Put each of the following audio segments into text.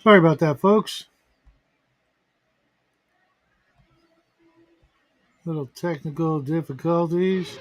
Sorry about that, folks. Little technical difficulties.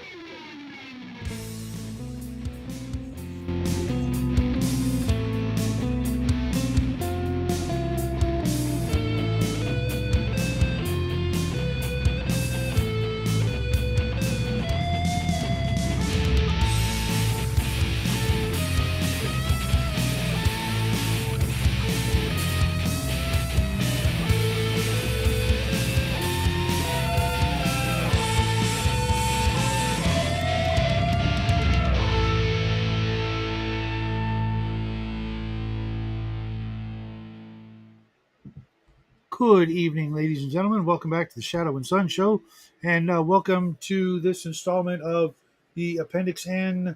Good evening, ladies and gentlemen. Welcome back to the Shadow and Sun Show, and welcome to this installment of the Appendix N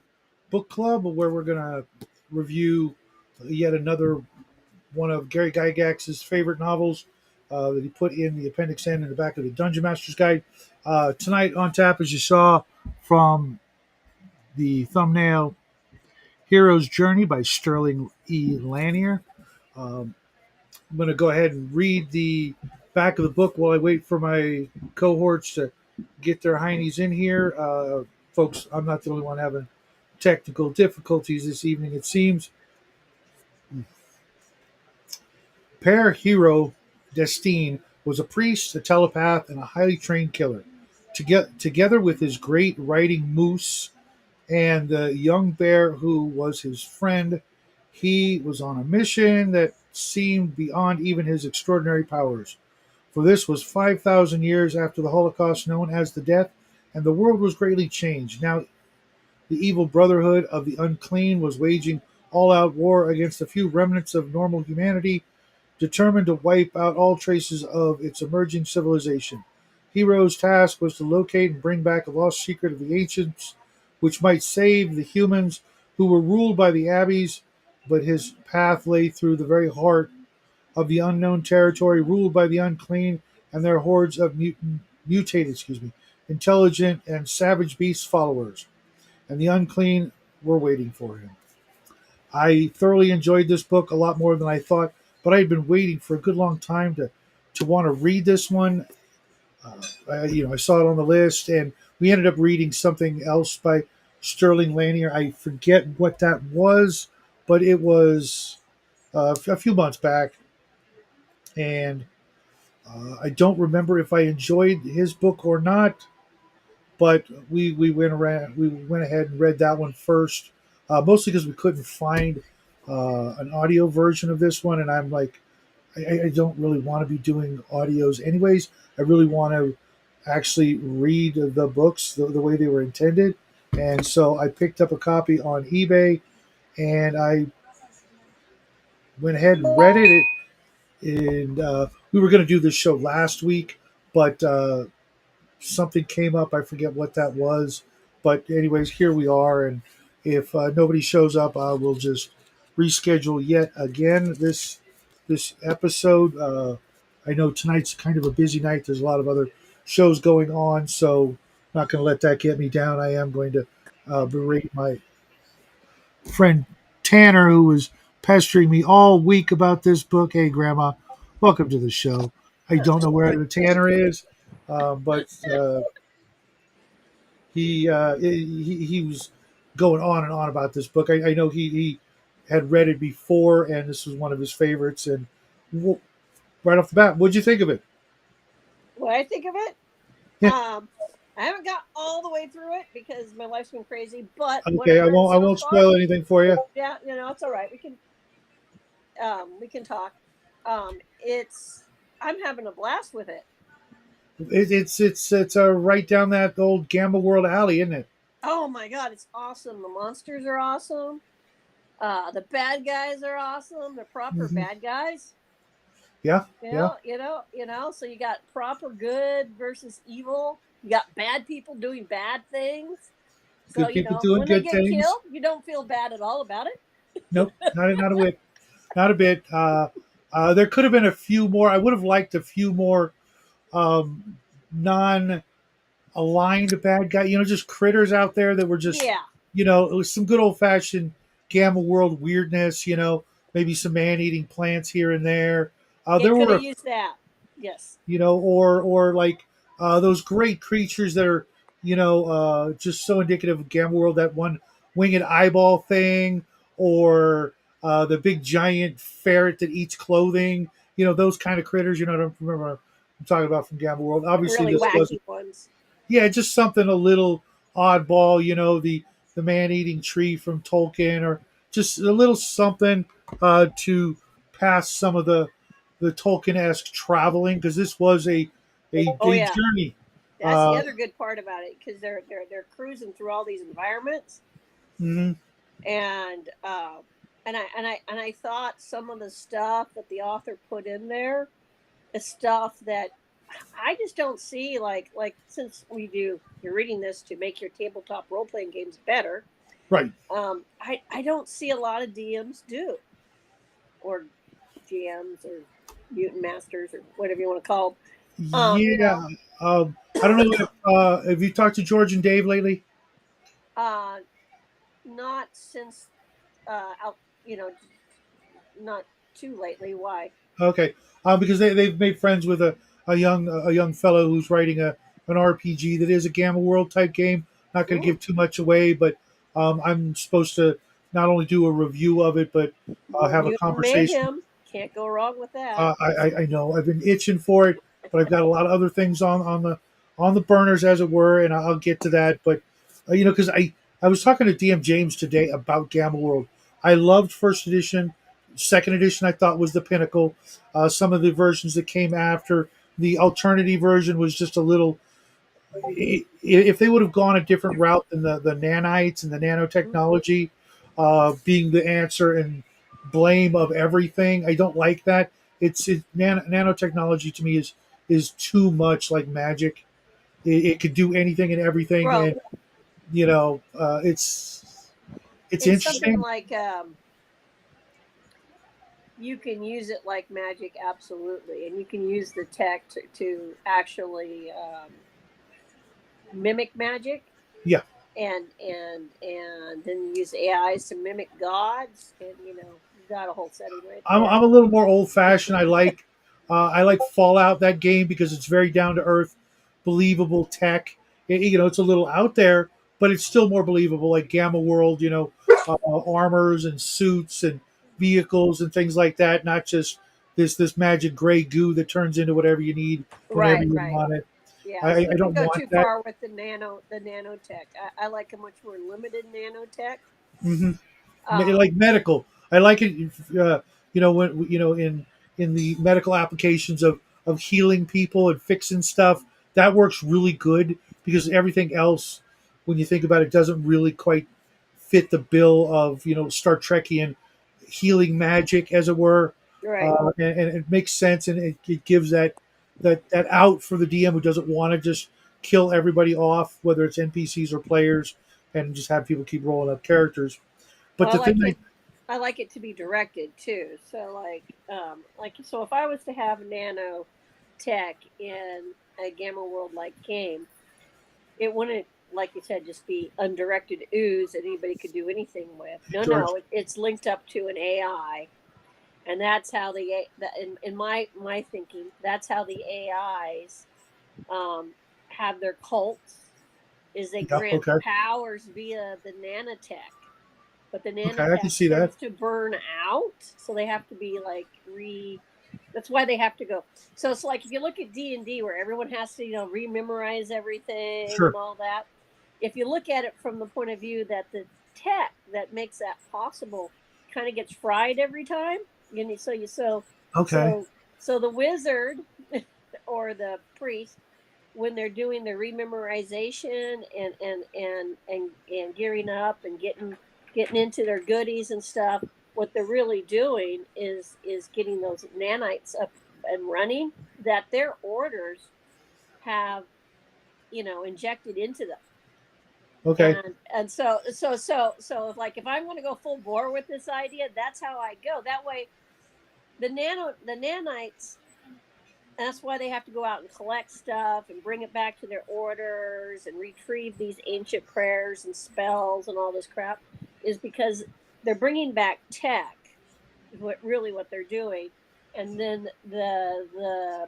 Book Club, where we're going to review yet another one of Gary Gygax's favorite novels that he put in the Appendix N in the back of the Dungeon Master's Guide. Tonight on tap, as you saw from the thumbnail, Hero's Journey by Sterling Lanier. Um, I'm going to go ahead and read the back of the book while I wait for my cohorts to get their heinies in here. Folks, I'm not the only one having technical difficulties this evening, it seems. Père Hiero Destine was a priest, a telepath, and a highly trained killer. Together with his great riding moose and the young bear who was his friend, he was on a mission that seemed beyond even his extraordinary powers. For this was 5,000 years after the Holocaust known as the Death, and the world was greatly changed. Now, the evil brotherhood of the unclean was waging all out war against a few remnants of normal humanity, determined to wipe out all traces of its emerging civilization. Hero's task was to locate and bring back a lost secret of the ancients, which might save the humans who were ruled by the abbeys, but his path lay through the very heart of the unknown territory ruled by the unclean and their hordes of intelligent and savage beast followers. And the unclean were waiting for him. I thoroughly enjoyed this book a lot more than I thought, but I had been waiting for a good long time to want to read this one. I saw it on the list, and we ended up reading something else by Sterling Lanier. I forget what that was, but it was a few months back, and I don't remember if I enjoyed his book or not. But we went ahead and read that one first, mostly because we couldn't find an audio version of this one, and I'm like, I don't really want to be doing audios anyways. I really want to actually read the books the way they were intended, and so I picked up a copy on eBay, and I went ahead and read it. And we were going to do this show last week, but something came up. I forget what that was, but anyways, here we are. And if nobody shows up, I will just reschedule yet again this episode. I know tonight's kind of a busy night. There's a lot of other shows going on, so I'm not going to let that get me down. I am going to berate my friend Tanner, who was pestering me all week about this book. Hey, Grandma, welcome to the show. I don't know where the Tanner is, but he was going on and on about this book. I know he had read it before, and this was one of his favorites. And right off the bat, what'd you think of it? What I think of it? Yeah. I haven't got all the way through it because my life's been crazy. But Okay, I won't spoil anything for you. Yeah, it's all right. We can talk. I'm having a blast with it. It's right down that old Gamma World alley, isn't it? Oh my god, it's awesome. The monsters are awesome. The bad guys are awesome. They're proper bad guys. Yeah. So you got proper good versus evil. You got bad people doing bad things. So good people doing when good they get things. killed, you don't feel bad at all about it. Nope, not a whit, not a bit. There could have been a few more. I would have liked a few more non-aligned bad guys. Just critters out there that were just, it was some good old-fashioned Gamma World weirdness. maybe some man-eating plants here and there. It There could were have used that. Yes. or like those great creatures that are just so indicative of Gamma World. That one winged eyeball thing, or the big giant ferret that eats clothing. Those kind of critters. I don't remember what I'm talking about from Gamma World. The Obviously, really this wacky wasn't. ones. Yeah, just something a little oddball. The man-eating tree from Tolkien, or just a little something to pass some of the Tolkien-esque traveling, because this was Oh a yeah. journey. That's the Uh, other good part about it, because they're cruising through all these environments, mhm. and I thought some of the stuff that the author put in there is stuff that I just don't see, like since you're reading this to make your tabletop role playing games better. Right. I don't see a lot of DMs do, or GMs, or mutant masters, or whatever you want to call them. Yeah. I don't know if you talked to George and Dave lately. Uh, not since out, not too lately. Why? Okay, because they've made friends with a young fellow who's writing an RPG that is a Gamma World type game. Not going to Ooh, give too much away, but I'm supposed to not only do a review of it, but more have a mutant conversation. mayhem. Can't go wrong with that. I know I've been itching for it, but I've got a lot of other things on the burners, as it were, and I'll get to that. But because I was talking to DM James today about Gamma World. I loved first edition. Second edition I thought was the pinnacle. Some of the versions that came after, the alternative version was just a little. If they would have gone a different route than the nanites and the nanotechnology being the answer and blame of everything, I don't like that. Nanotechnology to me is too much like magic. It could do anything and everything, Well, and it's it's something interesting. like you can use it like magic, absolutely, and you can use the tech to actually mimic magic, Yeah, and then use AIs to mimic gods, and you got a whole setting right there. I'm a little more old fashioned. I like Fallout, that game, because it's very down to earth, believable tech. It's a little out there, but it's still more believable. Like Gamma World, armors and suits and vehicles and things like that. Not just this magic gray goo that turns into whatever you need whenever Right, you right. want it. Yeah, I, so I you don't go want too that. far with the nanotech. I like a much more limited nanotech. Hmm. Um, Like medical. I like it. When in the medical applications of healing people and fixing stuff, that works really good, because everything else, when you think about it, doesn't really quite fit the bill of Star Trekian healing magic, as it were. right. And it makes sense, and it gives that out for the DM who doesn't want to just kill everybody off, whether it's NPCs or players, and just have people keep rolling up characters. But Well, the thing I like it to be directed too. So so if I was to have nano tech in a Gamma World like game, it wouldn't, like you said, just be undirected ooze that anybody could do anything with. No, George, no, it's linked up to an AI, and that's how in my thinking, that's how the AIs have their cults, is they yeah, grant okay, powers via the nanotech, but the okay, I can nanotech see that. tends to burn out, so they have to be like that's why they have to go. So it's like if you look at D&D, where everyone has to rememorize everything and Sure, all that. If you look at it from the point of view that the tech that makes that possible kind of gets fried every time, so you okay, so the wizard or the priest, when they're doing the rememorization and gearing up and getting into their goodies and stuff, what they're really doing is getting those nanites up and running that their orders have injected into them. okay, And like if I'm going to go full bore with this idea, that's how I go. That way the nanites, that's why they have to go out and collect stuff and bring it back to their orders and retrieve these ancient prayers and spells and all this crap, is because they're bringing back tech what they're doing, and then the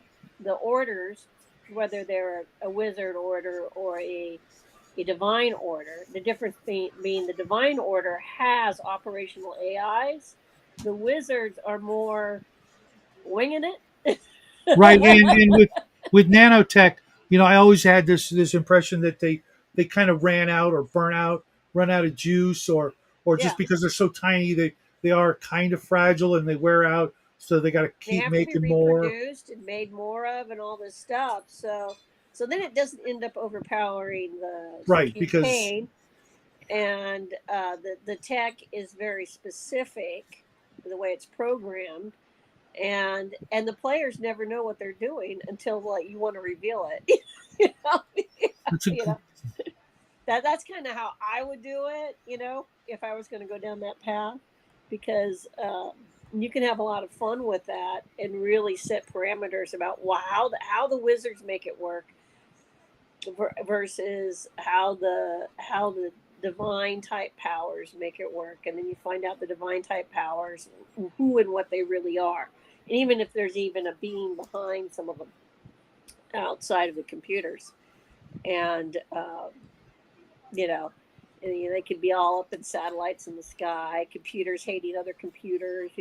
orders, whether they're a wizard order or a divine order. The difference being the divine order has operational AIs. The wizards are more winging it. Right, and with nanotech, I always had this impression that they kind of ran out or run out of juice, or Yeah, just because they're so tiny, they are kind of fragile and they wear out, so they got to they keep have to be making more. reproduced and made more of, and all this stuff. So then it doesn't end up overpowering the Right, because campaign, and the tech is very specific, the way it's programmed, and the players never know what they're doing until like you want to reveal it. you know, it's a, you know that's kind of how I would do it. If I was going to go down that path, because you can have a lot of fun with that and really set parameters about how the wizards make it work versus how the divine type powers make it work, and then you find out the divine type powers, who and what they really are, and even if there's even a being behind some of them outside of the computers, and you know they could be all up in satellites in the sky, computers hating other computers,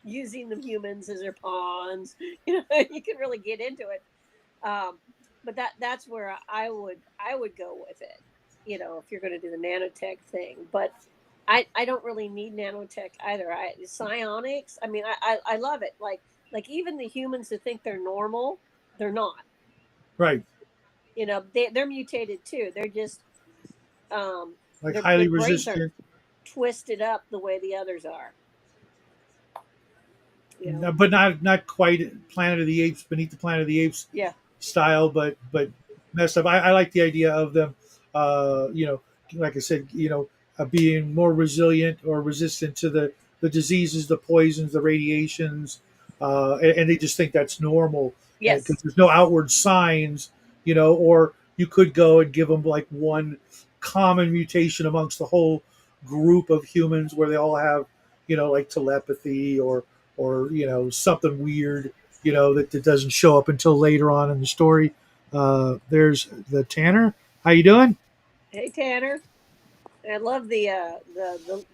using the humans as their pawns. You can really get into it. Um, but that's where I would go with it. If you're going to do the nanotech thing, but I don't really need nanotech either. Psionics. I mean, I love it. Like even the humans that think they're normal, they're not. right, They're mutated too. They're just like their highly brains aren't resistant. twisted up the way the others are. You know. No, but not quite Planet of the Apes, beneath the Planet of the Apes Yeah. style, but messed up. I like the idea of them, like I said, being more resilient or resistant to the diseases, the poisons, the radiations, and they just think that's normal because Yes. there's no outward signs, or you could go and give them like one common mutation amongst the whole group of humans where they all have, like telepathy or something weird, that doesn't show up until later on in the story. There's the Tanner. How you doing? Hey, Tanner. I love the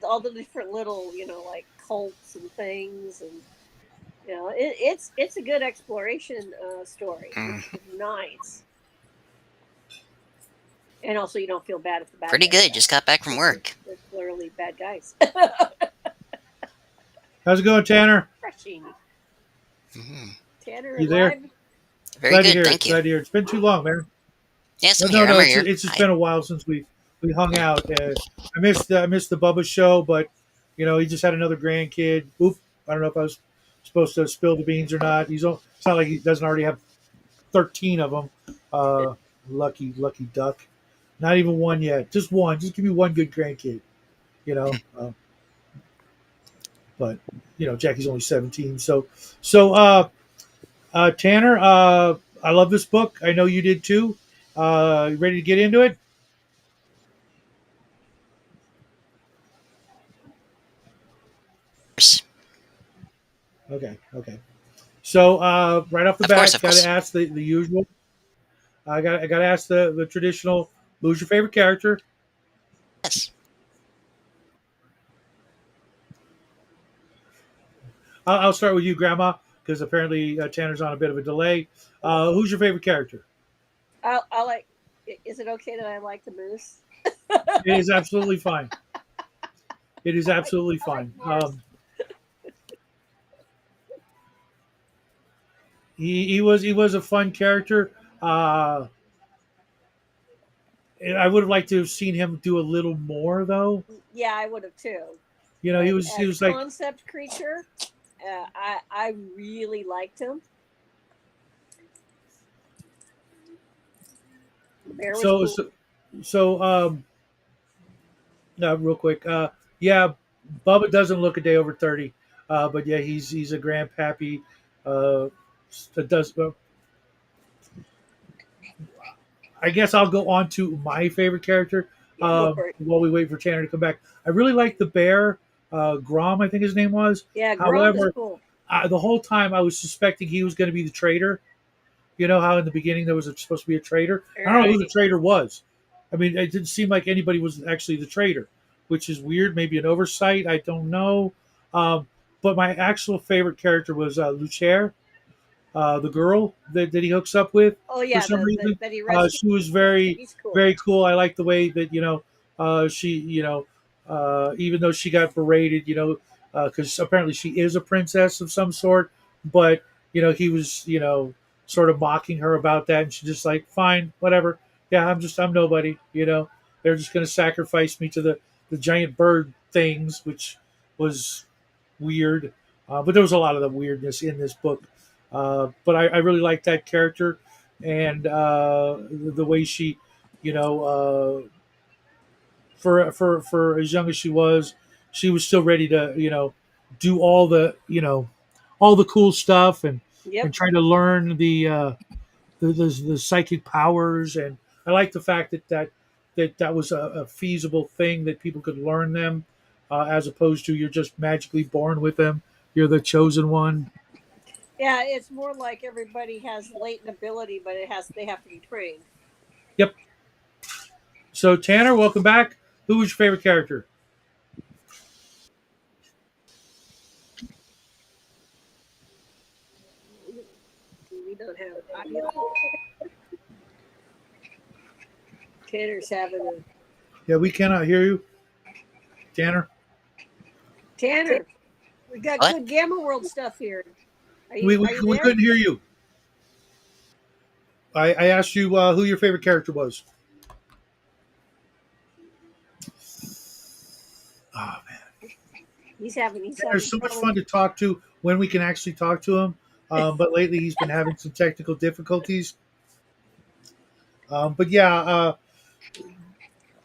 all the different little like cults and things, and it's a good exploration story. Mm, It's nice, and also you don't feel bad if the bad pretty guys good. die, Just got back from because they're, work. they're clearly bad guys. How's it going, Tanner? Refreshing. Hmm. Tanner You and there? live. Very Glad to good, hear it. thank you. Glad to hear it. It's been too long, man. Yes, No, I'm no, here. no. I'm It's here. it's just Hi. been a while since we hung out. I missed the Bubba show, but he just had another grandkid. Oop! I don't know if I was supposed to spill the beans or not. It's not like he doesn't already have 13 of them. Lucky duck. Not even one yet. Just one. Just give me one good grandkid. You know. But Jackie's only 17. So Tanner, I love this book. I know you did too. You ready to get into it? Okay. Okay. So right off the Of course, bat, of got to course. ask the usual. I got to ask the traditional. Who's your favorite character? Yes. I'll start with you, Grandma, because apparently Tanner's on a bit of a delay. Who's your favorite character? I like. Is it okay that I like the moose? It is absolutely fine. It is I like absolutely I like fine. Morris. He was a fun character. Uh, I would have liked to have seen him do a little more, though. Yeah, I would have too. He But was he as a was like concept creature, I really liked him. The bear was so cool. so so. No, real quick. Yeah, Bubba doesn't look a day over 30, but yeah, he's a grandpappy. Uh, that does. I guess I'll go on to my favorite character. Go for it. while we wait for Tanner to come back. I really like the bear, Grom, I think his name was. Yeah, Grom is However, cool. the whole time I was suspecting he was going to be the traitor. You know how in the beginning there was supposed to be a traitor? I don't know who the Right. traitor was. I mean, it didn't seem like anybody was actually the traitor, which is weird. Maybe an oversight. I don't know. Um, but my actual favorite character was Lucer, the girl that he hooks up with Oh for yeah, some reason. that he rescued. She was Yeah, very, he's cool. very cool. I like the way that she even though she got berated, because apparently she is a princess of some sort, but he was sort of mocking her about that, and she's just like, fine, whatever. Yeah, I'm nobody. They're just going to sacrifice me to the giant bird things, which was weird. But there was a lot of the weirdness in this book. But I really liked that character and the way she, you know, for as young as she was still ready to, do all the cool stuff and Yep. try to learn the psychic powers. And I like the fact that was a feasible thing that people could learn them, as opposed to you're just magically born with them. You're the chosen one. Yeah, it's more like everybody has latent ability, but they have to be trained. Yep. So Tanner, welcome back. Who was your favorite character? Do we not have audio? Tanner's having a Yeah, we cannot hear you, Tanner. Tanner. We got What? good Gamma World stuff here. Are We, you we, are you we there? couldn't hear you. I asked you who your favorite character was. Oh man, He's Tanner's having so much trouble. fun to talk to when we can actually talk to him. But lately he's been having some technical difficulties. But yeah,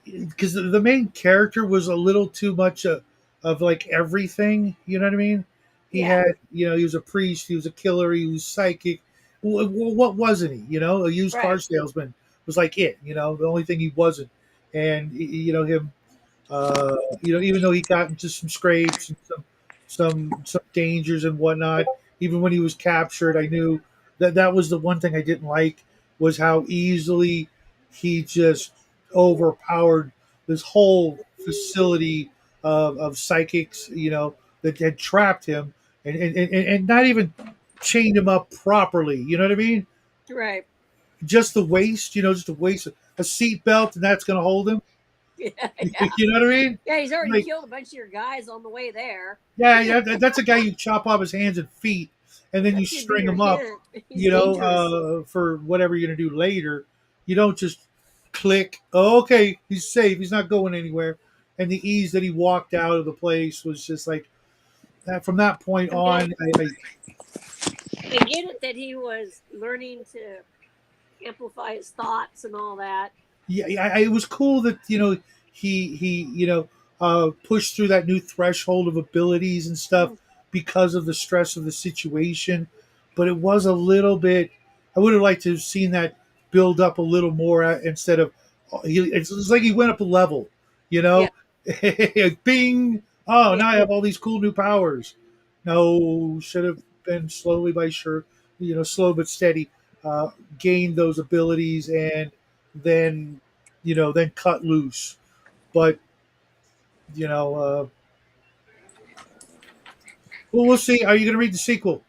because the main character was a little too much of like everything. You know what I mean? He Yeah, had, he was a priest, he was a killer, he was psychic. What wasn't he? A used car right. salesman was like it. The only thing he wasn't, and him. Even though he got into some scrapes and some dangers and whatnot, even when he was captured, I knew that was the one thing I didn't like was how easily he just overpowered this whole facility of psychics, that had trapped him and not even chained him up properly. You know what I mean? Right. Just the waist, just a waist, a seat belt, and that's going to hold him. Yeah, yeah. You know what I mean? Yeah, he's already Like, killed a bunch of your guys on the way there. yeah, yeah, that's a guy you chop off his hands and feet, and then you That should be string your him up, hint. He's dangerous. for whatever you're gonna do later. You don't just click. Oh, okay, he's safe. He's not going anywhere. And the ease that he walked out of the place was just like that. From that point I mean, on, I get it that he was learning to amplify his thoughts and all that. it was cool that he pushed through that new threshold of abilities and stuff Mm, because of the stress of the situation. But it was a little bit. I would have liked to have seen that build up a little more, instead of it's like he went up a level, you yeah, know. Bing! Oh, yeah, now I have all these cool new powers. No, should have been slowly by sure, slow but steady. Gain those abilities and then then cut loose. But you know, well, we'll see. Are you going to read the sequel?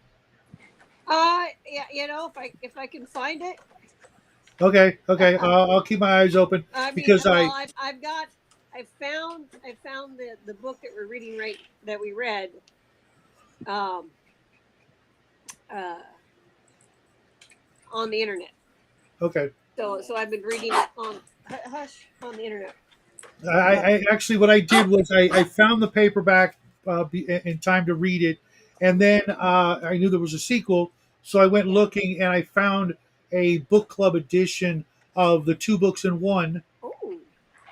yeah. If I can find it. Okay, okay. I'll keep my eyes open I mean, because well, I found the book that we're reading that we read. Um, uh, on the internet. okay. So I've been reading it on the internet. I actually what I did was I found the paperback in time to read it, and then I knew there was a sequel, so I went Yeah. looking and I found a book club edition of the two books in one. Oh,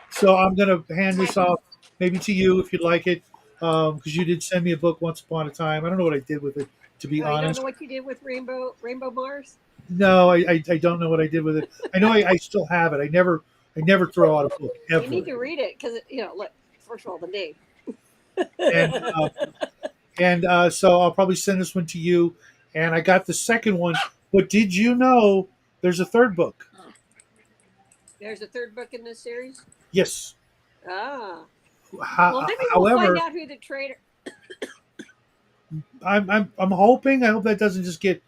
So I'm going to hand this off maybe to you if you'd like it, because you did send me a book once upon a time. I don't know what I did with it, to be you don't know honest. what you did with Rainbow Mars? No, I don't know what I did with it. I know I still have it. I never throw out a book You need ever. to read it because look. First of all, the name. And so I'll probably send this one to you. And I got the second one. But did you know there's a third book? There's a third book in this series. Yes. Ah. Well, Ho- maybe we'll find However, out who the traitor. I'm hoping. I hope that doesn't just get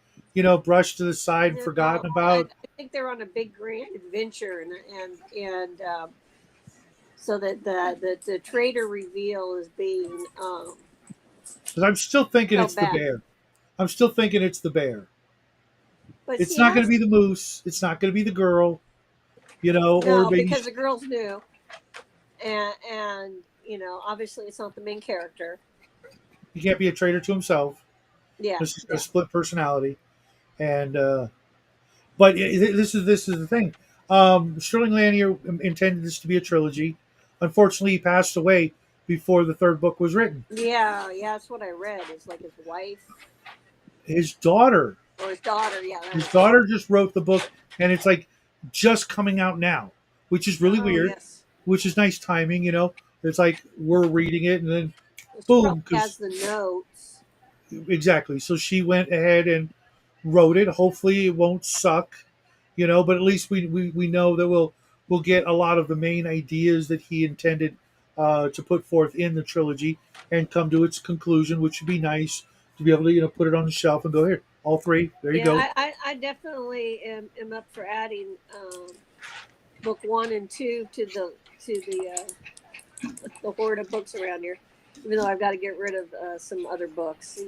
brushed to the side and No, forgotten I about. think they're on a big grand adventure, and so that the traitor reveal is being Because I'm still thinking held it's the back. bear. I'm still thinking it's the bear. But It's see, not going to how's be the moose. It's not going to be the girl. Or no, maybe because the girl's new, and obviously it's not the main character. he can't be a traitor to himself. Yeah, This is a yeah, split personality, and but this is the thing. Sterling Lanier intended this to be a trilogy. Unfortunately, he passed away before the third book was written. yeah. That's what I read. It's like his wife His daughter, or his daughter. Yeah. his daughter just wrote the book, and it's like just coming out now, which is really Oh weird. yes. Which is nice timing. It's like we're reading it, and then She probably boom, has because the notes. exactly. So she went ahead and wrote it. Hopefully, it won't suck, but at least we know that we'll get a lot of the main ideas that he intended to put forth in the trilogy and come to its conclusion, which would be nice to be able to put it on the shelf and go here. All three. There you Yeah, go. I definitely am up for adding book 1 and 2 to the horde of books around here. Even though I've got to get rid of some other books,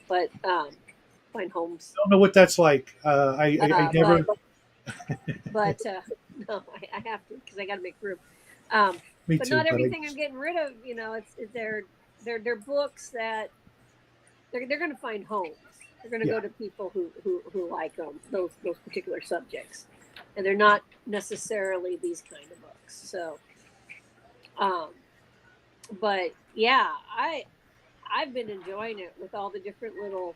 but find homes. I don't know what that's like. I never. But no, I have to because I got to make room. Um, Me but too. not But I. everything I'm getting rid of. They're books that they're going to find homes. They're going to Yeah. go to people who like those particular subjects, and they're not necessarily these kind of books. So, um, but yeah, I've been enjoying it with all the different little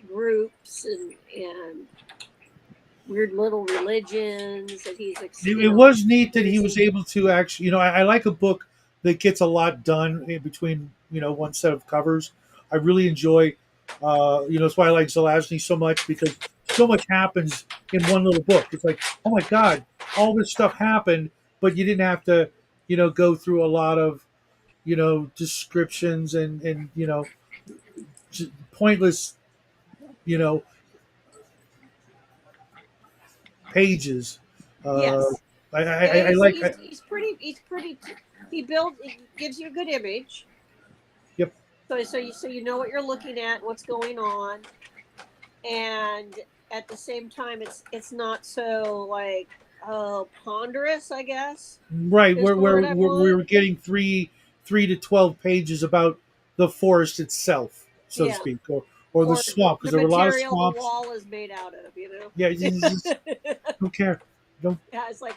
groups and weird little religions that he's It was neat that he was able to actually. I like a book that gets a lot done in between. One set of covers. I really enjoy. That's why I like Zelazny so much because so much happens in one little book. It's like, oh my god, all this stuff happened, but you didn't have to, go through a lot of, descriptions and pointless, you know, pages. Uh, Yes. I like. He's pretty. He gives you a good image. Yep. So you know what you're looking at, what's going on, and at the same time, it's not so like ponderous. I guess Right, is where the where word I where we want. were getting three to 12 pages about the forest itself, so to Yeah, speak, or the or swamp, because the there were a lot of material the swamps. wall is made out of. Yeah, just don't care. Don't. Yeah, it's like,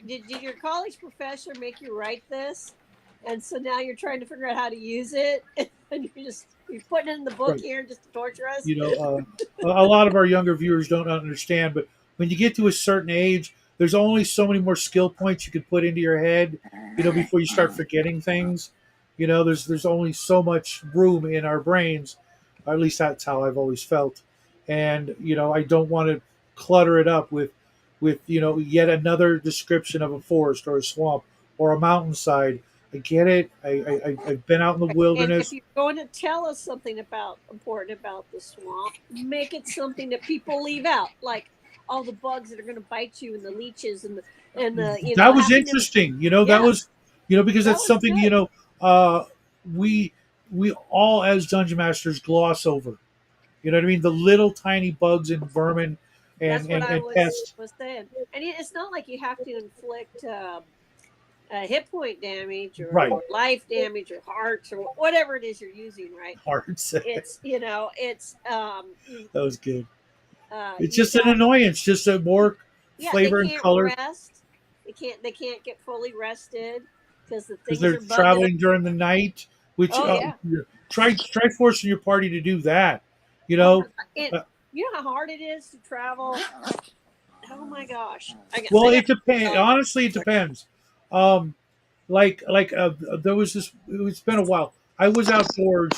did your college professor make you write this? And so now you're trying to figure out how to use it, and you're putting it in the book Right. here just to torture us. A lot of our younger viewers don't understand, but when you get to a certain age, there's only so many more skill points you can put into your head, before you start forgetting things. There's only so much room in our brains, or at least that's how I've always felt, and I don't want to clutter it up with yet another description of a forest or a swamp or a mountainside. I get it. I've been out in the And if wilderness. you're going to tell us something important about the swamp, make it something that people leave out, like all the bugs that are going to bite you and the leeches and the That was having to. interesting. That Yeah, was, because that that's was something, good. uh, we we all as dungeon masters gloss over. You know what I mean? The little tiny bugs and vermin That's and what and, I and was pests. was saying. And it's not like you have to inflict hit point damage Right. or life damage or hearts or whatever it is you're using, right? Hearts. That It's was good. It's you've just an got. annoyance, just a more Yeah, they flavor and can't color rest. They can't get fully rested because the because things they're are bugging them. traveling during the night. Which Oh yeah. try forcing your party to do that. You Oh, know, it. uh, You know how hard it is to travel Oh my gosh! Well, I got it depends. dog. Honestly, it depends. Um, like there was this. It's been a while. I was outdoors,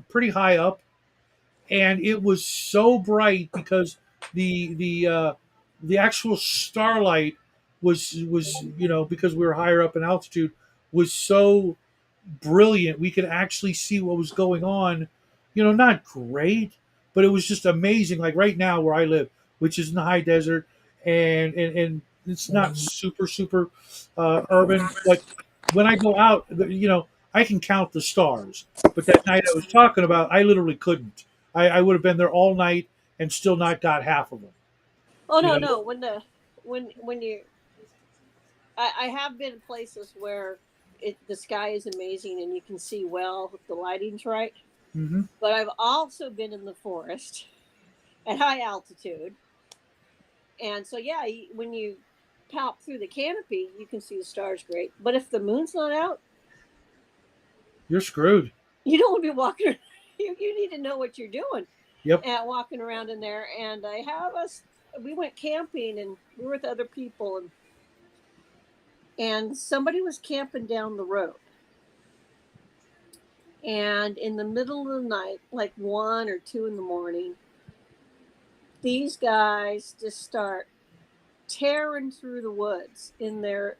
pretty high up, and it was so bright because the the uh, the actual starlight was because we were higher up in altitude was so brilliant. We could actually see what was going on. Not great, but it was just amazing. Like right now where I live, which is in the high desert, and it's not super urban, but when I go out, I can count the stars. But that night I was talking about, I literally couldn't. I would have been there all night and still not got half of them. Oh You no, know. no. When you, I have been places where the sky is amazing and you can see well if the lighting's right. Hmm. But I've also been in the forest at high altitude, and so yeah, when you pop through the canopy, you can see the stars great. But if the moon's not out, You're screwed. you don't want to be walking. You need to know what you're doing Yep. and walking around in there. And I have us. We went camping and we were with other people, and somebody was camping down the road. And in the middle of the night, like 1 or 2 in the morning, these guys just start tearing through the woods in their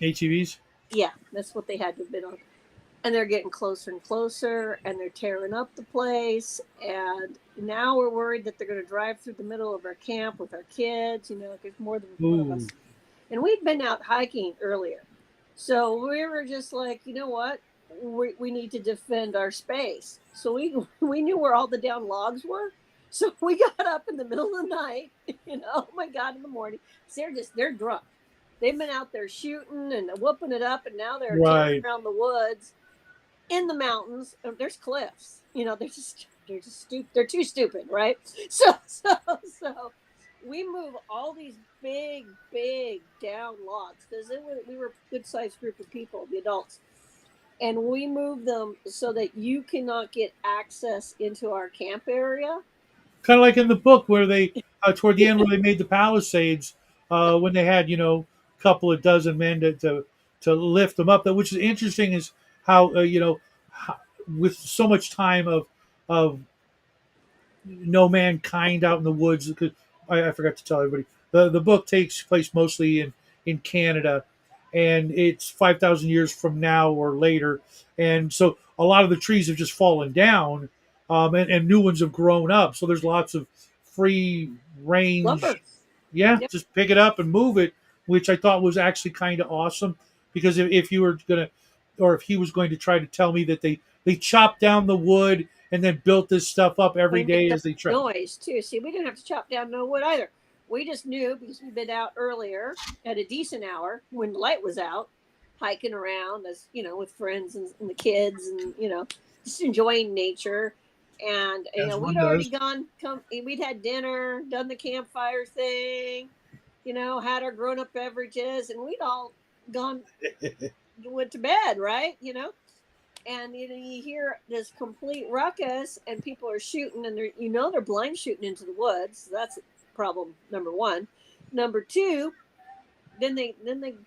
ATVs. yeah, that's what they had to have been on. And they're getting closer and closer, and they're tearing up the place. And now we're worried that they're going to drive through the middle of our camp with our kids. There's more than one of Ooh. us. And we'd been out hiking earlier, so we were just like, you know what? We need to defend our space. So we knew where all the down logs were. So we got up in the middle of the night. Oh my God, in the morning. So they're drunk. They've been out there shooting and whooping it up, and now they're tearing Right. around the woods in the mountains. There's cliffs. They're just stupid. They're too stupid, right? So we move all these big down logs because we were a good sized group of people, the adults, and we move them so that you cannot get access into our camp area. Kind of like in the book where they toward the end where they made the palisades, when they had a couple of dozen men to lift them up. That which is interesting is how how, with so much time of no mankind out in the woods. Because I forgot to tell everybody, the book takes place mostly in Canada, and it's 5,000 years from now or later, and so a lot of the trees have just fallen down, and new ones have grown up. So there's lots of free range. Lumber. Yeah, Yep. just pick it up and move it, which I thought was actually kind of awesome. Because if you were gonna, or if he was going to try to tell me that they chopped down the wood and then built this stuff up every We made day the as they try. noise too. See, we didn't have to chop down no wood either. We just knew because we'd been out earlier at a decent hour when the light was out, hiking around as with friends and the kids, and just enjoying nature. And As one we'd already does. we'd had dinner, done the campfire thing, had our grown up beverages, and we'd all gone went to bed, right? And you hear this complete ruckus, and people are shooting, and they're blind shooting into the woods. So that's problem number one. Number two, then they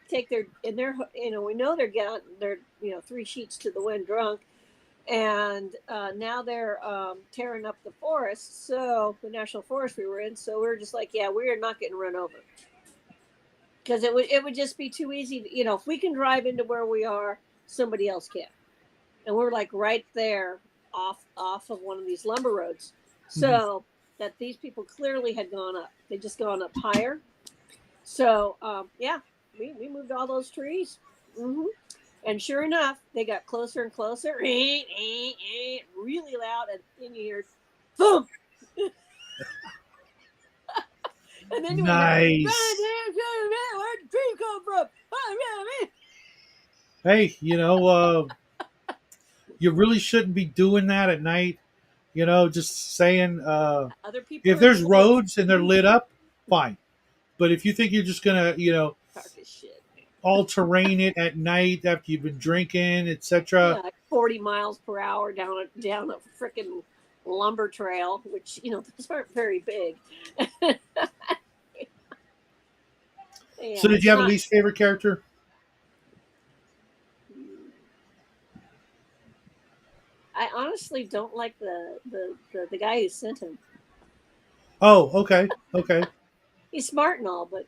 take their and they're we know they're 3 sheets to the wind drunk, and now they're tearing up the forest. So the national forest we were in. So we are just like, yeah, we are not getting run over because it would just be too easy. If we can drive into where we are, somebody else can, and we're like right there off of one of these lumber roads. Mhm. So that these people clearly had gone up. They just gone up higher. So yeah, we moved all those trees. hmm And sure enough, they got closer and closer, really loud, and then you hear, boom, and then we hear, Nice. where'd the tree come from? Hey, you really shouldn't be doing that at night. Just saying, Other people if are in the there's woods. roads and they're lit up, fine. But if you think you're just gonna, Dark as shit. all terrain it at night after you've been drinking, etc., Yeah, like 40 miles per hour down a freaking lumber trail, which those aren't very big. So Yeah, did you it's have a not. least favorite character? I honestly don't like the guy who sent him. Oh, okay, okay. He's smart and all, but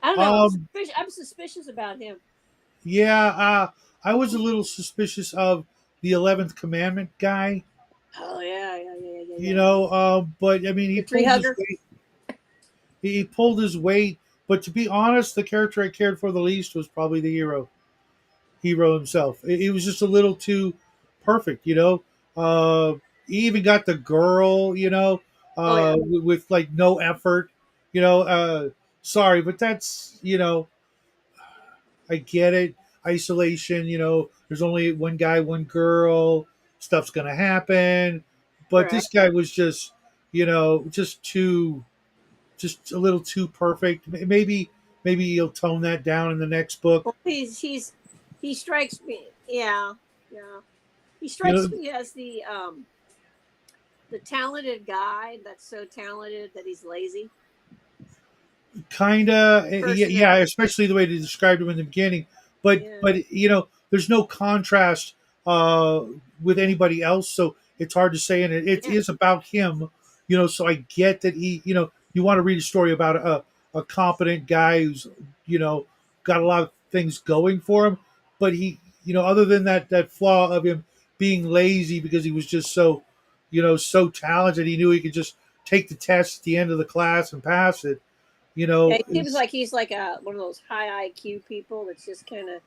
I don't know. Um, I'm suspicious about him. yeah, I was a little suspicious of the 11th Commandment guy. Oh yeah, yeah, yeah, yeah, You yeah. know, but I mean, The tree hugger. He pulled his weight. But to be honest, the character I cared for the least was probably the hero himself. It was just a little too perfect, you know. He even got the girl, Oh yeah. with like no effort, you know. Sorry, but that's I get it. Isolation, there's only one guy, one girl. Stuff's gonna happen, but Right. this guy was just, just just a little too perfect. Maybe he'll tone that down in the next book. Well, he strikes me. Yeah, yeah. He You strikes know, me as the talented guy that's so talented that he's lazy. kind of, yeah, Personality. especially the way they described him in the beginning. Yeah. But there's no contrast with anybody else, so it's hard to say. And it Yeah. is about him, So I get that you want to read a story about a competent guy who's got a lot of things going for him, but other than that flaw of him being lazy because he was just so talented, he knew he could just take the test at the end of the class and pass it. Yeah. He seems It's like he's like one of those high IQ people that's just kind of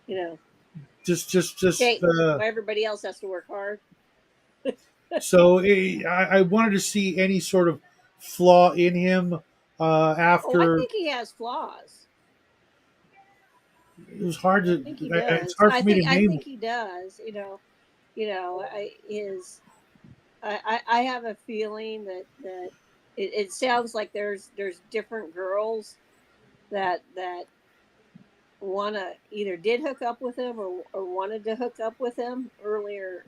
you know just skating while everybody else has to work hard. so I wanted to see any sort of flaw in him Oh, I after think he has flaws. it was hard I to think he it's does. hard I for me to think I name think he does. I his I have a feeling that it sounds like there's different girls that want to either did hook up with him or wanted to hook up with him earlier.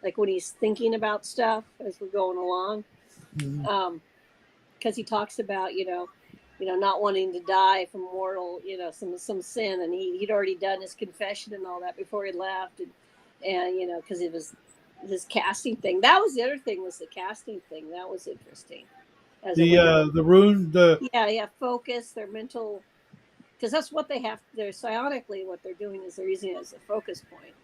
Like when he's thinking about stuff as we're going along. them. Because he talks about not wanting to die from mortal some sin, and he'd already done his confession and all that before he left, and because it was his casting thing. That was the other thing, was the casting thing. That was interesting as it went. The rune the Yeah, focus their mental, because that's what they have. They're psionically what they're doing is they're using it as a focus point.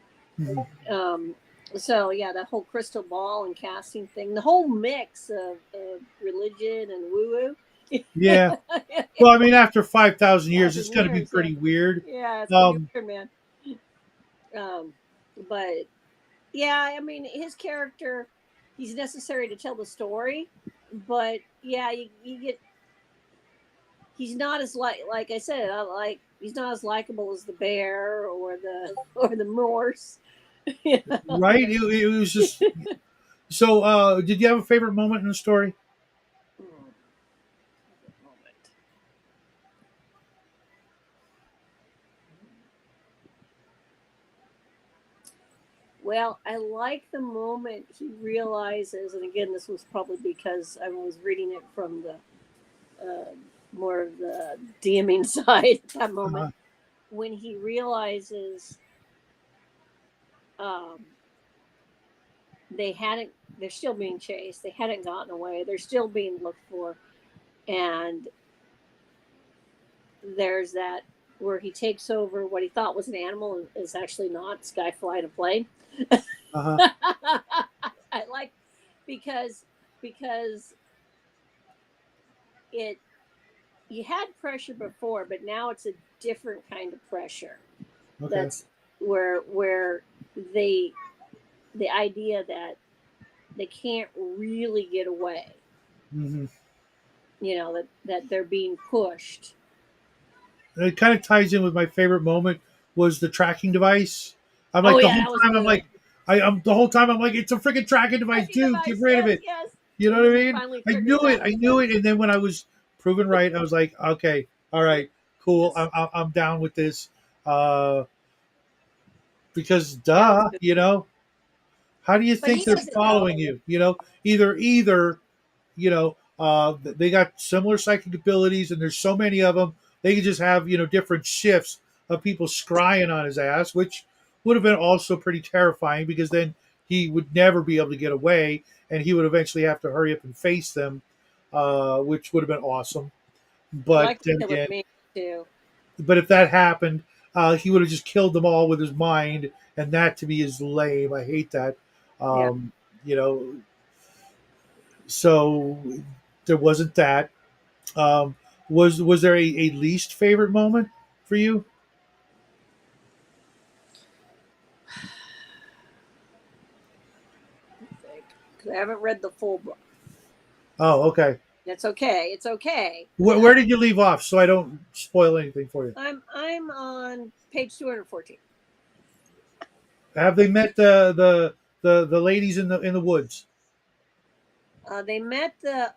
um so yeah, that whole crystal ball and casting thing, the whole mix of religion and woo woo. yeah. Well, I mean, after 5,000 years, it's 1,000 going to be years, yeah. pretty weird. Yeah, it's gonna be Um, weird, man. um but yeah, I mean, his character, he's necessary to tell the story, but yeah, you get, he's not as like I said, he's not as likable as the bear or the or the Morse. you know? right? It was just so. Did you have a favorite moment in the story? Hmm, moment. Well, I like the moment he realizes, and again, this was probably because I was reading it from the more of the DMing side at that moment, Uh, when he realizes um, they hadn't, they're still being chased, they hadn't gotten away, they're still being looked for, and there's that where he takes over what he thought was an animal and is actually not. This guy flying a plane. huh. I like, because because it, you had pressure before, but now it's a different kind of pressure. Okay. That's where they, the idea that they can't really get away. hmm That they're being pushed. It kind of ties in with my favorite moment was the tracking device. I'm Oh like the yeah, whole that was time. I'm good. like, I'm the whole time. I'm like, it's a freaking tracking device, Tracking dude. Get device. rid of Yes, it. yes. You know And what I then he mean? finally I figures knew it. out I it's knew a, it. And then when I was proven right, I was like, okay, all right, cool. yes. I'm down with this. Because That was duh, good. how do you But think he they're doesn't following know. you? Either they got similar psychic abilities, and there's so many of them. They could just have different shifts of people scrying on his ass, which would have been also pretty terrifying because then he would never be able to get away, and he would eventually have to hurry up and face them, which would have been awesome. I'd But like a then killer again, man too. but if that happened, he would have just killed them all with his mind, and that to me is lame. I hate that. Yeah. Um, you know, so there wasn't that. Um, was there a least favorite moment for you? Because I haven't read the full book. Oh, okay. It's okay. It's okay. Where did you leave off so I don't spoil anything for you? I'm on page 214. Have they met the ladies in the woods? They met the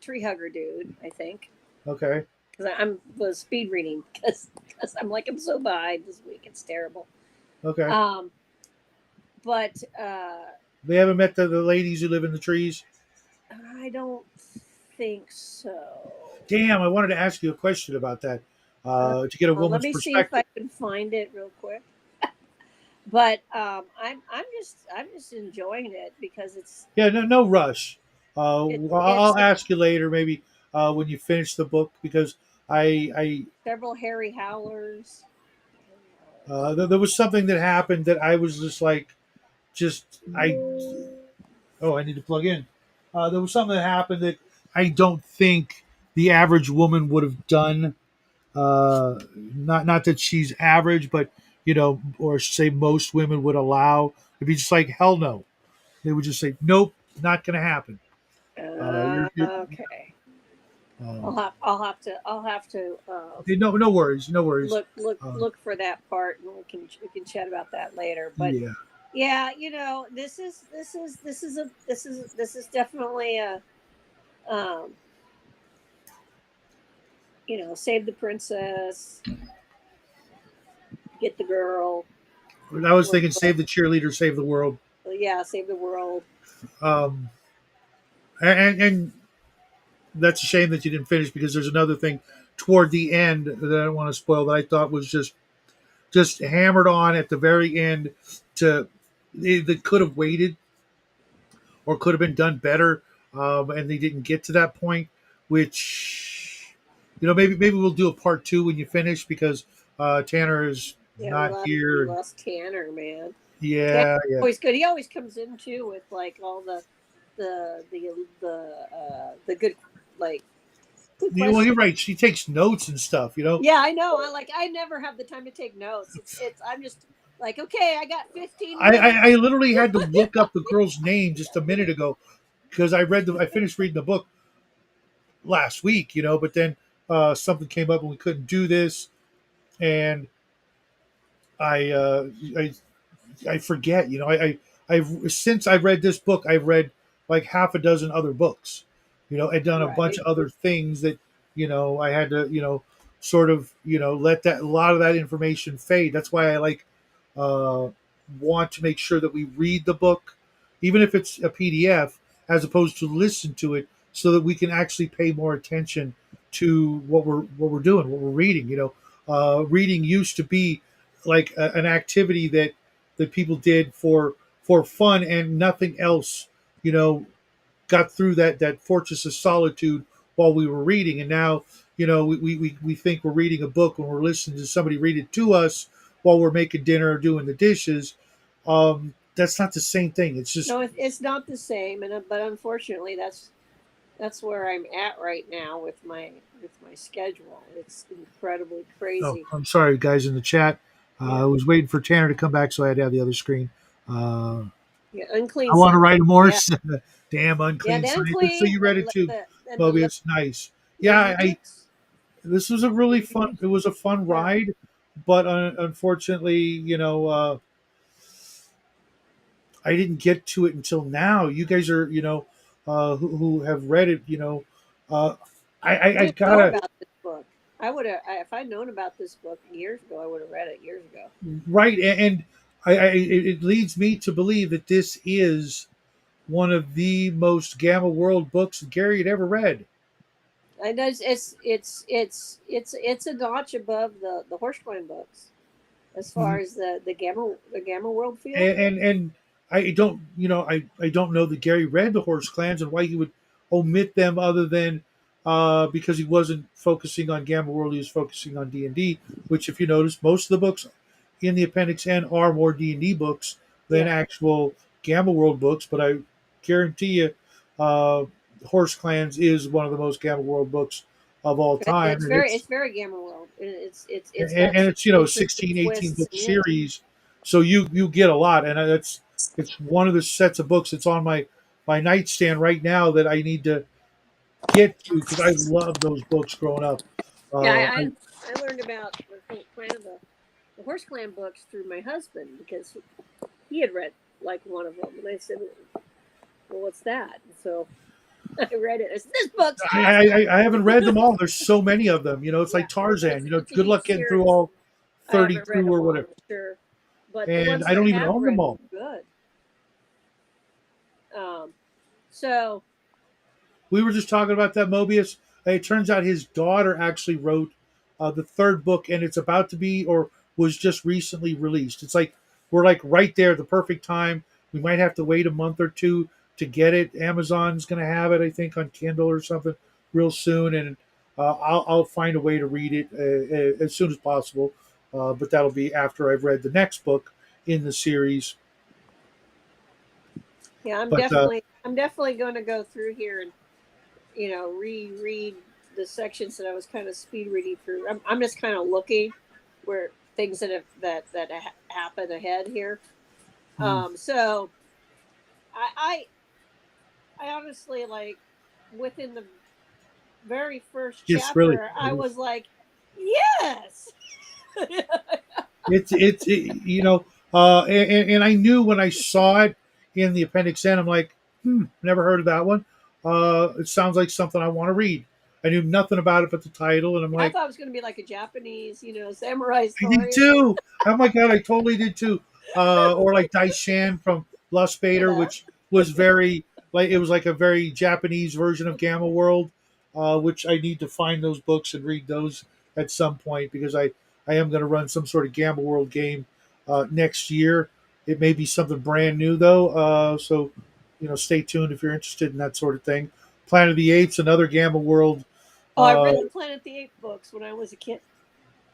tree hugger dude, I think. Okay. Because I'm was speed reading because I'm so behind this week. It's terrible. Okay. Um, but They haven't met the ladies who live in the trees. I don't think so. Damn, I wanted to ask you a question about that to get a Let woman's me see if I perspective. can find it real quick. But I'm just enjoying it because Yeah, no rush. it's I'll ask you later, maybe when you finish the book, because I several Harry Howlers. there was something that happened that I was just like, just I oh, I need to plug in. There was something that happened that I don't think the average woman would have done. Not that she's average, but or say most women would allow. It'd be just like hell no. They would just say nope, not going to happen. You're Okay. um, I'll have to no worries, no worries. Um, look for that part, and we can chat about that later. But yeah, yeah, this is definitely a um, save the princess, get the girl. I was thinking Book. save the cheerleader, save the world. Yeah, save the world. Um, and that's a shame that you didn't finish because there's another thing toward the end that I don't want to spoil that I thought was just hammered on at the very end to that could have waited or could have been done better, and they didn't get to that point. Which maybe we'll do a part two when you finish because Tanner is Yeah, not we here. And lost Tanner, man. Tanner's yeah, yeah. always good. He always comes in too with like all the good like good Well, you're questions. right. She takes notes and stuff. Yeah, I know. I never have the time to take notes. It's I'm just like, okay, I got 15 minutes. I literally had to look up the girl's name just a minute ago because I finished reading the book last week. But then something came up and we couldn't do this, and I uh, I I forget. I've since I read this book, I've read like half a dozen other books. I've done a bunch Right. of other things that I had to sort of let that a lot of that information fade. That's why I like uh, want to make sure that we read the book, even if it's a PDF, as opposed to listen to it, so that we can actually pay more attention to what we're doing, what we're reading. Reading used to be like an activity that people did for fun and nothing else. You know, got through that fortress of solitude while we were reading, and now we think we're reading a book when we're listening to somebody read it to us while we're making dinner or doing the dishes. That's not the same thing. It's just No, it's not the same, and but unfortunately, that's where I'm at right now with my schedule. It's incredibly oh, crazy. I'm sorry, guys in the chat. I Yeah, was waiting for Tanner to come back, so I had to have the other screen. Uh, yeah, I unclean want to science. write a Yeah, Morse. Damn yeah, unclean the scientist. So unclean, you read it too, and Mobius. Nice. the Yeah, I Eunuchs. this was a The really fun. It Eunuchs. was a fun Yeah. ride, but unfortunately, I didn't get to it until now. You guys are, who have read it, uh, I I didn't know gotta about this book. I would have if I'd known about this book years ago. I would have read it years ago. right, and it leads me to believe that this is one of the most Gamma World books Gary had ever read. And it's a notch above the Horse Clan books as far as the Gamma World field. And I don't I don't know that Gary read the Horse Clans and why he would omit them other than because he wasn't focusing on Gamma World, he was focusing on D&D, which if you notice most of the books in the Appendix N are more D&D books than Yeah, actual Gamma World books, but I guarantee you Horse Clans is one of the most Gamma World books of all time, and it's very Gamma World. It's got and some it's 16, interesting 18 book twists in it. series, so you get a lot, and it's one of the sets of books that's on my nightstand right now that I need to get to because I loved those books growing up. Yeah, I I learned about the Horse Clan books through my husband because he had read like one of them, and I said, "Well, what's that?" And so I read it. It's this book's awesome. I haven't read them all. There's so many of them. It's Yeah, like Tarzan. it's a Good huge luck getting through series. all I haven't 32 read or them all, whatever, I'm sure, but the and ones I that I don't even have own them read all. were good. So We were just talking about that Mobius. It turns out his daughter actually wrote the third book, and it's about to be or was just recently released. It's like we're like right there, the perfect time. We might have to wait a month or two to get it. Amazon's going to have it, I think, on Kindle or something real soon, and I'll find a way to read it as soon as possible. But that'll be after I've read the next book in the series. yeah, But I'm definitely going to go through here and reread the sections that I was kind of speed reading through. I'm just kind of looking where things that happen ahead here. mm, So I I honestly like within the very first yes, really, chapter I was like, yes. and I knew when I saw it in the Appendix N, I'm like, never heard of that one. It sounds like something I want to read. I knew nothing about it but the title, and I'm I like, thought it was going to be like a Japanese, samurai I did story. too. Oh my god, I totally did too. Or like Daishan from Lost Bader, Yeah. which was very like it was like a very Japanese version of Gamma World, which I need to find those books and read those at some point because I am going to run some sort of Gamma World game next year. It may be something brand new though, so stay tuned if you're interested in that sort of thing. Planet of the Apes, another Gamma World. Oh, I Uh, read the Planet of the Apes books when I was a kid.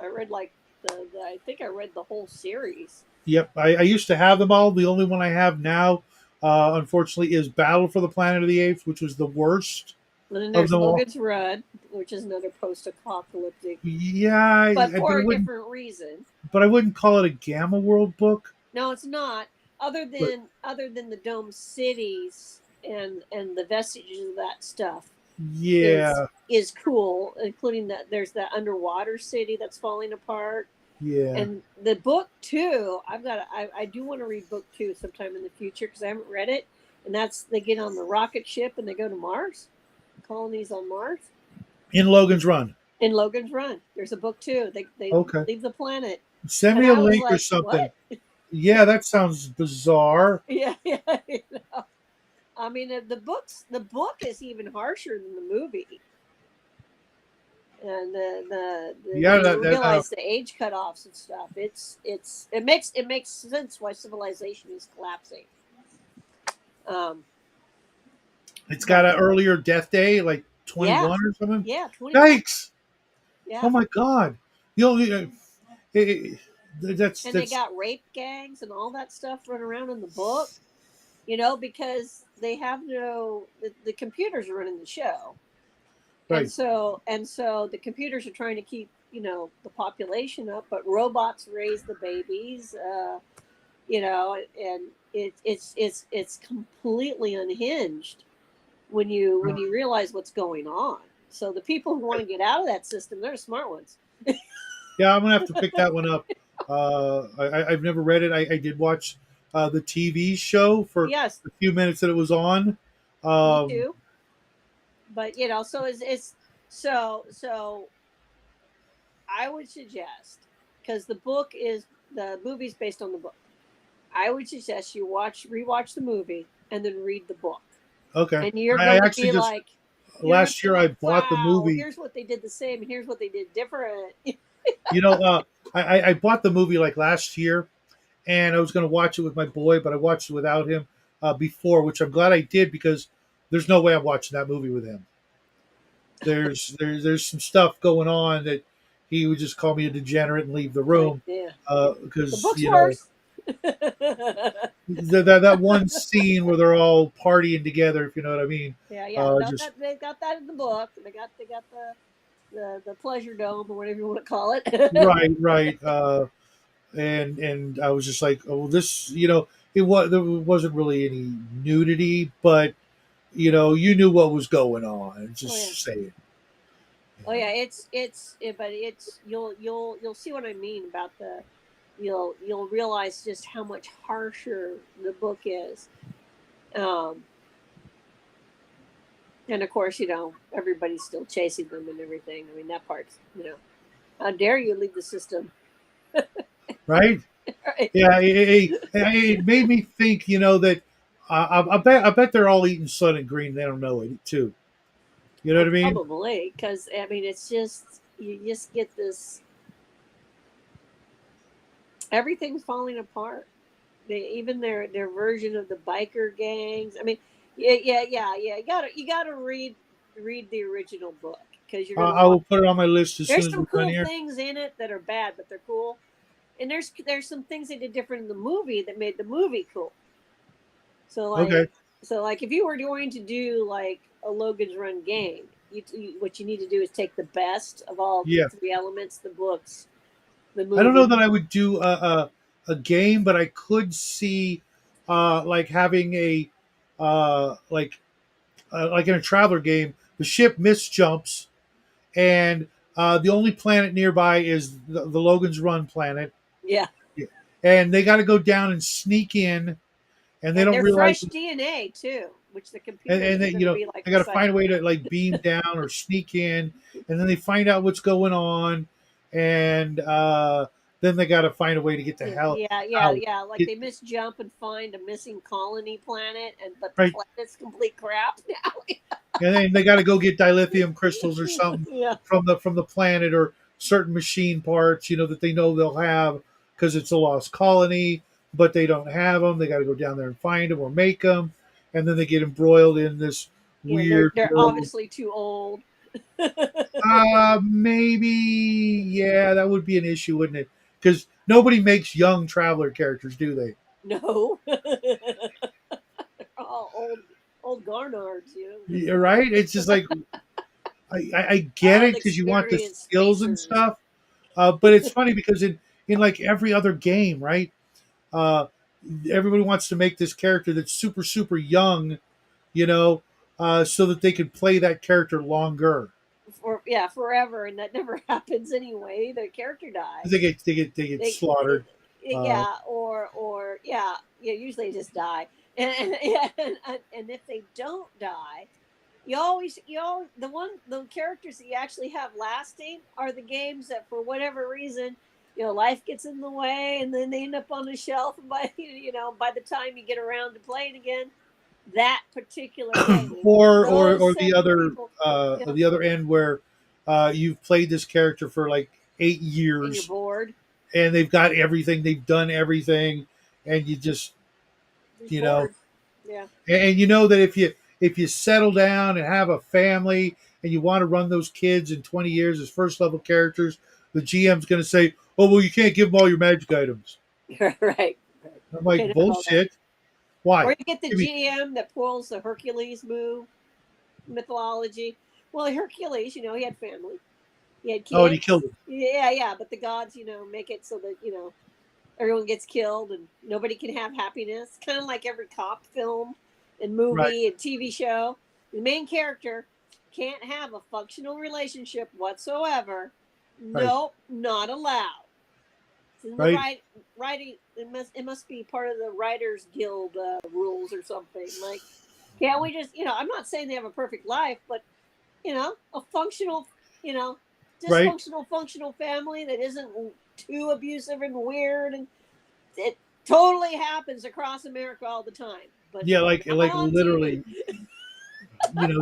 I read like I think I read the whole series. Yep, I used to have them all. The only one I have now, unfortunately, is Battle for the Planet of the Apes, which was the worst And then of there's them all. Logan's Run, which is another post-apocalyptic, Yeah, but for but a different reason. I wouldn't call it a Gamma World book. No, it's not. But Other than the dome cities and the vestiges of that stuff yeah, is cool, including that there's that underwater city that's falling apart. yeah. And the book two, I do want to read book two sometime in the future because I haven't read it. And that's they get on the rocket ship and they go to Mars, colonies on Mars. In Logan's Run. In Logan's Run, there's a book two. They Okay, leave the planet, send and me a I was link or like, something. what? Yeah, that sounds bizarre. Yeah, yeah. I mean, the book is even harsher than the movie. And Yeah, when you that realize the age cutoffs and stuff, it makes sense why civilization is collapsing. Um, it's got but an earlier death day, like yeah, 21 or something. yeah, 21. Yikes! Oh Yeah, my god! You know, and they that's got rape gangs and all that stuff running around in the book. Because they have the computers are running the show, right. and so the computers are trying to keep the population up, but robots raise the babies. And it's completely unhinged when you realize what's going on. So the people who want to get out of that system, they're the smart ones. Yeah, I'm gonna have to pick that one up. I've never read it. I did watch the TV show for Yes, the few minutes that it was on. me Um, too. But so it's so I would suggest because the movie's based on the book. I would suggest you rewatch the movie and then read the book. Okay. And you're I going to actually be just like, last year I bought the wow, movie. here's what they did the same, and here's what they did different. You know, I bought the movie like last year, and I was going to watch it with my boy, but I watched it without him before, which I'm glad I did because there's no way I'm watching that movie with him. There's some stuff going on that he would just call me a degenerate and leave the Like, room yeah, the because book's worse. that one scene where they're all partying together, if you know what I mean. Yeah. No, Just that they got that in the book. They got the pleasure dome or whatever you want to call it. right. And I was just like, oh, this, there wasn't really any nudity, but you knew what was going on. Oh yeah. Just saying. Oh yeah, but it's you'll see what I mean about the you'll realize just how much harsher the book is. Um, and of course, everybody's still chasing them and everything. I mean, that part's, how dare you leave the system? Right? Right. Yeah, it made me think, that I bet they're all eating sun and green. They don't know it too. You know Well, what I mean? probably because I mean, it's just you just get this. Everything's falling apart. Even their version of the biker gangs. I mean, yeah. You gotta read the original book because you're gonna I want. will put it on my list as soon There's as some we're done cool here. things in it that are bad, but they're cool. And there's some things they did different in the movie that made the movie cool. So Okay. like if you were going to do like a Logan's Run game, what you need to do is take the best of all the Yeah. three elements: the books, the I don't know movie. that I would do a game, but I could see like having a like in a traveler game, the ship misjumps, and the only planet nearby is the Logan's Run planet, Yeah, and they got to go down and sneak in, and they and don't they're realize, fresh DNA too, which the computers and are they, going to be like they got to find a way recycling. to like beam down or sneak in, and then they find out what's going on, and then they got to find a way to get the hell out. Yeah. Like Get, they miss jump and find a missing colony planet, but the right, planet's complete crap now. and then they got to go get dilithium crystals or something Yeah, from the planet or certain machine parts, that they know they'll have because it's a lost colony, but they don't have them. They got to go down there and find them or make them, and then they get embroiled in this yeah. weird They're world. obviously too old. Maybe, yeah, that would be an issue, wouldn't it? Because nobody makes young traveler characters, do they? No, they're all old Garnards, Yeah, right? It's just like I get it because you want the unexperienced skills and spacers. stuff. But it's funny because in like every other game, right? Uh, everybody wants to make this character that's super super young, you know, so that they could play that character longer. Forever, and that never happens anyway. The character dies. They get They, slaughtered. Uh, yeah, or yeah. Usually they just die, and if they don't die, the characters that you actually have lasting are the games that for whatever reason, life gets in the way, and then they end up on the shelf. And by the time you get around to playing again, that particular game, those or set of people, the other end where you've played this character for like eight and you're years bored, and they've got everything, they've done everything, and you just just you know bored. Yeah. and you know that if you settle down and have a family and you want to run those kids in 20 years as first level characters, the GM's going to say, oh well, you can't give them all your magic items. Right. I'm You like, can't have all that. bullshit. Why? Or you get the Give me- GM that pulls the Hercules move mythology. Well, Hercules, he had family, he had oh, and he killed kids. him. Yeah. But the gods, make it so that everyone gets killed and nobody can have happiness. Kind of like every cop film and Right, movie and TV show. The main character can't have a functional relationship whatsoever. right, Nope, not allowed. It's in the right. writing. It must be part of the Writers Guild rules or something. Like, can't we just? I'm not saying they have a perfect life, but a functional, you know, Right. functional family that isn't too abusive and weird and it totally happens across America all the time, but Yeah, not on TV. literally,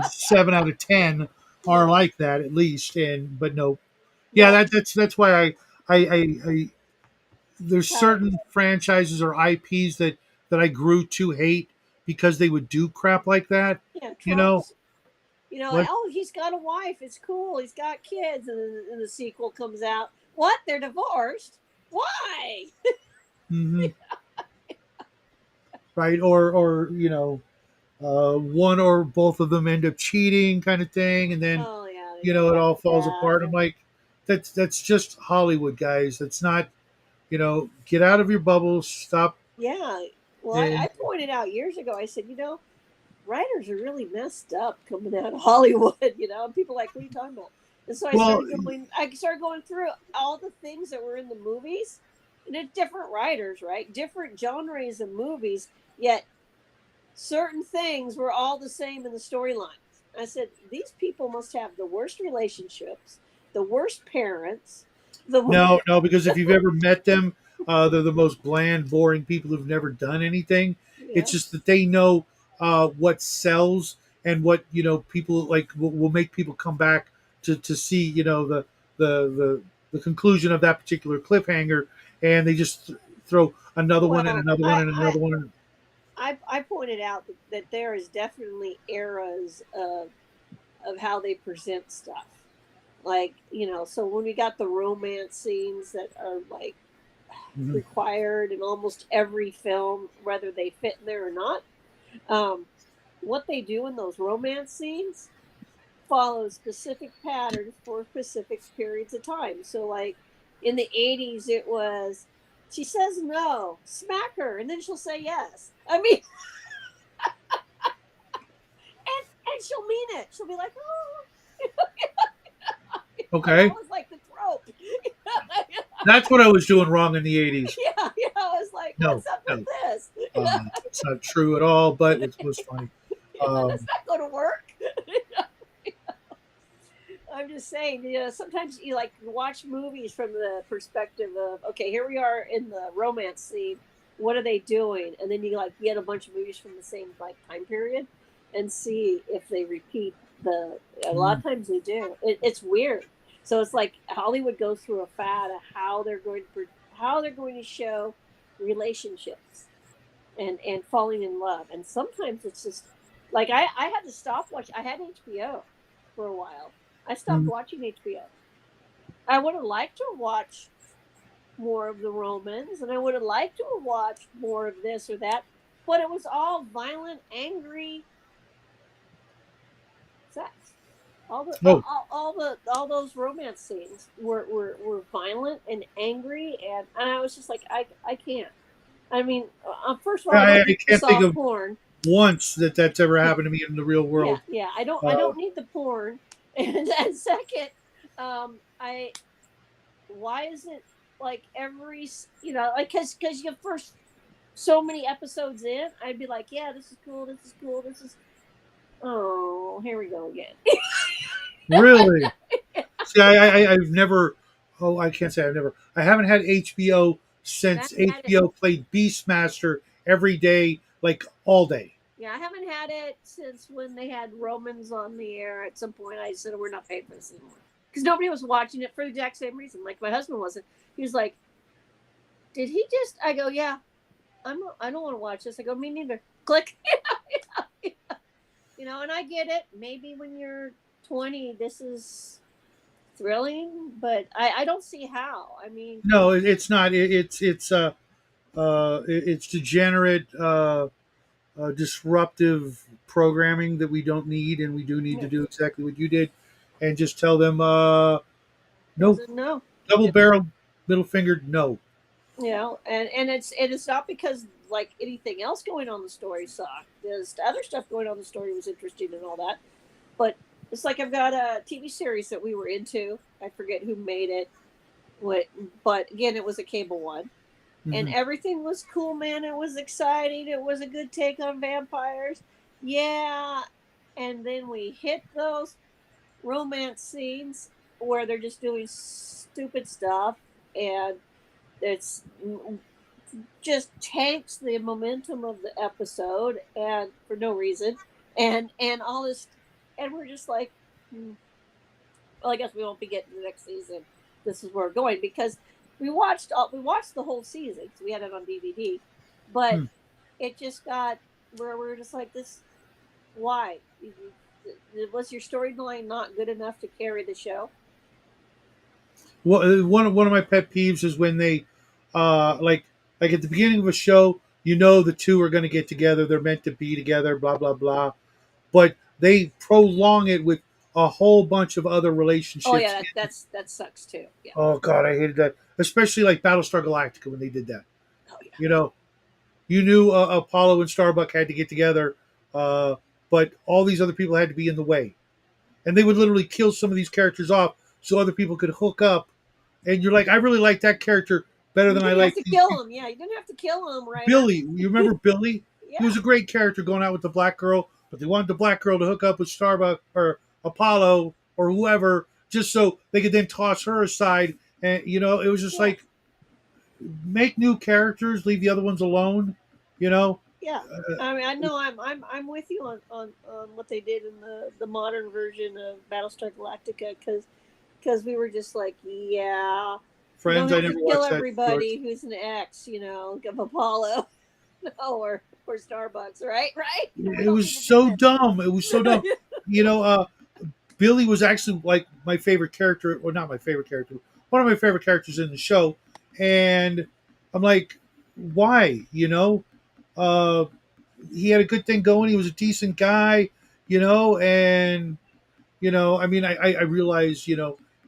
7 out of 10 are Yeah, like that at least. And but no, yeah, no, that's why I there's right. certain franchises or IPs that I grew to hate because they would do crap like that. Yeah, You know tropes. You know, what? oh, he's got a wife. It's cool. He's got kids, and the sequel comes out. What? They're divorced? Why? Hmm. Right? Or one or both of them end up cheating, kind of thing, and then Oh yeah, they go it back all to falls that. apart. I'm like, that's just Hollywood, guys. That's not. Get out of your bubble. Stop. Yeah. Well, I And pointed out years ago. I said, writers are really messed up coming out of Hollywood. And people are like, what are you talking about? And so I well, started going. I started going through all the things that were in the movies, and it's different writers, right? Different genres of movies, yet certain things were all the same in the storylines. I said, these people must have the worst relationships, the worst parents, the no, no, because if you've ever met them, they're the most bland, boring people who've never done anything. yeah. It's just that they know what sells and what people like will make people come back to see the the the conclusion of that particular cliffhanger, and they just throw another one and Well, another one and another one. I pointed out that there is definitely eras of how they present stuff. Like, so when we got the romance scenes that are like Mhm. required in almost every film, whether they fit in there or not, um, what they do in those romance scenes follow specific patterns for specific periods of time. So, like in the 80s, it was she says no, smack her, and then she'll say yes. I mean, and she'll mean it. She'll be like, oh, that Okay, was like the trope. that's what I was doing wrong in the '80s. Yeah, I was like, No, what's up with no, this? it's not true at all. But it was funny. That's Um, not going to work. I'm just saying, sometimes you like watch movies from the perspective of, okay, here we are in the romance scene. What are they doing? And then you like get a bunch of movies from the same like time period and see if they repeat the. A lot mm, of times they do. It's weird. So it's like Hollywood goes through a fad of how they're going to show relationships and falling in love. And sometimes it's just like I had to stop watching. I had HBO for a while. I stopped mm. watching HBO. I would have liked to watch more of the Romans, and I would have liked to have watched more of this or that, but it was all violent, angry sex. Oh, All those romance scenes were violent and angry, and I was just like, I can't. I mean, first of all, I I don't need the can't think soft of porn. once that's ever Yeah, happened to me in the real yeah, world. yeah. I Uh, don't need the porn. And second, I why is it like like because you first so many episodes in, I'd be like, yeah, this is cool, this is cool, this is oh, here we go again. really? See, I've never. Oh, I can't say I've never. I haven't had HBO I since haven't had it. HBO played Beastmaster every day, like all day. Yeah, I haven't had it since when they had Romans on the air. At some point, I said we're not paying for this anymore because nobody was watching it for the exact same reason. Like my husband wasn't. He was like, "Did he just?" I go, "Yeah, I don't want to watch this." I go, "Me neither." Click. And I get it. Maybe when you're 20, this is thrilling, but I don't see how. I mean, No, it's not. It's degenerate, disruptive programming that we don't need, and we do need to yeah, do exactly what you did, and just tell them, no, doesn't know. double barrel, middle fingered, no. And it's not because like anything else going on the story sucked. There's other stuff going on the story was interesting and all that, but it's like I've got a TV series that we were into. I forget who made it. What, but again, it was a cable one, and Hmm. everything was cool, man. It was exciting. It was a good take on vampires. Yeah, and then we hit those romance scenes where they're just doing stupid stuff, and it's just tanks the momentum of the episode, and for no reason, and all this, and we're just like, well, I guess we won't be getting to the next season. This is where we're going, because we watched the whole season because we had it on DVD, but Hmm. it just got where we're just like, this. Why was your storyline not good enough to carry the show? Well, one of my pet peeves is when they, like at the beginning of a show, the two are going to get together. They're meant to be together. Blah blah blah. But they prolong it with a whole bunch of other Oh relationships. yeah, that sucks too. Yeah. Oh God, I hated that. Especially like Battlestar Galactica when they did that. Oh yeah. You know, you knew Apollo and Starbuck had to get together, uh, but all these other people had to be in the way, and they would literally kill some of these characters off so other people could hook up. And you're like, I really like that character better You than I didn't have like to these kill people. him. Yeah, you didn't have to kill him right Billy. after. You remember Billy? He Yeah. was a great character going out with the black girl, but they wanted the black girl to hook up with Starbuck or Apollo or whoever, just so they could then toss her aside. And it was just Yeah. like, make new characters, leave the other ones alone. You know, Yeah. uh, I mean, I know I'm with you on what they did in the modern version of Battlestar Galactica, because we were just like, yeah, you don't Friends. I have never to kill watched that. everybody who's an ex, of Apollo, or Starbucks, right? Right? We It don't was need to do so that. dumb. It was so dumb. You know, Billy was actually like my favorite character, or not my favorite character, one of my favorite characters in the show. And I'm like, why? Uh, he had a good thing going. He was a decent guy, and I mean, I realize,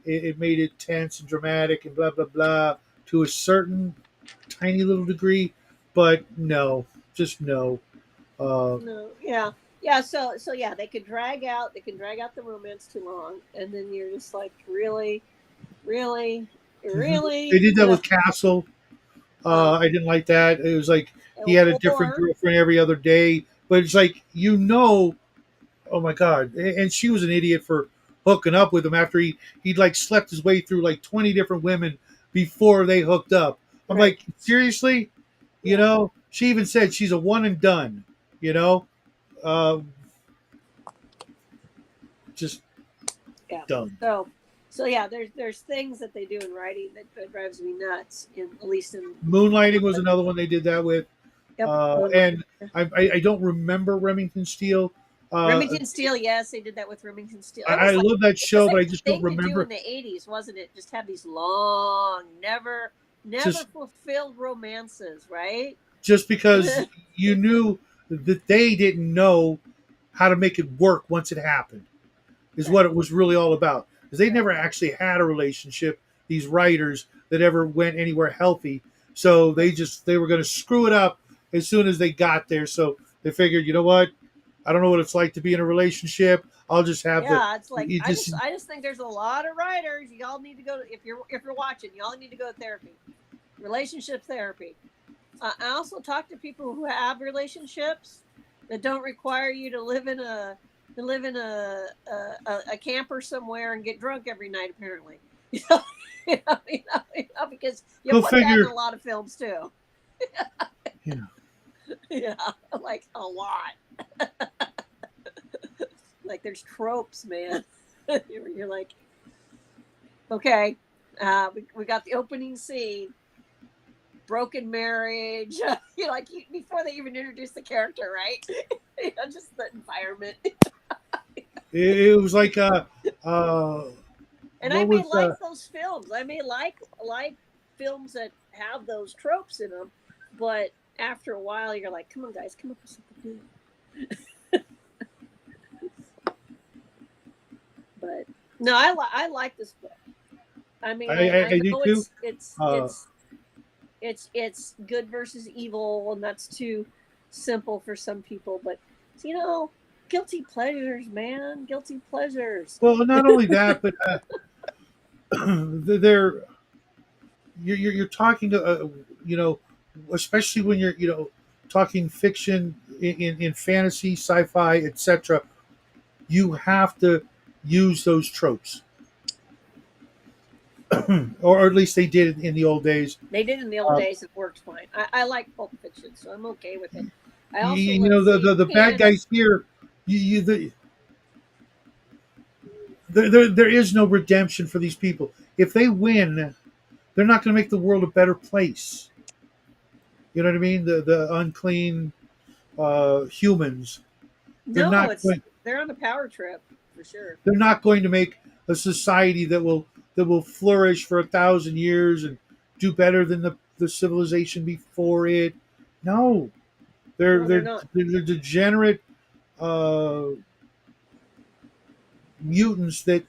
it made it tense and dramatic and blah blah blah to a certain tiny little degree, but no, just no. Uh, No, yeah, yeah. So yeah, they can drag out the romance too long, and then you're just like, really, really, they really, did that with Castle. uh, I didn't like that. It was like he had a different or girlfriend every other day, but it's like, oh my god! And she was an idiot for hooking up with him after he'd like slept his way through like 20 different women before they hooked up. I'm right, like, seriously? yeah, She even said she's a one and done. You know, uh, just yeah. dumb. So yeah, there's things that they do in writing that drives me nuts. At least in Moonlighting was another one they did that with. yep, And I don't remember Remington Steele. Uh, Remington Steele. Yes, they did that with Remington Steele. That I was like love that it was show, but like I the just don't thing to do remember. in the '80s, wasn't it? Just have these long, never Just fulfilled romances, right? just because you knew that they didn't know how to make it work once it happened is Right, what it was really all about. Because they right. never actually had a relationship, these writers, that ever went anywhere healthy. So they were going to screw it up as soon as they got there. So they figured, you know what? I don't know what it's like to be in a relationship. I'll just have the Yeah, it's like you just I just think there's a lot of writers. Y'all need to go if you're watching. Y'all need to go to therapy, relationship therapy. I also talk to people who have relationships that don't require you to live in a camper somewhere and get drunk every night. Apparently, because you go put that in figure. a lot of films too. Yeah. Yeah, like a lot. Like there's tropes, man. You're like, okay, we got the opening scene, broken marriage. Before they even introduce the character, right? Just the environment. It was like uh And I what may was like those films. I may like films that have those tropes in them, but after a while, you're like, come on, guys, come up with something new. But no, I like this book. I mean, I I do know too. Uh, it's good versus evil, and that's too simple for some people. But you know, guilty pleasures, man, guilty pleasures. well, not only that, but they're you're talking to especially when you're talking fiction in fantasy, sci-fi, etc. You have to use those tropes. or at least they did in the old days. They did in the old Uh, days. It worked fine. I like Pulp Fiction, so I'm okay with it. I you, also, you know, let's see, the bad Canada. guys here, there is no redemption for these people. If they win, they're not going to make the world a better place. You know what I mean? The unclean humans. They're No, not it's going. they're on a power trip for sure. They're not going to make a society that will flourish for 1,000 years and do better than the civilization before it. No, No, they're not. they're degenerate uh, mutants that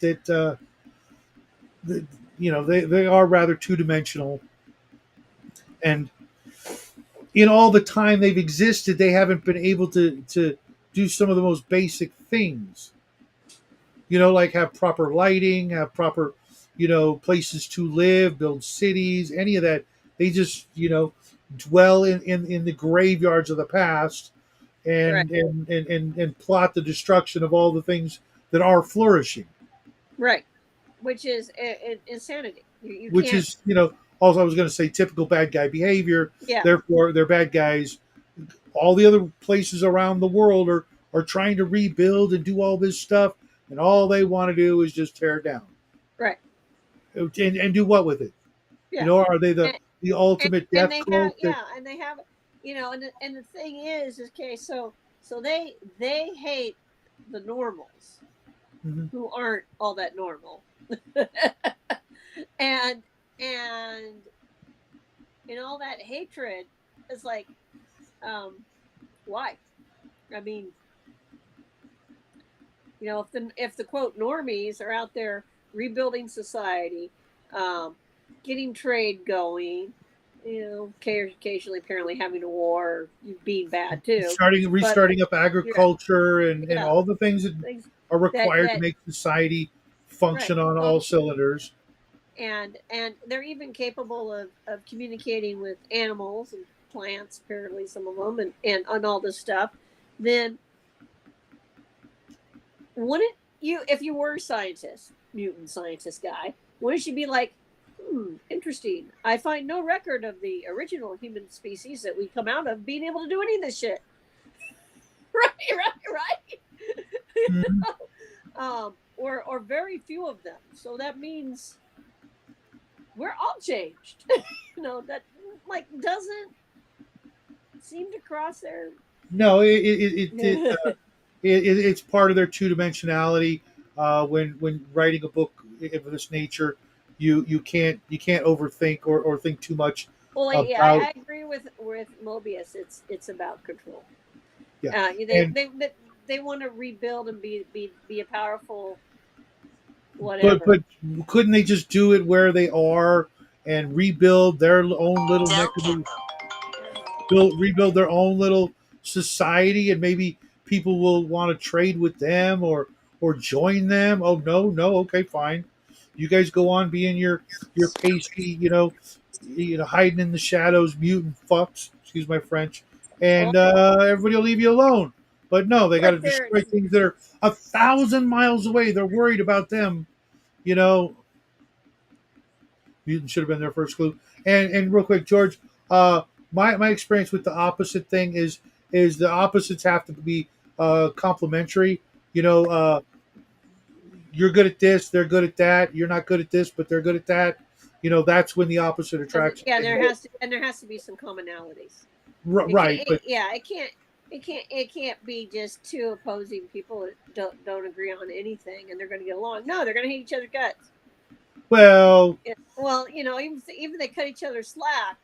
they are rather two dimensional, and in all the time they've existed, they haven't been able to do some of the most basic things. Like have proper lighting, have proper, places to live, build cities, any of that. They just, dwell in the graveyards of the past Right, and plot the destruction of all the things that are flourishing, right. Which is insanity. You which can't. is, also I was going to say typical bad guy behavior. Yeah, Therefore, they're bad guys. All the other places around the world are trying to rebuild and do all this stuff, and all they want to do is just tear it down right. and do what with it. Yeah, Are they and, the and ultimate and death they have, cult? That yeah, and they have, and the thing is okay. So they hate the normals Mhm. who aren't all that normal, and and all that hatred is like, um, why? I mean, if the quote normies are out there rebuilding society, um, getting trade going, occasionally apparently having a war, being bad too, but Restarting up yeah, agriculture and yeah, all the things that things are that required to that make society right function on all function, cylinders. and they're even capable of communicating with animals and plants, apparently some of them, and on all this stuff. Then wouldn't you, if you were a scientist, mutant scientist guy, wouldn't you be like, interesting. I find no record of the original human species that we come out of being able to do any of this shit. Right, right, Mhm. right. Or very few of them. So that means we're all changed. That like doesn't seem to cross their. No, it's part of their two dimensionality. When writing a book of this nature, you can't overthink or think too much Well, yeah, about. I agree with Mobius. It's about control. Yeah, They and they want to rebuild and be a powerful but whatever. couldn't they just do it where they are and rebuild their own little neck of the rebuild their own little society, and maybe people will want to trade with them or join them. Oh no, no, okay, fine. You guys go on being your pasty, hiding in the shadows, mutant fucks. Excuse my French, Well, and everybody will leave you alone. But no, they got but to destroy things that are 1,000 miles away. They're worried about them. You know, Mutant should have been their first clue. And real quick, George, uh, my experience with the opposite thing is the opposites have to be complementary. You're good at this, they're good at that. You're not good at this, but they're good at that. That's when the opposite attraction yeah, thing. there has to be some commonalities. Right, but Yeah, it can't be just two opposing people that don't agree on anything and they're going to get along. No, they're going to hate each other's guts. well, Yeah, well, even if they cut each other slack,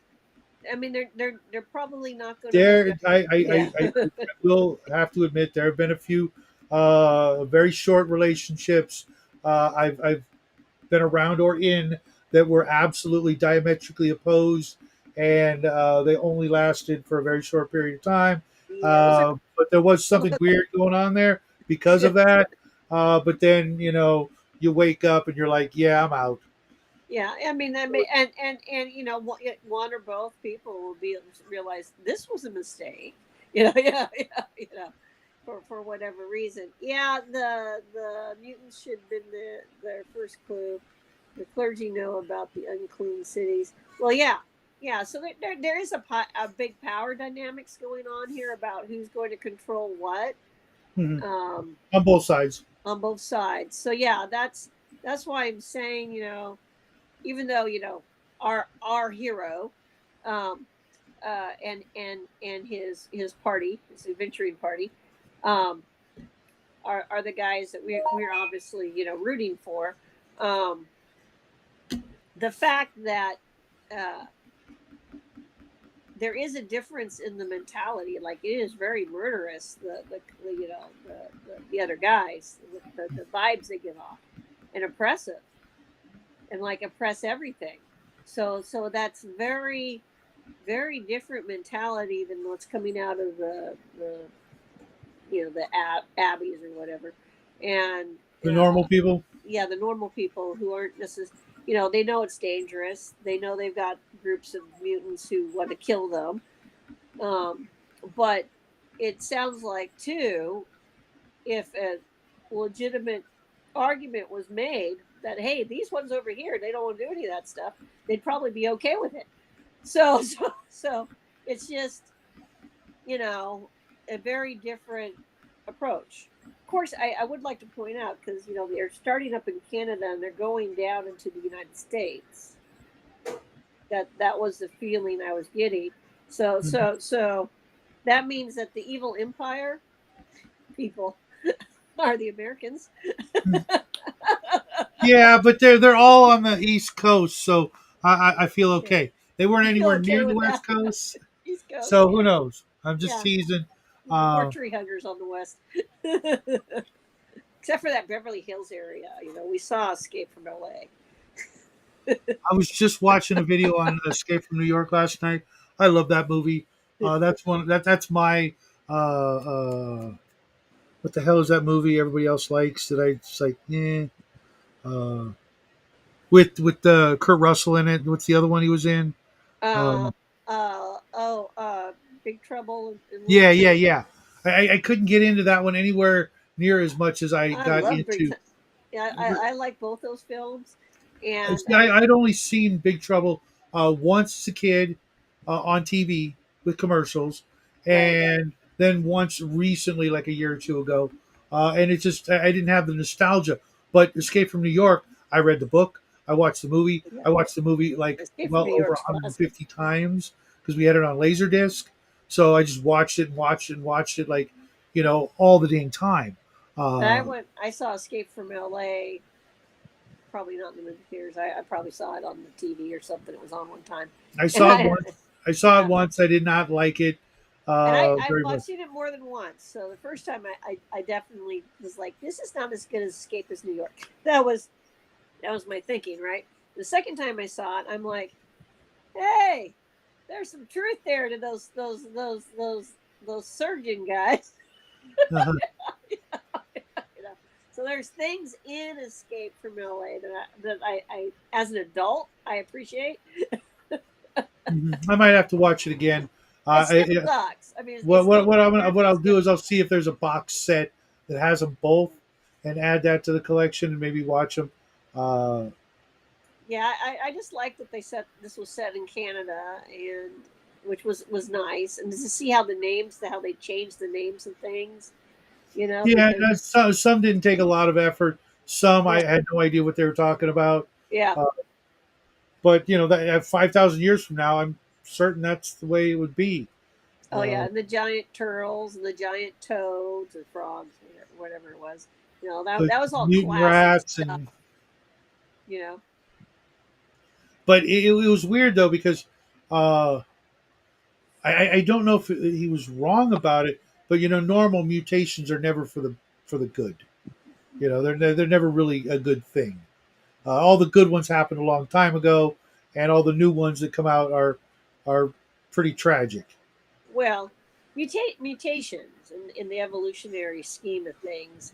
I mean, they're probably not going to hook there up. I, Yeah, I will have to admit there have been a few very short relationships I've been around or in that were absolutely diametrically opposed, and they only lasted for a very short period of time. yeah, those are. But there was something weird going on there because of that. But then you wake up and you're like, yeah, I'm out. Yeah, and one or both people will be realize this was a mistake. Yeah, yeah, for whatever reason. Yeah, the mutants should have been their first clue. The clergy know about the unclean cities. Well, yeah, yeah. So there is a big power dynamics going on here about who's going to control what Mhm. um, On both sides. on both sides. So yeah, that's why I'm saying, even though our hero, um, and his party, his adventuring party, um, are the guys that we're obviously rooting for. Um, the fact that uh, there is a difference in the mentality. Like, it is very murderous. The other guys, the vibes they give off, and oppressive, and like oppress everything. So that's very, very different mentality than what's coming out of the abbeys or whatever, and The normal people. yeah, the normal people who aren't necessarily, they know it's dangerous. They know they've got groups of mutants who want to kill them. Um, but it sounds like, too, if a legitimate argument was made that, hey, these ones over here, they don't want to do any of that stuff, they'd probably be okay with it. So it's just, a very different approach. Of course, I would like to point out, because they're starting up in Canada and they're going down into the United States. That was the feeling I was getting. So that means that the evil empire people are the Americans. Yeah, but they're all on the East Coast, so I feel Okay. okay. They weren't You feel anywhere okay near the with West that? Coast, East Coast, so who yeah, knows? I'm just yeah. teasing. More Uh, tree huggers on the west. Except for that Beverly Hills area, we saw Escape from LA. I was just watching a video on Escape from New York last night. I love that movie. That's one that's my what the hell is that movie everybody else likes that I just like, yeah. Uh, with Kurt Russell in it. What's the other one he was in? uh, Uh, oh, Big Trouble in Little yeah, China. yeah, yeah. I couldn't get into that one anywhere near as much as I I got love Big into. Trouble. Yeah, I like both those films, and See, I'd only seen Big Trouble once as a kid on TV with commercials, right. and then once recently, like a year or two ago. And it just I didn't have the nostalgia. But Escape from New York, I read the book, I watched the movie. Yeah, I watched the movie like Escape from well New over York's classic. 150 times because we had it on Laserdisc. So I just watched it and watched it and watched it like all the dang time. I Uh, went. I saw Escape from LA. Probably not in the movie theaters. I probably saw it on the TV or something. It was on one time, I and saw it once. I saw it yeah, once. I did not like it and very I've much. seen it more than once. So the first time I definitely was like, this is not as good as Escape as New York. That was my thinking, right? The second time I saw it, I'm like, hey, there's some truth there to those surgeon guys. Uh-huh. you know. So there's things in Escape from LA that I as an adult I appreciate. Mhm. I might have to watch it again. It still I, sucks. I mean, it's still what I'll it's do good. is I'll see if there's a box set that has them both, and add that to the collection and maybe watch them. Uh, Yeah, I just like that they set this was set in Canada, and which was nice, and to see how how they changed the names of things, yeah, because some didn't take a lot of effort. Some yeah, I had no idea what they were talking about. yeah. Uh, but that at 5,000 years from now, I'm certain that's the way it would be. Oh yeah, Uh, and the giant turtles and the giant toads and frogs, whatever it was. That the that was all mutant classic rats stuff. and You know. but it was weird though because uh, I don't know if he was wrong about it, but normal mutations are never for the good. They're never really a good thing. All the good ones happened a long time ago, and all the new ones that come out are pretty tragic. Well, mutations in the evolutionary scheme of things,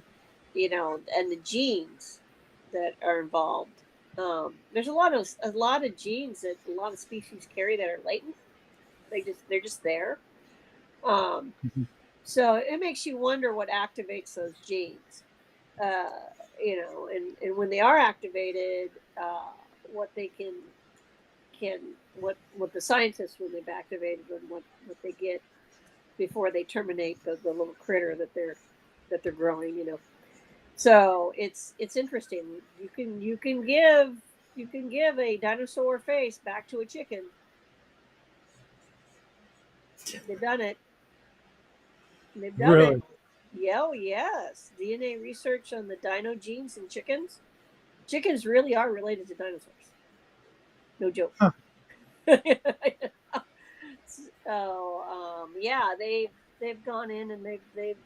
and the genes that are involved. There's a lot of genes that a lot of species carry that are latent. They're just there. Um, Mhm. so it makes you wonder what activates those genes. And when they are activated, uh, what they can what the scientists when they've activated and what they get before they terminate the little critter that they're growing. So it's interesting. You can give a dinosaur face back to a chicken. They've done it. They've done it. Really? Yeah, oh, yes. DNA research on the dino genes in chickens. Chickens really are related to dinosaurs. No joke. Huh. So yeah, they've gone in and they've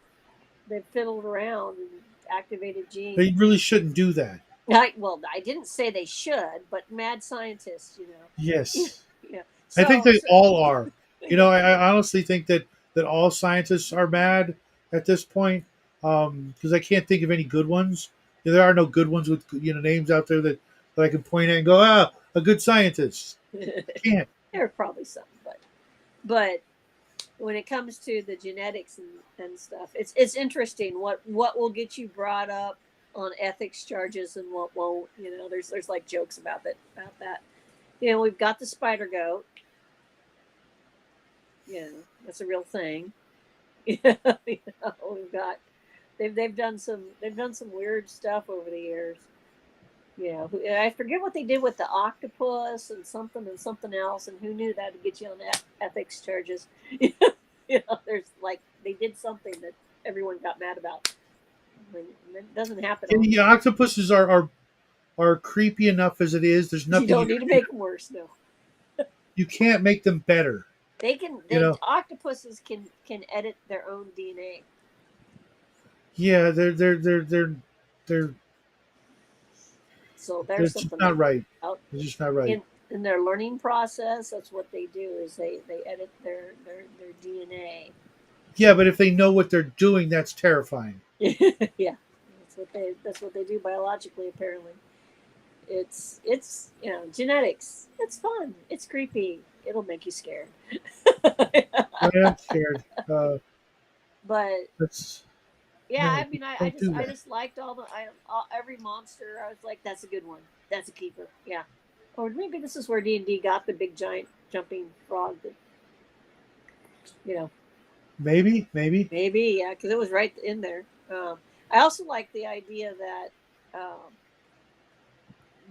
fiddled around and activated genes. They really shouldn't do that. I didn't say they should, but mad scientists. Yes. Yeah. I think So, they so all are. I honestly think that all scientists are mad at this point, because I can't think of any good ones. There are no good ones with names out there that I can point at and go, a good scientist. Can't. there are probably some, but when it comes to the genetics and stuff, it's interesting what will get you brought up on ethics charges and what won't. There's like jokes about that. We've got the spider goat. That's a real thing. We've got they've done some weird stuff over the years. I forget what they did with the octopus and something else, and who knew that would get you on ethics charges. There's like they did something that everyone got mad about. It doesn't happen. And the octopuses are creepy enough as it is. There's nothing You don't need to make them worse. No, you can't make them better. they can. Octopuses can edit their own DNA. Yeah, they're So there's just something not right. out. They're just not right. In their learning process, that's what they do is they edit their DNA. Yeah, but if they know what they're doing, that's terrifying. Yeah, that's what they do biologically. Apparently, it's genetics. It's fun. It's creepy. It'll make you scared. I am scared. But That's yeah, no, I mean, I don't do just that. liked every monster. I was like, that's a good one. That's a keeper. Yeah. Or maybe this is where D&D got the big giant jumping frog. That. Maybe. Maybe, yeah, because it was right in there. I also like the idea that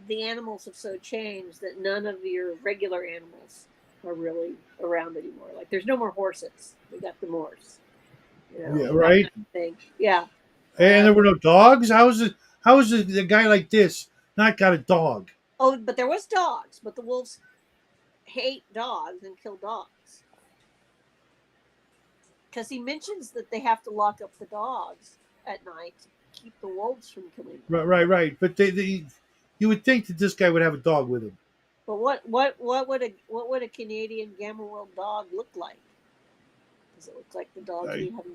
the animals have so changed that none of your regular animals are really around anymore. Like, there's no more horses. We got the Moors. Yeah, right. Thing. Yeah. And there were no dogs. How is a guy like this not got a dog? Oh, but there was dogs. But the wolves hate dogs and kill dogs. Because he mentions that they have to lock up the dogs at night to keep the wolves from killing them. Right. But you would think that this guy would have a dog with him. But what would a Canadian Gamma dog look like? Does it look like the dog we have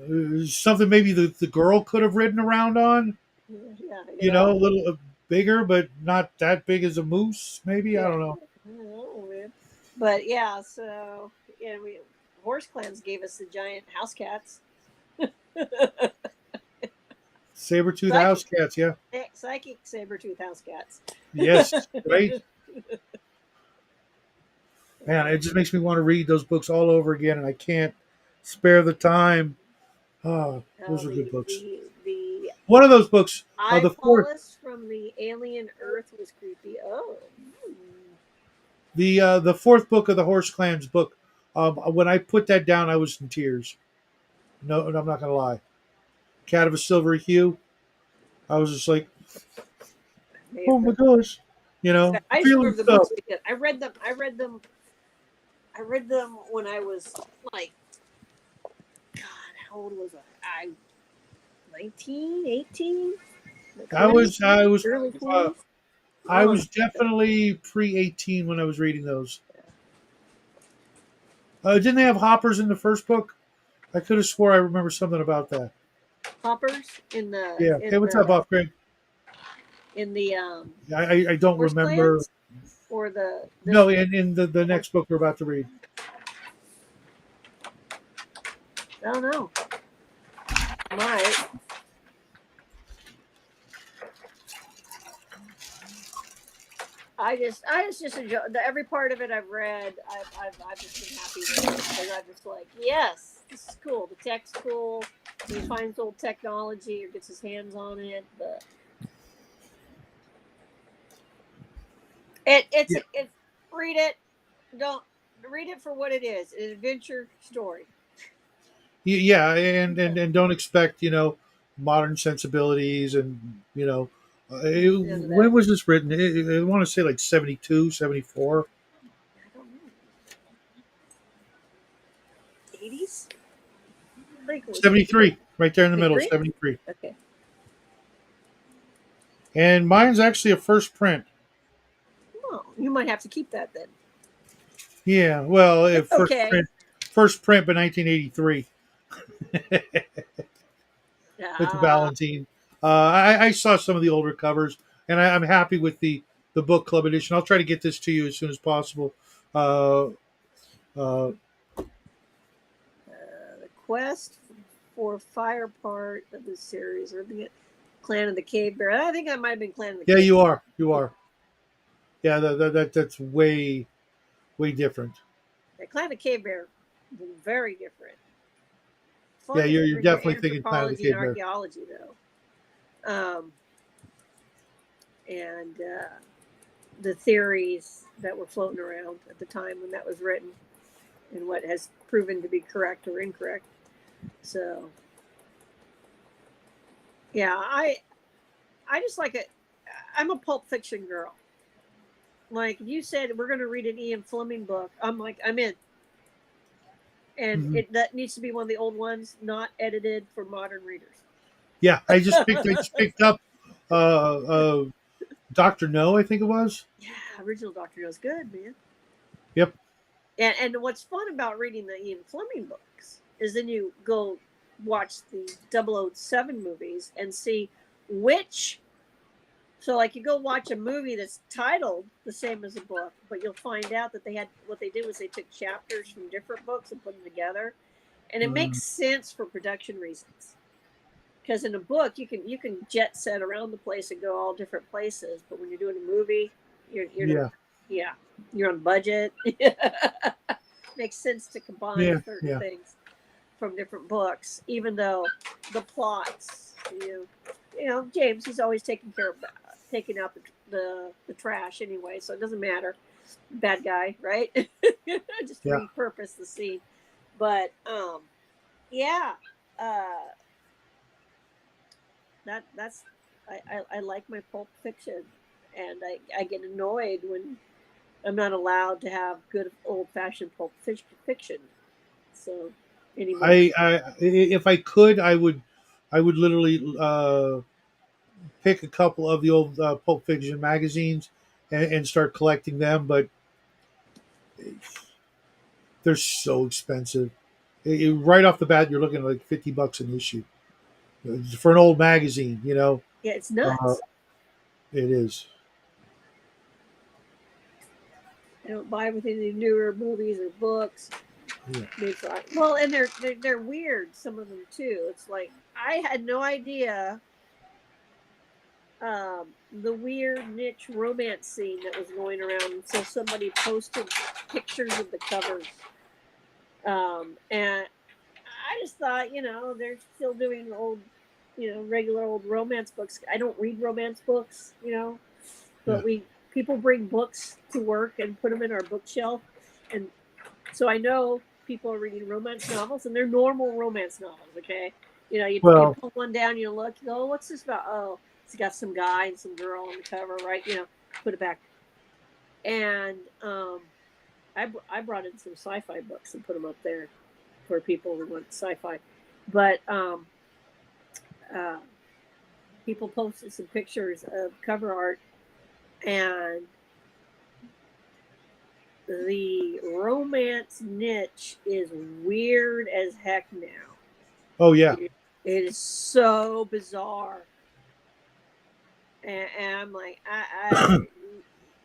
now? Something maybe the girl could have ridden around on. Yeah, a little bigger, but not that big as a moose. Maybe. Yeah. I don't know. Man. But yeah, so horse clans gave us the giant house cats. Saber-tooth house cats, yeah. Psychic saber-tooth house cats. Yes, right. Man, it just makes me want to read those books all over again, and I can't spare the time. Oh, those are good books. One of those books, the fourth from the alien Earth was creepy. Oh. The fourth book of the Horse Clans book. When I put that down, I was in tears. No, I'm not gonna lie. Cat of a Silvery Hue. I was just like, oh my gosh, I just remember the books because I read them when I was like, God, how old was I? 19, 18? I was early 20s. I was definitely pre-18 when I was reading those. Didn't they have hoppers in the first book? I could have swore I remember something about that. Hoppers in the Hey, what's up, Bob Craig? In the I don't remember. Or no, in the next book we're about to read. I don't know. Might. just enjoy every part of it I've read. I've just been happy with it because I'm just like, yes, this is cool. The tech's cool. He finds old technology or gets his hands on it, but Yeah, it's read it. Don't read it for what it is, an adventure story. yeah, and don't expect modern sensibilities and None of when that. was this written? I want to say like 72, 74. I don't know. 80s? I think it was 73, right there in the middle, 73. 73. Okay. And mine's actually a first print. Well, you might have to keep that then. Yeah, well, It's okay. first print, but 1983 with the Ah, Valentine. I saw some of the older covers, and I'm happy with the book club edition. I'll try to get this to you as soon as possible. Uh, uh, the quest for fire part of the series, or the Clan of the Cave Bear. I think I might have been Clan of the yeah, Cave you Bear. are, you are. Yeah, that's way different. The Clan of the Cave Bear, very different. Yeah, Fun you're adventure definitely thinking Planet of the anthropology and Cave Bear. archaeology, though. And the theories that were floating around at the time when that was written, and what has proven to be correct or incorrect. So, yeah, I just like it. I'm a pulp fiction girl. Like you said, we're going to read an Ian Fleming book. I'm like, I'm in. And Mhm. that needs to be one of the old ones, not edited for modern readers. Yeah, I just picked up uh, uh, Doctor No, I think it was. Yeah, original Doctor Who's good, man. Yep. And what's fun about reading the Ian Fleming books is then you go watch the 007 movies and see which. So, like, you go watch a movie that's titled the same as a book, but you'll find out that what they did was they took chapters from different books and put them together, and it Mm, makes sense for production reasons. Because in a book, you can jet set around the place and go all different places, but when you're doing a movie, you're not. yeah, Yeah, you're on budget. Makes sense to combine yeah, certain yeah. things from different books, even though the plots, James, he's always taking care of that, taking out the trash anyway, so it doesn't matter. Bad guy, right? Just Yeah. repurpose the scene. But yeah, uh, that's I like my pulp fiction, and I get annoyed when I'm not allowed to have good old fashioned pulp fiction. So anymore. If I could, I would literally pick a couple of the old Pulp Fiction magazines and start collecting them, but they're so expensive. Right off the bat, you're looking at like $50 an issue for an old magazine. Yeah, it's Uh, nuts. it is. I don't buy everything the newer movies or books. Yeah. Well, and they're weird. Some of them too. It's like I had no idea the weird niche romance scene that was going around until somebody posted pictures of the covers. And I just thought, they're still doing old, regular old romance books. I don't read romance books, Yeah. but people bring books to work and put them in our bookshelf, and so I know people are reading romance novels, and they're normal romance novels. Okay, you Well, pull one down, you look, you go, oh, what's this about? Oh, it's got some guy and some girl on the cover, right? Put it back, and I brought in some sci-fi books and put them up there for people who want sci-fi, but uh, people posted some pictures of cover art, and the romance niche is weird as heck now. oh yeah, It is so bizarre, and I'm like,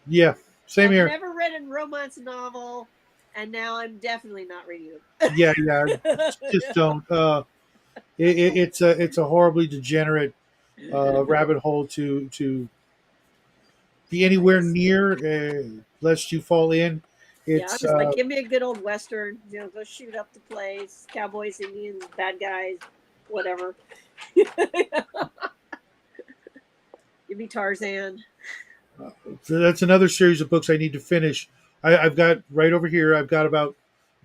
yeah. Same I've here. never read a romance novel, and now I'm definitely not reading them. Yeah, yeah. Just don't. It's a horribly degenerate rabbit hole to be anywhere near, lest you fall in. Yeah, I'm It's just like, give me a good old western. Go shoot up the place, cowboys, Indians, bad guys, whatever. Give me Tarzan. so that's another series of books I need to finish. I've got right over here. I've got about,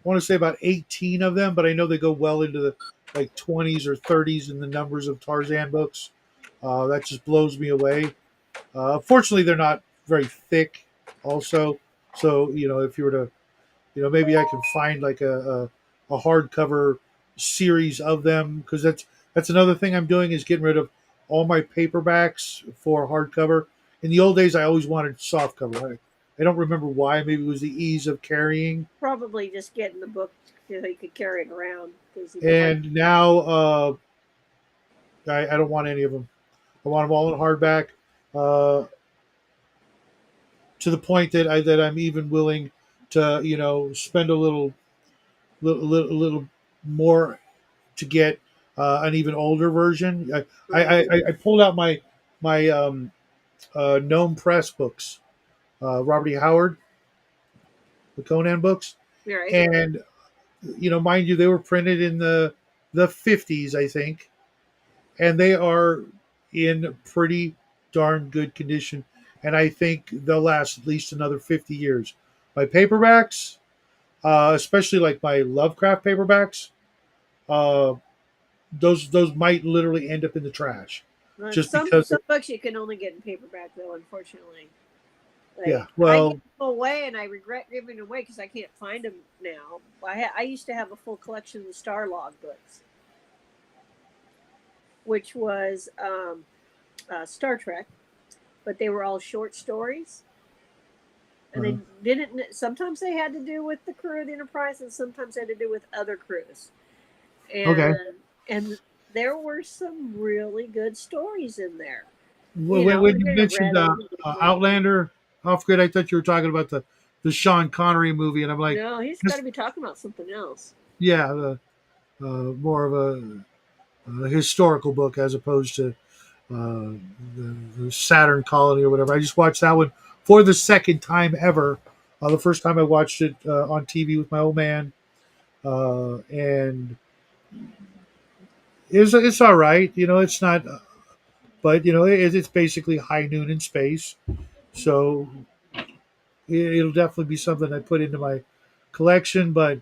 I want to say about 18 of them, but I know they go well into the like 20s or 30s in the numbers of Tarzan books. That just blows me away. Fortunately, they're not very thick. Also, so if you were to, maybe I can find like a hardcover series of them, because that's another thing I'm doing is getting rid of all my paperbacks for hardcover. In the old days, I always wanted softcover. I don't remember why. Maybe it was the ease of carrying. Probably just getting the book so you could carry it around because you don't like. And now I don't want any of them. I want them all in hardback. Uh, to the point that I'm even willing to spend a little more to get an even older version. Right. I pulled out my Gnome Press books, Robert E. Howard, the Conan books, Right. and mind you, they were printed in the 50s, I think, and they are in pretty darn good condition, and I think they'll last at least another 50 years. My paperbacks, especially like my Lovecraft paperbacks, uh, those might literally end up in the trash, just Some because. some books you can only get in paperback though, unfortunately. Yeah, Like I give well, them away, and I regret giving them away because I can't find them now. I used to have a full collection of the Starlog books, which was Star Trek, but they were all short stories, and uh, they didn't. Sometimes they had to do with the crew of the Enterprise, and sometimes they had to do with other crews. okay. And there were some really good stories in there. You When, know, when you I read mentioned them. Outlander, off grid, I thought you were talking about the Sean Connery movie, and I'm like, No, he's got this, to be talking about something else. yeah, more of a historical book as opposed to the Saturn Colony or whatever. I just watched that one for the second time ever. The first time I watched it on TV with my old man, and it's all right. It's not, but it's basically high noon in space. So it'll definitely be something I put into my collection. But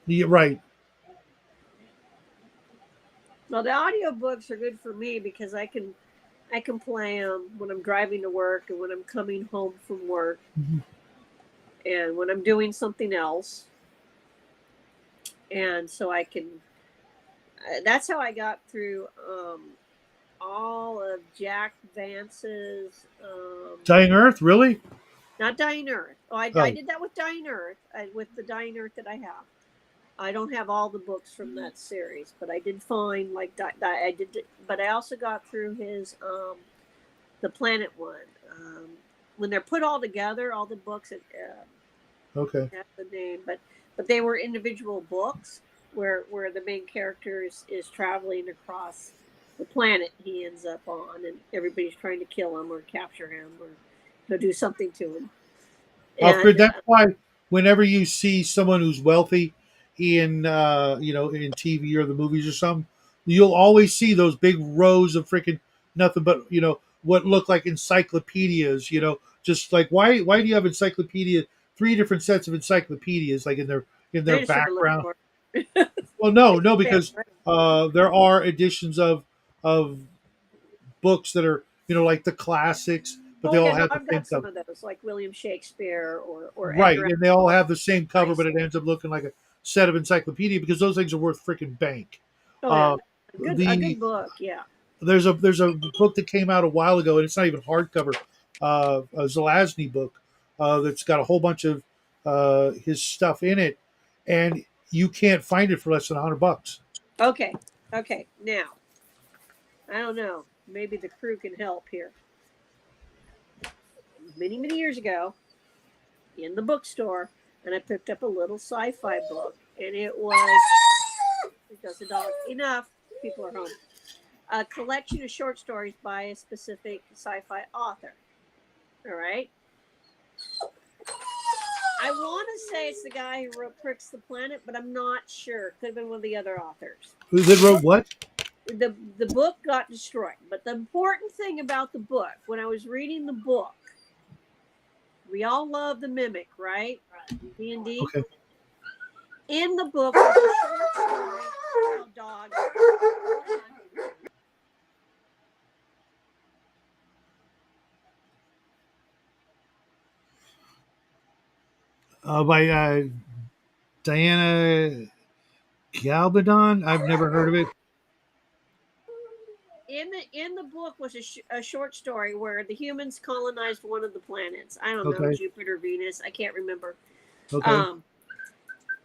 you're right. Well, the audiobooks are good for me because I can play them when I'm driving to work and when I'm coming home from work Mhm. and when I'm doing something else. And so I can. That's how I got through all of Jack Vance's. Dying Earth, really? Not Dying Earth. Oh, I Oh, did that with Dying Earth. With the Dying Earth that I have. I don't have all the books from that series, but I did find like I did. But I also got through his the Planet one. When they're put all together, all the books. okay. That's the name, but they were individual books where the main character is traveling across the planet he ends up on, and everybody's trying to kill him or capture him or do something to him. Off And grid. That's why whenever you see someone who's wealthy in in TV or the movies or something, you'll always see those big rows of freaking nothing but what look like encyclopedias. Just like why do you have encyclopedia, three different sets of encyclopedias like in their I just started looking background? for Well, no, it. because there are editions of books that are like the classics, but Oh they all yeah, no, have the I've same got some cover. of those, like William Shakespeare or Right, Edgar Allan and they all Poe. have the same cover, Nice. but it ends up looking like a set of encyclopedia because those things are worth freaking bank. Oh yeah, Uh, a the good book. Yeah. there's a book that came out a while ago, and it's not even hardcover, a Zelazny book that's got a whole bunch of his stuff in it, and you can't find it for less than $100. Okay. Okay. Now I don't know. Maybe the crew can help here. Many years ago, in the bookstore, and I picked up a little sci-fi book, and it was because the dog enough. People are home. a collection of short stories by a specific sci-fi author. All right. I want to say it's the guy who wrote Pricks the Planet, but I'm not sure. Could have been one of the other authors. Who did wrote what? The book got destroyed. But the important thing about the book, when I was reading the book, we all love the Mimic, right? D&D. Okay. In the book was a short story. Oh, dog. By Diana Galbadon. I've never heard of it. In the book was a short story where the humans colonized one of the planets. I don't know, Okay. Jupiter, Venus. I can't remember. Okay.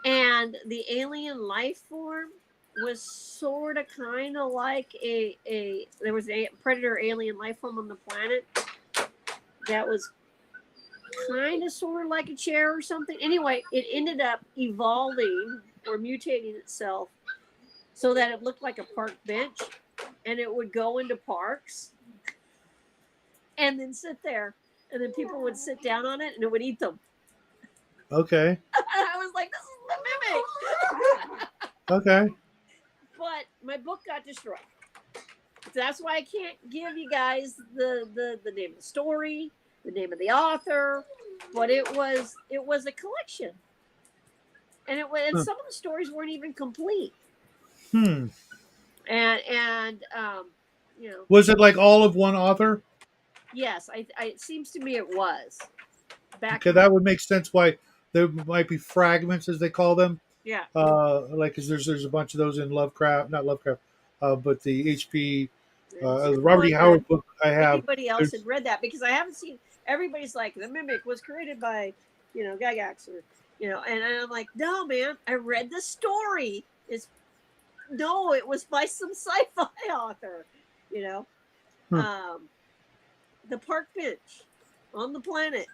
And the alien life form was sort of kind of like there was a predator alien life form on the planet that was kind of sort of like a chair or something. Anyway, it ended up evolving or mutating itself so that it looked like a park bench, and it would go into parks and then sit there, and then people would sit down on it and it would eat them. Okay. I was like, this is the Mimic. Okay. But my book got destroyed. That's why I can't give you guys the name of the story, the name of the author, but it was a collection, and some of the stories weren't even complete. Hmm. And Was it like all of one author? yes, it seems to me it was back. Okay, that would make sense. Why there might be fragments, as they call them. Yeah. Like, cause there's a bunch of those in Lovecraft, not Lovecraft, but the HP, the And Robert E. Howard book I have. Anybody else had read that, because I haven't seen. Everybody's like, the Mimic was created by, Gygax, or and I'm like, no, man, I read the story. No, it was by some sci-fi author. The park bench on the planet,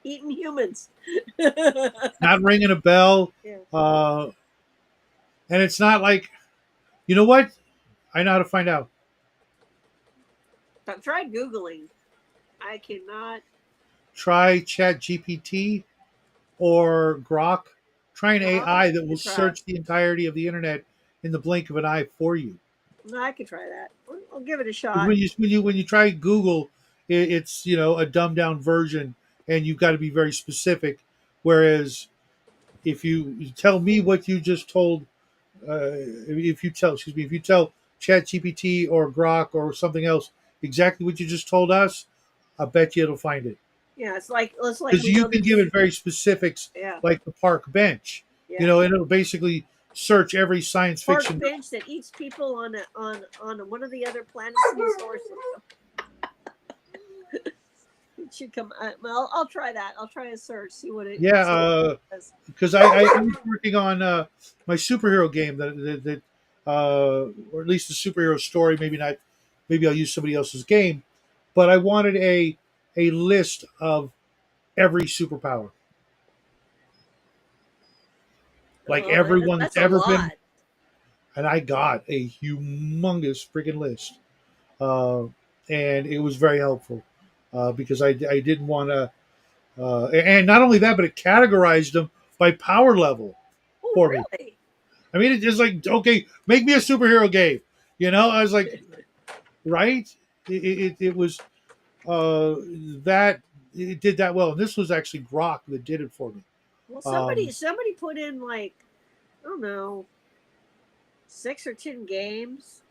eating humans. Not ringing a bell. Yeah. And it's not like, you know what? I know how to find out. I've tried Googling. I cannot. Try Chat GPT or Grok. Try an AI that will search the entirety of the internet in the blink of an eye for you. No, I could try that. I'll give it a shot. When you try Google, it's a dumbed down version, and you've got to be very specific. Whereas if you tell me what you just told, if you tell ChatGPT or Grok or something else exactly what you just told us, I bet you it'll find it. Yeah, it's like Because you can give it very specifics, like the park bench, and it'll basically search every science fiction park bench that eats people on one of the other planets in the solar system. It should come. Well, I'll try that. I'll try a search, see what it. Yeah, because I'm working on my superhero game that or at least the superhero story. Maybe not. Maybe I'll use somebody else's game, but I wanted a list of every superpower, like everyone that's ever been. And I got a humongous freaking list, and it was very helpful because I didn't want to. And not only that, but it categorized them by power level for me. I mean, it's like, okay, make me a superhero game. I was like, right? It was that it did that well, and this was actually Grok that did it for me. Well, somebody put in, like, I don't know, 6 or 10 games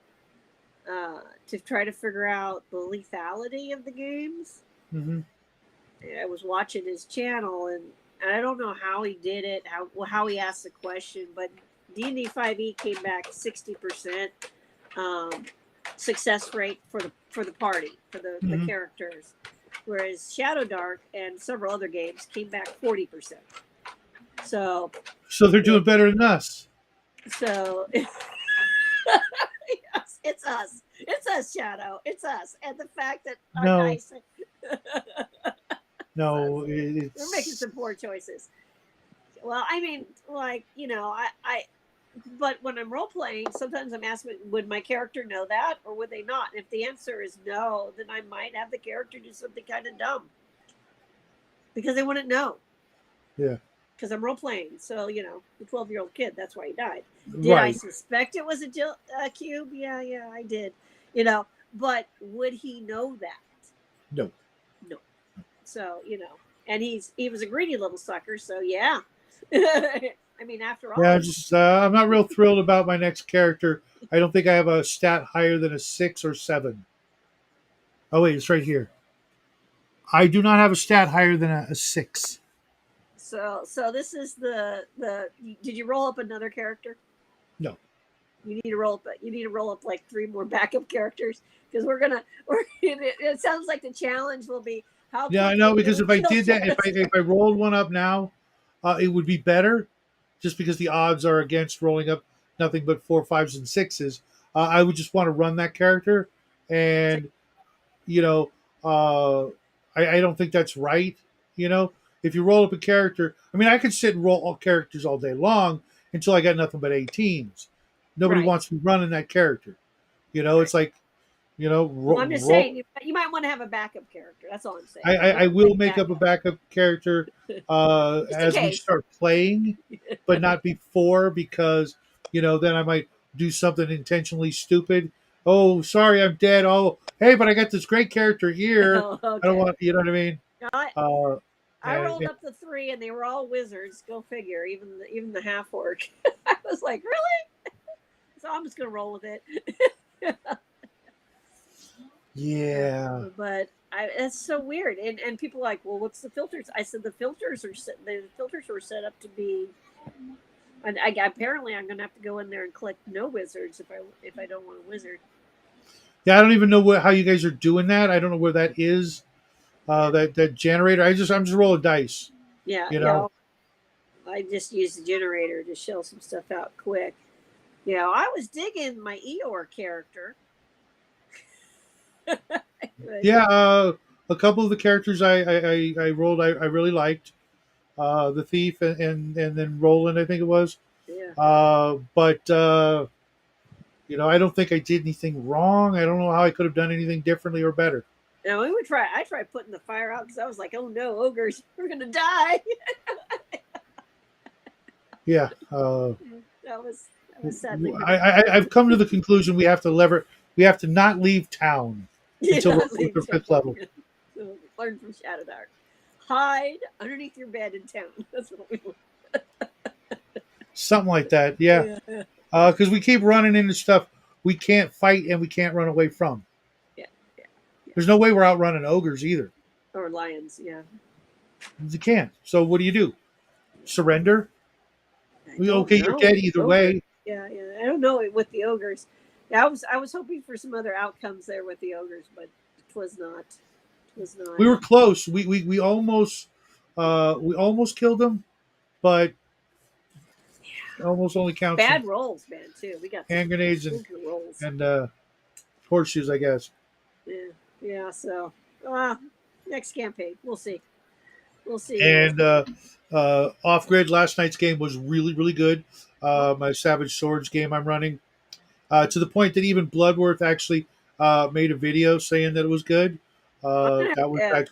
to try to figure out the lethality of the games. Mm-hmm. I was watching his channel, and I don't know how he did it, how he asked the question, but D&D 5e came back 60% success rate for the party, for the characters, whereas Shadow Dark and several other games came back 40%. So they're doing better than us. So yes, it's us, Shadow, it's us, and the fact that our dice. No, we're making some poor choices. Well, I mean, like, but when I'm role playing, sometimes I'm asking, would my character know that or would they not? And if the answer is no, then I might have the character do something kind of dumb because they wouldn't know. Yeah. Because I'm role playing. So, the 12-year-old kid, that's why he died. Did I Right. suspect it was a cube? Yeah, I did. But would he know that? No. No. So, and he was a greedy little sucker. So, yeah. I mean, after Yeah, all, I'm not real thrilled about my next character. I don't think I have a stat higher than a 6 or 7. Oh wait, it's right here. I do not have a stat higher than a 6. so this is the. Did you roll up another character? No. You need to roll up. You need to roll up like 3 more backup characters because it sounds like the challenge will be how Yeah, I quickly know, can because we if I kill did that, if Jess? I rolled one up now, it would be better, just because the odds are against rolling up nothing but 4, 5s, and 6s. I would just want to run that character, So, and you know, uh, I don't think that's right. You know, if you roll up a character, I mean, I could sit and roll all characters all day long until I got nothing but 18s. Nobody right, wants me running that character. right. It's like, Well, I'm just saying you might want to have a backup character. That's all I'm saying. I will make up a backup character Just in as we case. start playing, but not before, because then I might do something intentionally stupid. Oh, sorry, I'm dead. Oh, hey, but I got this great character here. Oh, I don't okay. want, you know what I mean? I, Uh, I and, rolled up the 3 and they were all wizards. Go figure. Even the half orc. I was like, really? So I'm just gonna roll with it. Yeah, yeah, but it's so weird. And people are like, well, what's the filters? I said the filters were set up to be. And apparently I'm gonna have to go in there and click no wizards if I don't want a wizard. yeah. I don't even know how you guys are doing that. I don't know where that is. Yeah, That generator. I'm just rolling dice. yeah, You yeah. know. I just used the generator to shell some stuff out quick. I was digging my Eeyore character. But, Yeah. A couple of the characters I rolled, I really liked. The thief, and then Roland, I think it was. yeah. But I don't think I did anything wrong. I don't know how I could have done anything differently or better. Now we would try. I tried putting the fire out because I was like, "Oh no, ogres, we're gonna die." Yeah, that was sadly pretty. I've come to the conclusion we have to not leave town until we're Leave at fifth town. level. So learn from Shadow Dark. Hide underneath your bed in town. That's what we want. Something like that. Yeah, Yeah, because we keep running into stuff we can't fight and we can't run away from. yeah, yeah, yeah. There's no way we're outrunning ogres either. Or lions. Yeah. You can't. So what do? Surrender? I don't Okay, you're know. dead either Ogre. way. Yeah, yeah. I don't know with the ogres. Yeah, I was hoping for some other outcomes there with the ogres, but it was not. It was not. We were close. We almost killed them, but almost only counts in Bad rolls, man. Too. We got hand some grenades stinker rolls. and horseshoes, I guess. Yeah, yeah. So, next campaign, we'll see. We'll see. And off grid, last night's game was really, really good. My Savage Swords game I'm running, to the point that even Bloodworth actually made a video saying that it was good. I'm gonna That was have,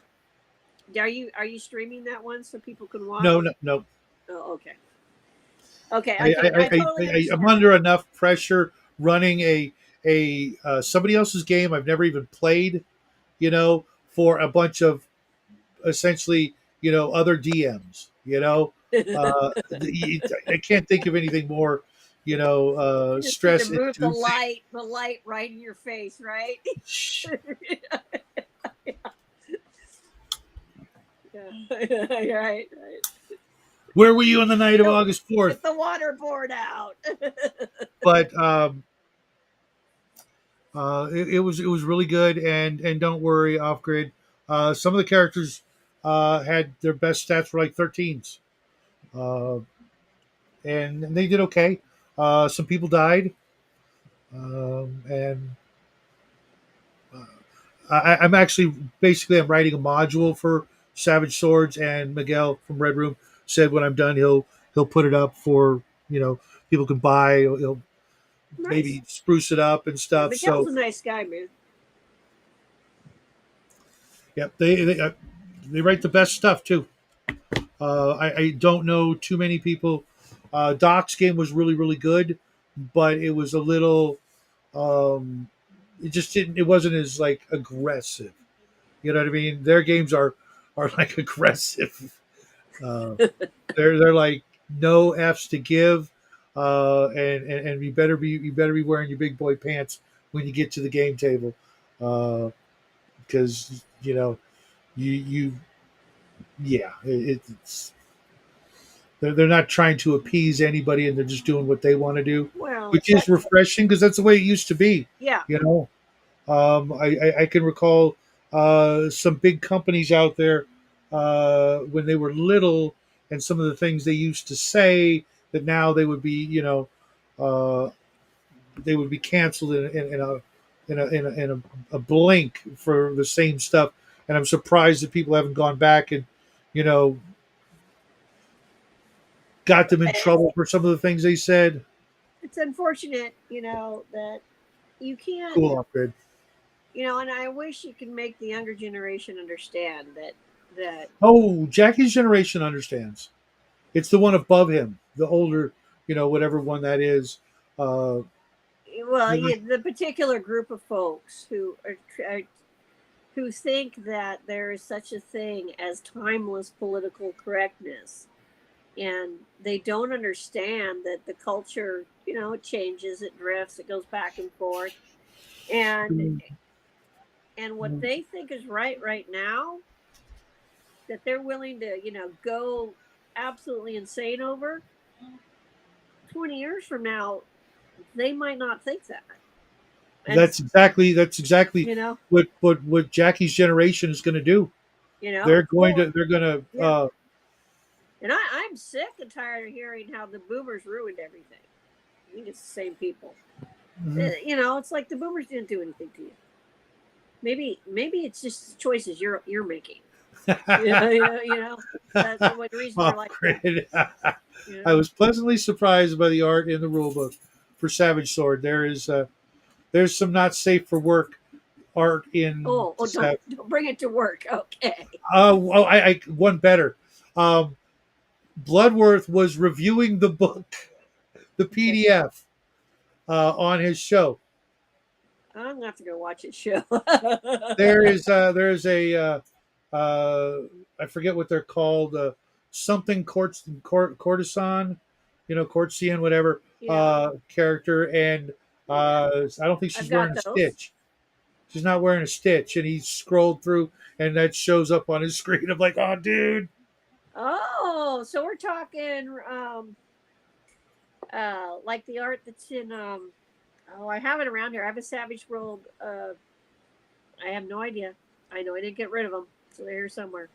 are you streaming that one so people can watch? no, no, no. Oh, okay. Okay. I totally I'm understand. under enough pressure running a somebody else's game I've never even played. For a bunch of essentially other DMs. I can't think of anything more You just need stress to move the inducing. light right in your face, right? Yeah. Right. Where were you on the night of Don't August 4th? get the waterboard out. But it was really good, and don't worry, off grid. Some of the characters had their best stats were like 13s, uh, and they did okay. Some people died, and I'm actually basically I'm writing a module for Savage Swords, and Miguel from Red Room said when I'm done he'll put it up for people can buy. Nice. Maybe spruce it up and Yeah, stuff. Miguel's So, a nice guy, man. yep, they write the best stuff too. I don't know too many people. Doc's game was really really good, but it was a little. It just didn't. It wasn't as like aggressive. You know what I mean? Their games are like aggressive. Uh, they're like no f's to give, and you better be wearing your big boy pants when you get to the game table, because you yeah it's they're not trying to appease anybody, and they're just doing what they want to do, Well, which is refreshing because that's the way it used to be. yeah. You know, I can recall some big companies out there when they were little, and some of the things they used to say that now they would be, uh, they would be canceled in a blink for the same stuff. And I'm surprised that people haven't gone back and, you know, got them in It's, trouble for some of the things they said. it's unfortunate, that you can't, Cool off grid. and I wish you could make the younger generation understand that Oh, Jackie's generation understands. It's the one above him, the older, whatever one that is. Uh, well, you know, yeah, the particular group of folks who think that there is such a thing as timeless political correctness, and they don't understand that the culture, it changes, it drifts, it goes back and forth, and what they think is right now, that they're willing to, go absolutely insane over. 20 years from now, they might not think that. And that's exactly you know, what Jackie's generation is going to do. well, They're going to yeah. And I'm sick and tired of hearing how the boomers ruined everything. I think it's the same people. mhm. It's like the boomers didn't do anything to you. Maybe it's just choices you're making. That's the reason Oh, you're like that. great. You I know. was pleasantly surprised by the art in the rule book for Savage Sword. There's some not safe for work art in Oh, don't bring it to work. Okay. I one better. Um, Bloodworth was reviewing the book, the Okay. PDF, on his show. I'm gonna have to go watch it show. There's a I forget what they're called, something courtesan, courtesan, whatever, Yeah, character, and yeah. I don't think I've she's got wearing a those. stitch. She's not wearing a stitch, and he scrolled through, and that shows up on his screen. I'm like, oh, dude. Oh, so we're talking like the art that's in oh, I have it around here. I have a Savage World. I have no idea. I know I didn't get rid of them, so they're here somewhere.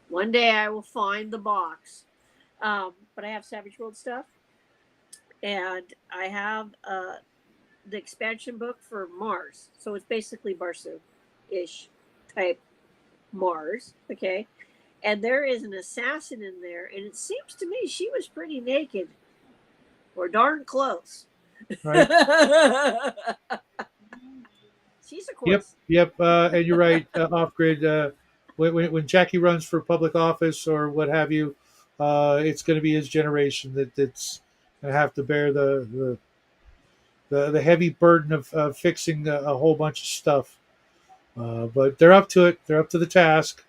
One day I will find the box. But I have Savage World stuff, and I have the expansion book for Mars. So it's basically Barsu ish type Mars. Okay. And there is an assassin in there, and it seems to me she was pretty naked or darn close. Right? She's a Yep, course. yep. And you're right. Off grid. When Jackie runs for public office or what have you, it's going to be his generation that's going to have to bear the heavy burden of fixing a whole bunch of stuff. But they're up to it. They're up to the task.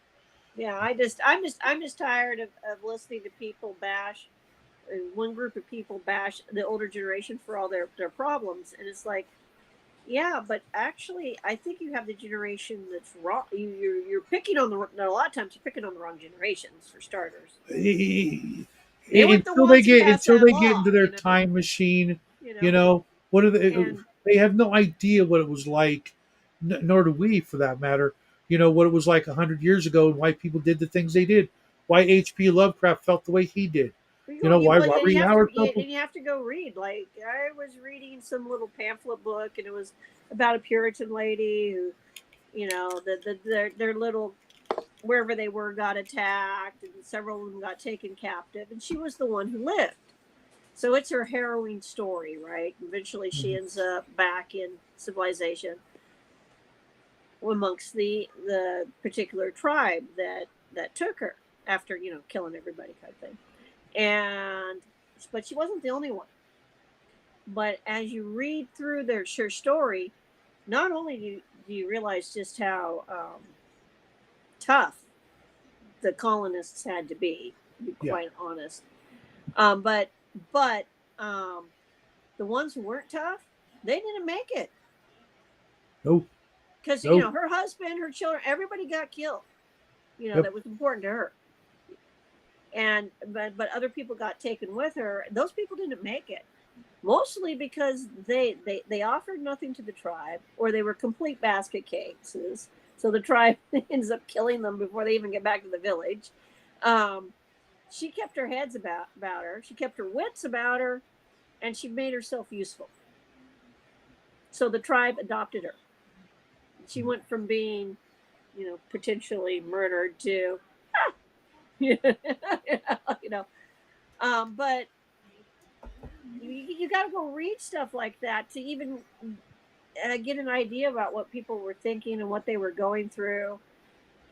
Yeah, I'm just tired of listening to people bash one group of people bash the older generation for all their problems, and it's like, yeah, but actually, I think you have the generation that's wrong. You're picking on a lot of times you're picking on the wrong generations for starters. They weren't the ones who passed Until that they get law, into their time machine, you know, what are they? and They have no idea what it was like, nor do we, for that matter. What it was like 100 years ago, and why people did the things they did, why H.P. Lovecraft felt the way he did. Why and Robert E. Howard felt. you have to go read. Like I was reading some little pamphlet book, and it was about a Puritan lady who, their little wherever they were got attacked, and several of them got taken captive, and she was the one who lived. So it's her harrowing story, right? Eventually, she ends up back in civilization amongst the particular tribe that took her after killing everybody kind of thing. And but she wasn't the only one. But as you read through her story, not only do you realize just how tough the colonists had to be Yeah. quite honest. But the ones who weren't tough, they didn't make it No. because No. her husband, her children, everybody got killed. Yep. That was important to her. And but other people got taken with her. Those people didn't make it, mostly because they offered nothing to the tribe, or they were complete basket cases. So the tribe ends up killing them before they even get back to the village. She kept her heads about her. She kept her wits about her, and she made herself useful. So the tribe adopted her. She went from being, potentially murdered to, you know. But you got to go read stuff like that to even get an idea about what people were thinking and what they were going through.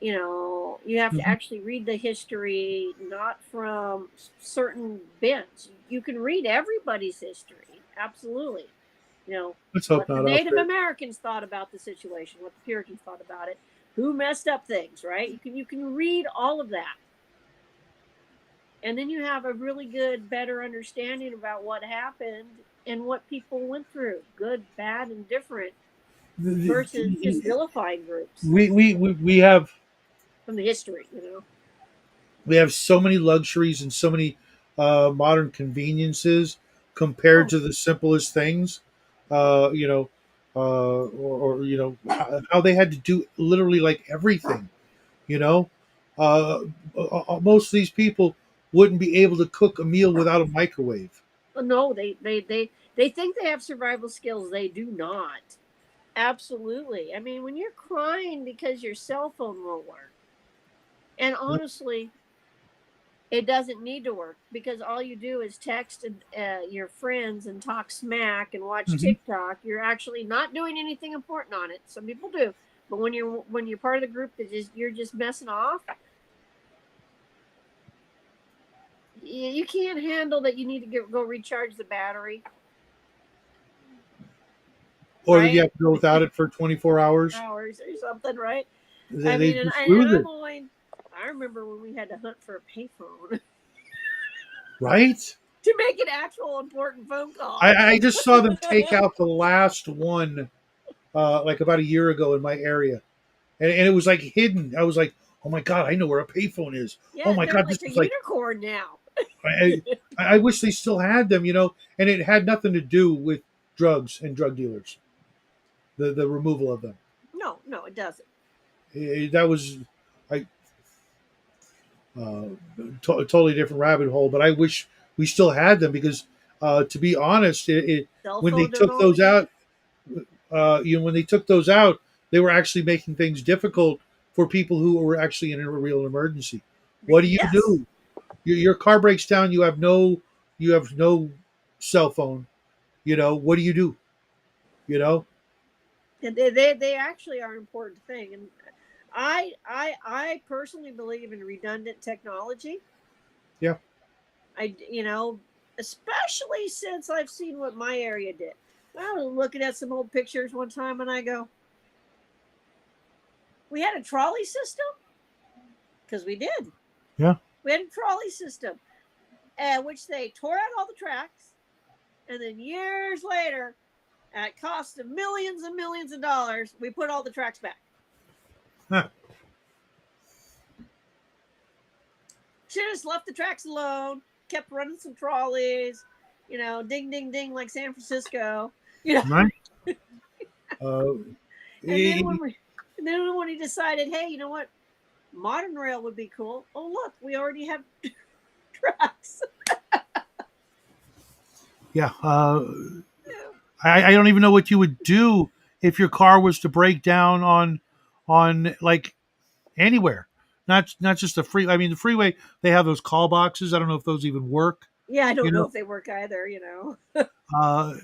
You have to Mhm. actually read the history, not from certain bents. You can read everybody's history, absolutely. Let's hope What the not. I'll Native say. Americans thought about the situation, what the Puritans thought about it, who messed up things, right? You can read all of that, and then you have a really good, better understanding about what happened and what people went through, good, bad, and different, versus just vilifying groups We have from the history. so many luxuries and so many modern conveniences compared Oh, to the simplest things. You know, or how they had to do literally like everything. You know, uh, most of these people wouldn't be able to cook a meal without a microwave. no, they think they have survival skills. They do not. Absolutely. I mean, when you're crying because your cell phone won't work, and honestly, it doesn't need to work because all you do is text your friends and talk smack and watch Hmm. TikTok. You're actually not doing anything important on it. Some people do, but when you're part of the group that you're just messing off, you can't handle that. You need to go recharge the battery, Or that you right? have to go without it for 24 hours. Hours or something, right? I They mean, and, just and lose I'm it, only. I remember when we had to hunt for a payphone right? to make an actual important phone call. I just saw them take out the last one like about a year ago in my area, and it was like hidden. I was like, oh my god, I know where a payphone is. Oh Yeah, my they're god, this like a is like unicorn now. I, I wish they still had them, and it had nothing to do with drugs and drug dealers. The removal of them. No, no, it doesn't. That was I totally different rabbit hole. But I wish we still had them because, to be honest, Cell when they phone don't took always those have out, when they took those out, they were actually making things difficult for people who were actually in a real emergency. What do you yes. do? Your car breaks down. You have no cell phone. What do you do? You know, They actually are an important thing, and I personally believe in redundant technology. yeah. Especially since I've seen what my area did. I was looking at some old pictures one time, and I go, we had a trolley system because we did. Yeah. We had a trolley system, which they tore out all the tracks, and then years later, at cost of millions and millions of dollars, we put all the tracks back. Huh. Should have just left the tracks alone, kept running some trolleys, ding, ding, ding, like San Francisco, you know. Right. Uh, And then eh, when he decided, hey, you know what, modern rail would be cool. Oh, look, we already have tracks. yeah. I don't even know what you would do if your car was to break down on like anywhere, not just the free. I mean, the freeway, they have those call boxes. I don't know if those even work. Yeah, I You don't know know, if they work either. uh,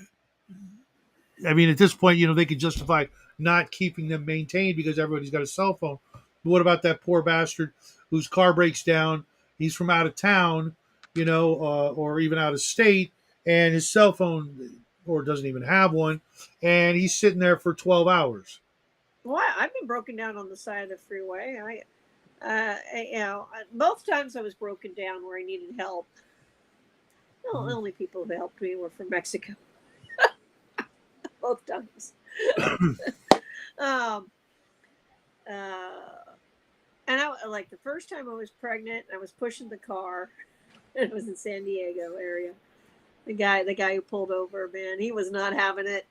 I mean, at this point, they could justify not keeping them maintained because everybody's got a cell phone. But what about that poor bastard whose car breaks down? He's from out of town, or even out of state, and his cell phone or doesn't even have one, and he's sitting there for 12 hours. Well, I've been broken down on the side of the freeway. Both times I was broken down where I needed help. No, the only people who helped me were from Mexico. Both times. um, uh, and I like the first time I was pregnant, I was pushing the car. It was in San Diego area. The guy who pulled over, man, he was not having it.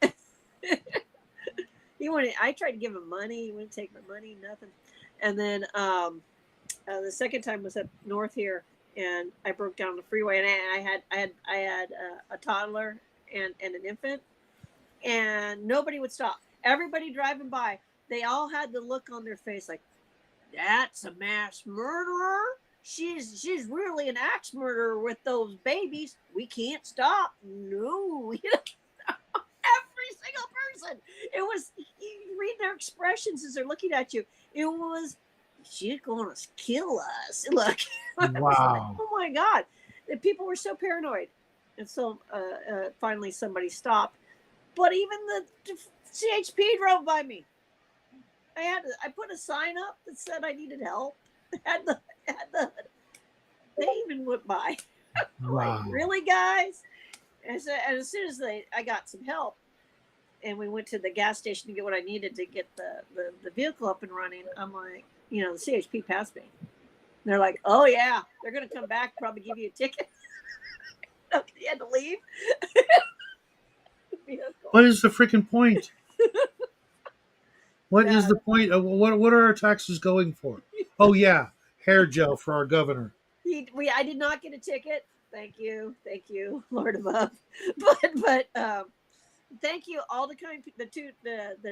He wanted. I tried to give him money. He wouldn't take my money. Nothing. And then the second time was up north here, and I broke down the freeway, and I had a toddler and an infant, and nobody would stop. Everybody driving by, they all had the look on their face like, "That's a mass murderer. She's really an axe murderer with those babies. We can't stop." No, every single person. It was, you read their expressions as they're looking at you. It was, she's going to kill us. Look, I was like, Wow. oh my God. The people were so paranoid. And so finally somebody stopped. But even the CHP drove by me. I put a sign up that said I needed help. They even went by. Wow. Like, really, guys? And as soon as I got some help, and we went to the gas station to get what I needed to get the vehicle up and running, I'm like, the CHP passed me. They're like, oh yeah, they're gonna come back, probably give you a ticket. You had to leave. What is the freaking point? What is the point of what are our taxes going for? Oh yeah, hair gel for our governor. I did not get a ticket. Thank you, Lord above. But thank you all the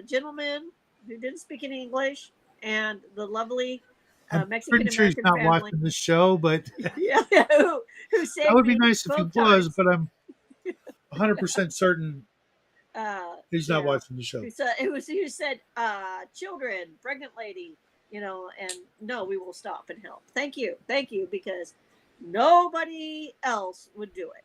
gentlemen who didn't speak any English and the lovely I'm Mexican pretty sure he's American not family. watching this show, but Yeah, who saved that would be me nice if he both was. times. But I'm 100% certain he's not watching the show. Who said, children, pregnant lady, and no, we will stop and help. Thank you, because nobody else would do it.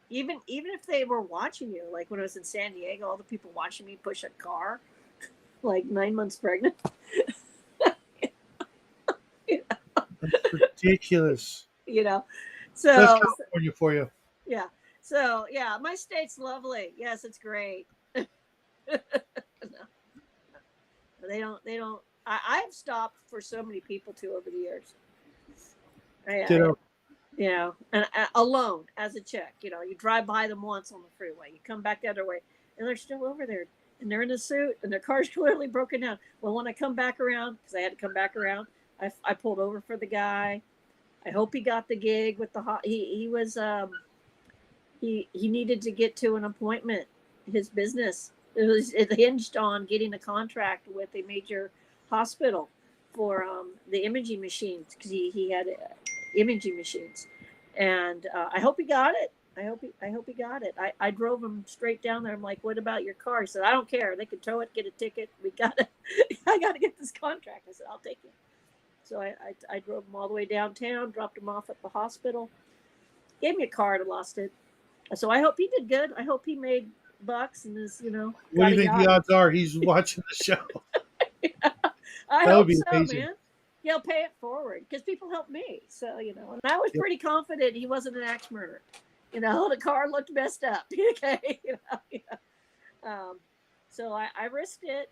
Even if they were watching you, like when I was in San Diego, all the people watching me push a car, like 9 months pregnant. That's ridiculous. So That's California for you. Yeah. So yeah, my state's lovely. Yes, it's great. No. They don't. I've stopped for so many people too over the years. And alone as a chick, you drive by them once on the freeway, you come back the other way, and they're still over there, and they're in a suit, and their car's clearly broken down. Well, when I come back around, because I had to come back around, I pulled over for the guy. I hope he got the gig with the he was he needed to get to an appointment. His business it hinged on getting a contract with a major hospital for the imaging machines, because he had imaging machines, and I hope he got it. I hope he got it. I drove him straight down there. I'm like, what about your car? He said, I don't care. They can tow it, get a ticket. I gotta get this contract. I said, I'll take it. So I drove him all the way downtown, dropped him off at the hospital, gave me a card, I lost it. So I hope he did good. I hope he made bucks and is, What do you think the odds are he's watching the show? I hope so, amazing. Man. He'll pay it forward because people helped me. So, and I was pretty confident he wasn't an axe murderer. The car looked messed up. Okay. So I risked it,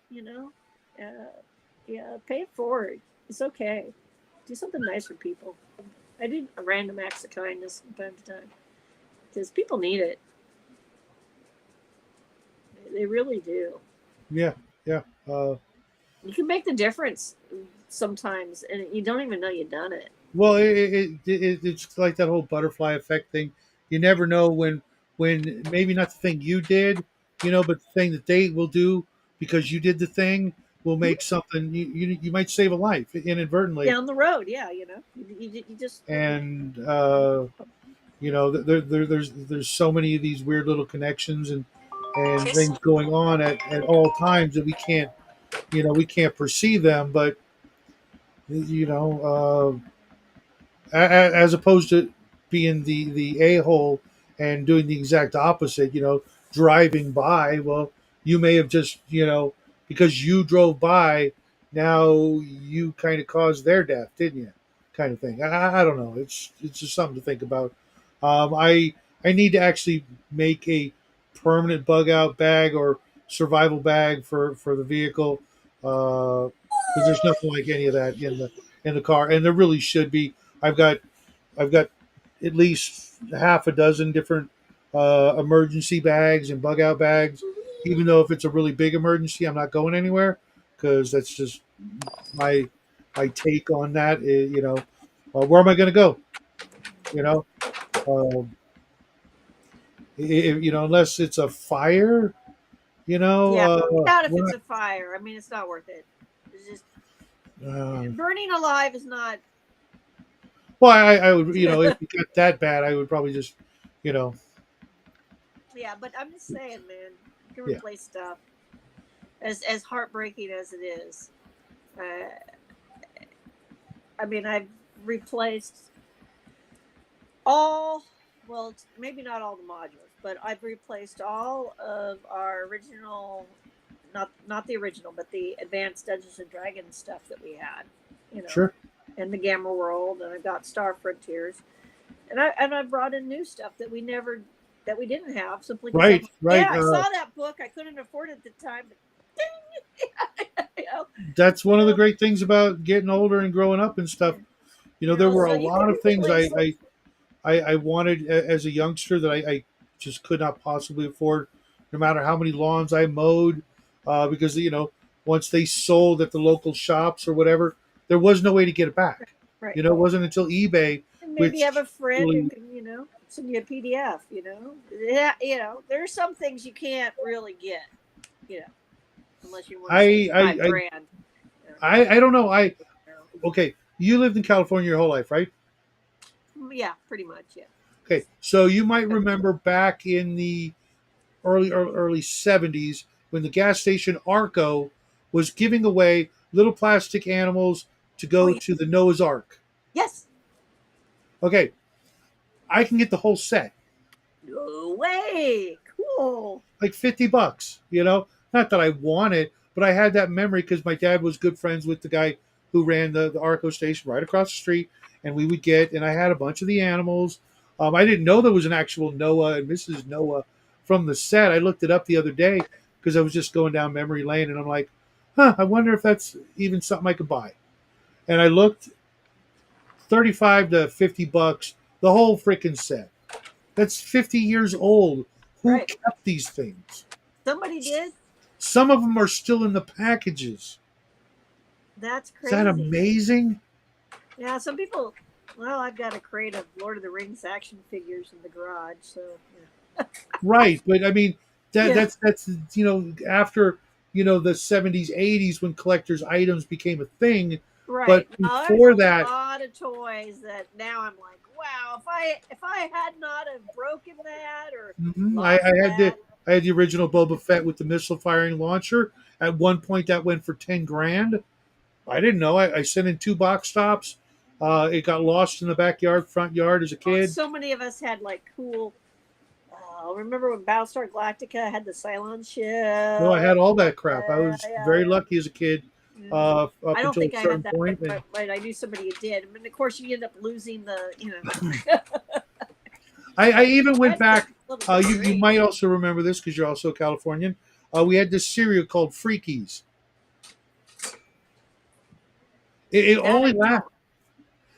pay it forward. It's okay. Do something nice for people. I did a random acts of kindness from time to time because people need it. They really do. Yeah. You can make the difference sometimes, and you don't even know you've done it. Well, it's like that whole butterfly effect thing. You never know when maybe not the thing you did, but the thing that they will do because you did the thing, will make something you might save a life inadvertently. Down the road, yeah, you just And there's so many of these weird little connections and things going on at all times that we can't perceive them, but you know as opposed to being the a hole and doing the exact opposite, driving by. Well, you may have just because you drove by, now you kind of caused their death, didn't you? Kind of thing. I don't know. It's just something to think about. I need to actually make a permanent bug out bag or survival bag for the vehicle, because there's nothing like any of that in the car, and there really should be. I've got I've got at least half a dozen different emergency bags and bug out bags. Even though if it's a really big emergency, I'm not going anywhere because that's just my my take on that. Where am I going to go? You know, um, unless it's a fire. yeah. Out if We're it's not, a fire. I mean, it's not worth it. It's just uh, burning alive is not. well, I would, if it got that bad, I would probably just, you know, Yeah, but I'm just saying, man, you can yeah, replace stuff as heartbreaking as it is. Uh, I mean, I've replaced all, well, maybe not all the modules, but I've replaced all of our original, not the original, but the advanced Dungeons and Dragons stuff that we had, sure, in the Gamma World, and I got Star Frontiers, and I brought in new stuff that we didn't have simply because right, right. I saw that book, I couldn't afford it at the time, but you know, That's one of the great things about getting older and growing up and stuff. There were so a you can lot of things replace it. I wanted as a youngster that I just could not possibly afford, no matter how many lawns I mowed, because once they sold at the local shops or whatever, there was no way to get it back. Right. It wasn't until eBay, And maybe you have which a friend who really can, send you a PDF, Yeah, there's some things you can't really get, you know, unless you want to say I I I, 5 grand. I don't know. Okay, you lived in California your whole life, right? Yeah, pretty much, yeah. Okay, so you might remember back in the early 70s when the gas station Arco was giving away little plastic animals to Oh, go yeah. to the Noah's Ark. Yes. Okay, I can get the whole set, No way. Cool. like $50. Not that I want it, but I had that memory because my dad was good friends with the guy who ran the Arco station right across the street, and we would and I had a bunch of the animals. I didn't know there was an actual Noah and Mrs. Noah from the set. I looked it up the other day because I was just going down memory lane, and I'm like, I wonder if that's even something I could buy. And I looked, 35 to $50, the whole freaking set. That's 50 years old. Who Right. kept these things? Somebody did. Some of them are still in the packages. That's Is that crazy. amazing? Yeah, some people. Well, I've got a crate of Lord of the Rings action figures in the garage, so yeah. Right, but I mean Yeah. that's after the 70s 80s when collectors items became a thing, Right. but Now, there's before a that, lot of toys that now I'm like, wow, if I had not have broken that or I, lost I had the that, I had the original Boba Fett with the missile firing launcher. At one point, that went for 10 grand. I didn't know. I sent in 2 box tops. It got lost in the backyard, front yard as a kid. so many of us had like cool. Remember when Battlestar Galactica had the Cylon No, I ship? had all that crap. I was very Yeah. lucky as a kid, up I don't until a think I had certain that, point. And but I knew somebody who did. And of course, you end up losing I even went back. little You might also remember this because you're also a Californian. We had this cereal called Freakies. It That I only don't. lasted.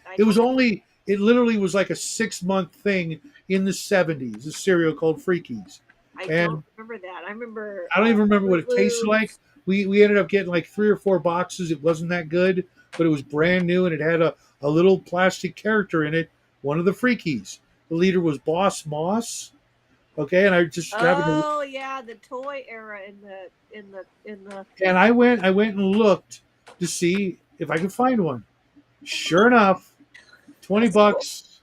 I It was don't. only. It literally was like a 6 month thing in the 70s. A cereal called Freakies, I don't and remember that. I remember I don't even remember what Fruit it tasted like. Loops. We ended up getting like 3 or 4 boxes. It wasn't that good, but it was brand new and it had a little plastic character in it. One of the Freakies. The leader was Boss Moss. Okay, and I just happened to, Oh yeah, the toy era in the and I went and looked to see if I could find one. Sure enough, 20 that's cool. bucks.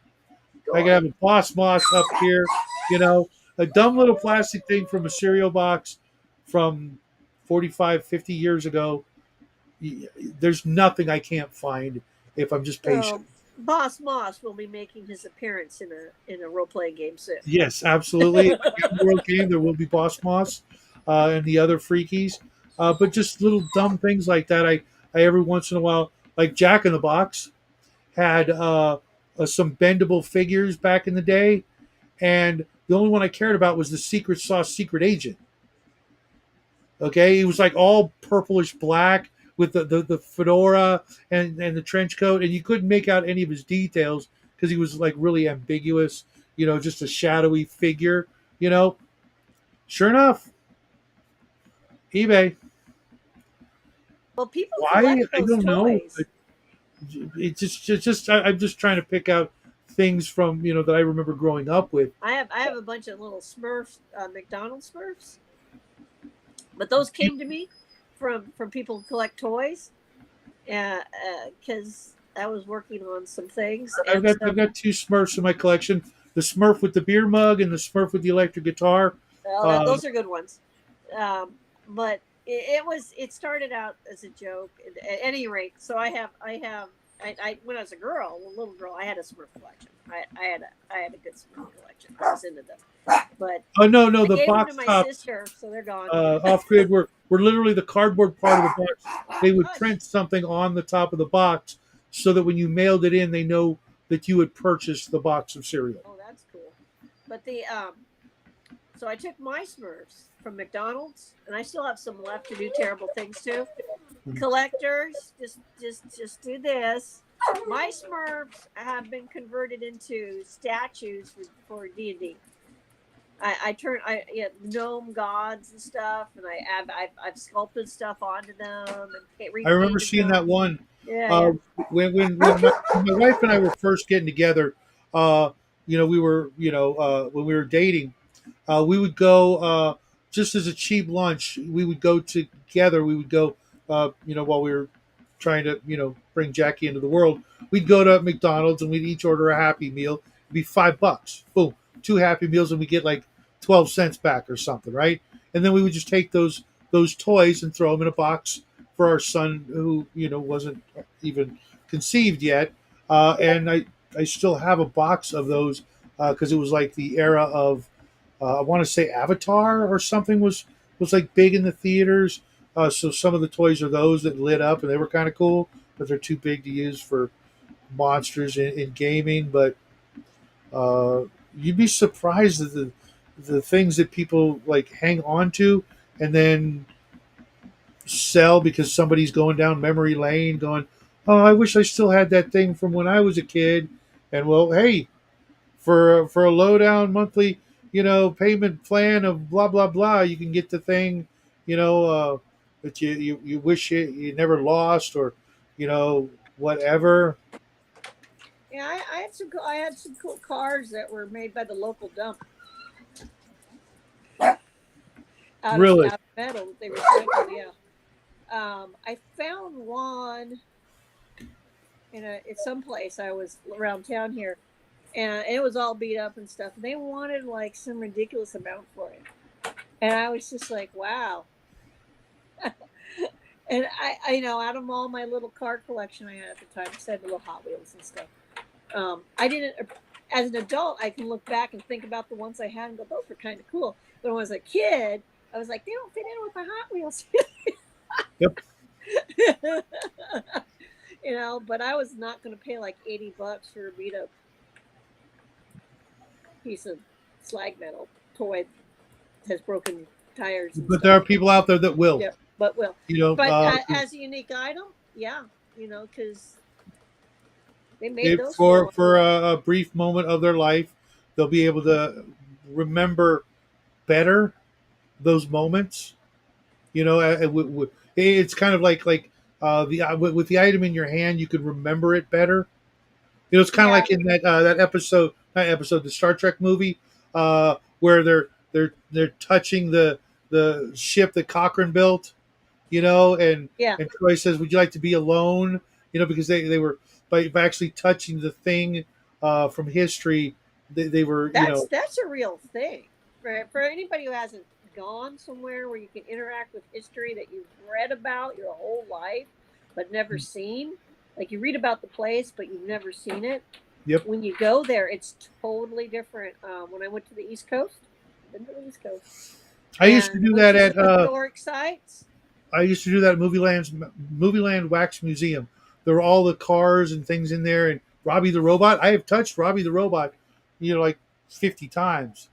I could Cool. have a Boss Moss up here, you know, a dumb little plastic thing from a cereal box from 45, 50 years ago. There's nothing I can't find if I'm just patient. So Boss Moss will be making his appearance in a role playing game soon. Yes, absolutely. In the World Game, there will be Boss Moss and the other freakies. But just little dumb things like that. I every once in a while, like Jack in the Box had some bendable figures back in the day, and the only one I cared about was the Secret Sauce Secret Agent. Okay, he was like all purplish black with the fedora and the trench coat, and you couldn't make out any of his details because he was like really ambiguous. Just a shadowy figure. You know, sure enough, eBay. Well, people Why collect I those don't know. toys. I'm just trying to pick out things from that I remember growing up with. I have a bunch of little Smurfs, McDonald's Smurfs, but those came to me from people who collect toys, because I was working on some things, I've and got so I've got two Smurfs in my collection: the Smurf with the beer mug and the Smurf with the electric guitar. Uh, those are good ones. But it started out as a joke. At any rate, so I when I was a little girl, I had a Smurf collection. I had a good Smurf collection. I was into them, but oh no, I the gave them to box my tops sister, so they're gone. off grid were literally the cardboard part of the box. They would Gosh, print something on the top of the box so that when you mailed it in, they know that you had purchased the box of cereal. oh, that's cool. But so I took my Smurfs from McDonald's, and I still have some left to do terrible things to. Collectors, just do this. My Smurfs have been converted into statues for D&D. I turn gnome gods and stuff, and I've sculpted stuff onto them and I remember repainted seeing that them. one Yeah, uh, yeah. when my wife and I were first getting together. We were when we were dating. We would go just as a cheap lunch. We would go together. We would go, while we were trying to, bring Jackie into the world. We'd go to McDonald's and we'd each order a Happy Meal. It'd be $5. Boom, two Happy Meals, and we get like 12 cents back or something, right? And then we would just take those toys and throw them in a box for our son, who wasn't even conceived yet. And I still have a box of those because it was like the era of I want to say Avatar or something was like big in the theaters. So some of the toys are those that lit up and they were kind of cool, but they're too big to use for monsters in gaming. But uh, you'd be surprised at the things that people like hang on to and then sell because somebody's going down memory lane, going, "Oh, I wish I still had that thing from when I was a kid." And well, hey, for a low down monthly payment plan of blah blah blah, you can get the thing that you wish you never lost, or whatever. Yeah, I had some cool cars that were made by the local dump Really. out of metal. They recycled. Yeah. I found one at some place. I was around town here, and it was all beat up and stuff. And they wanted like some ridiculous amount for it, and I was just like, wow. And I out of all my little car collection I had at the time, I had little Hot Wheels and stuff. I didn't. As an adult, I can look back and think about the ones I had and go, those were kind of cool. But when I was a kid, I was like, they don't fit in with my Hot Wheels. Yep. But I was not going to pay like $80 for a beat up piece of slag metal toy that has broken tires and But there stuff. are people out there that will. Yeah, but will. You know, But uh, as a unique item, yeah, because they made those for a brief moment of their life, they'll be able to remember better those moments. It's kind of like with the item in your hand, you could remember it better. It's kind of Yeah, like in that episode, not episode, the Star Trek movie, where they're touching the ship that Cochrane built, and Yeah, Troy says, "Would you like to be alone?" Because they were by actually touching the thing from history, they were, that's a real thing for anybody who hasn't gone somewhere where you can interact with history that you've read about your whole life but never seen. Like, you read about the place but you've never seen it. yep. When you go there, it's totally different. When I went to the East Coast, I've been to the East Coast, I used to and do went that to some at historic sites. I used to do that at Movieland Wax Museum. There were all the cars and things in there, and Robbie the Robot. I have touched Robbie the Robot, like 50 times.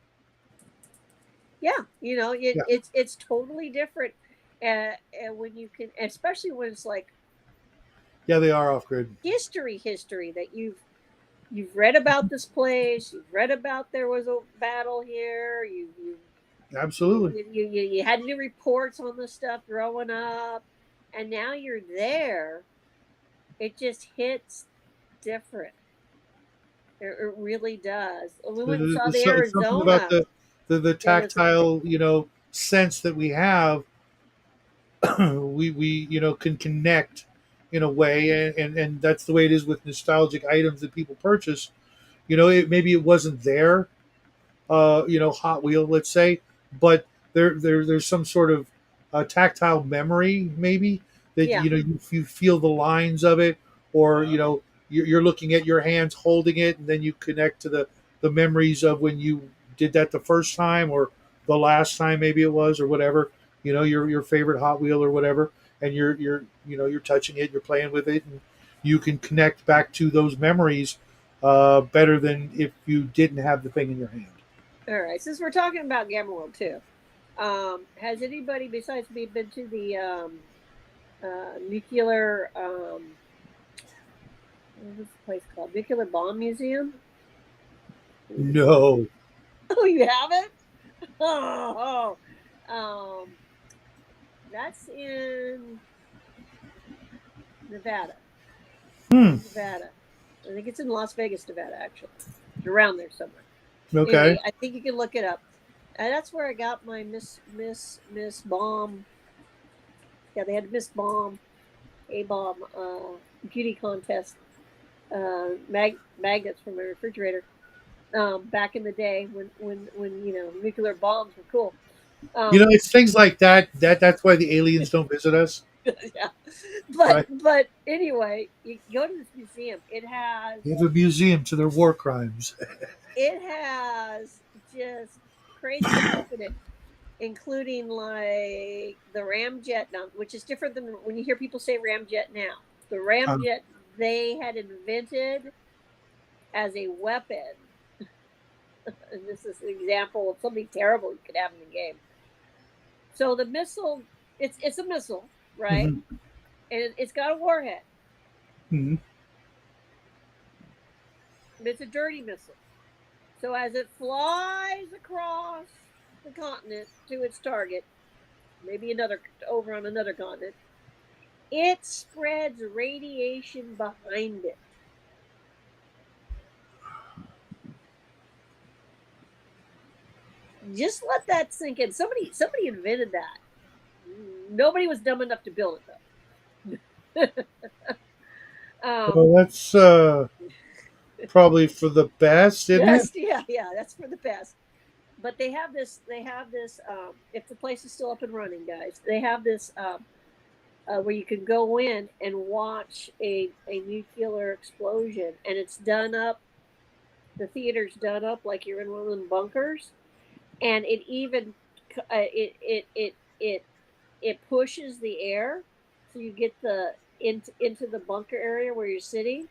Yeah, Yeah, it's totally different, and when you can, especially when it's like yeah, they are off grid. history that you've read about this place, you've read about there was a battle here, Absolutely. you had new reports on this stuff growing up, and now you're there. It just hits different. It really does. We went and saw the Something about Arizona. the There was tactile, sense that we have. We can connect in a way, and that's the way it is with nostalgic items that people purchase. Maybe it wasn't there, Hot Wheel, let's say, but there's some sort of tactile memory, maybe that yeah, you feel the lines of it, or you're looking at your hands holding it, and then you connect to the memories of when you did that the first time or the last time, maybe it was, or whatever. Your favorite Hot Wheel or whatever, and you're touching it, you're playing with it, and you can connect back to those memories better than if you didn't have the thing in your hand. all right. Since we're talking about Gamma World too, has anybody besides me been to the nuclear? What's this place called? Nuclear Bomb Museum. No. Oh, you haven't? Oh, that's in Nevada. Hmm. Nevada. I think it's in Las Vegas, Nevada. Actually, it's around there somewhere. Okay. Anyway, I think you can look it up. And that's where I got my Miss Bomb. Yeah, they had a Miss Bomb, A Bomb beauty contest magnets from my refrigerator back in the day when nuclear bombs were cool. It's things like that's why the aliens don't visit us, Yeah, right? but anyway, you go to this museum. It has They have a museum to their war crimes. it has just crazy stuff in it, including like the ramjet now, which is different than when you hear people say ramjet now. The Um, ramjet they had invented as a weapon. And this is an example of something terrible you could have in the game. So the missile, it's a missile, right? mhm, And it's got a warhead. mhm. It's a dirty missile. So as it flies across the continent to its target, maybe another over on another continent, it spreads radiation behind it. Just let that sink in. Somebody invented that. Nobody was dumb enough to build it though. um, Well, that's probably for the best, isn't it? yes, yeah, that's for the best. But they have this. If the place is still up and running, guys, they have this where you can go in and watch a nuclear explosion, and it's done up. The theater's done up like you're in one of them bunkers, and it even it pushes the air, so you get the into the bunker area where you're sitting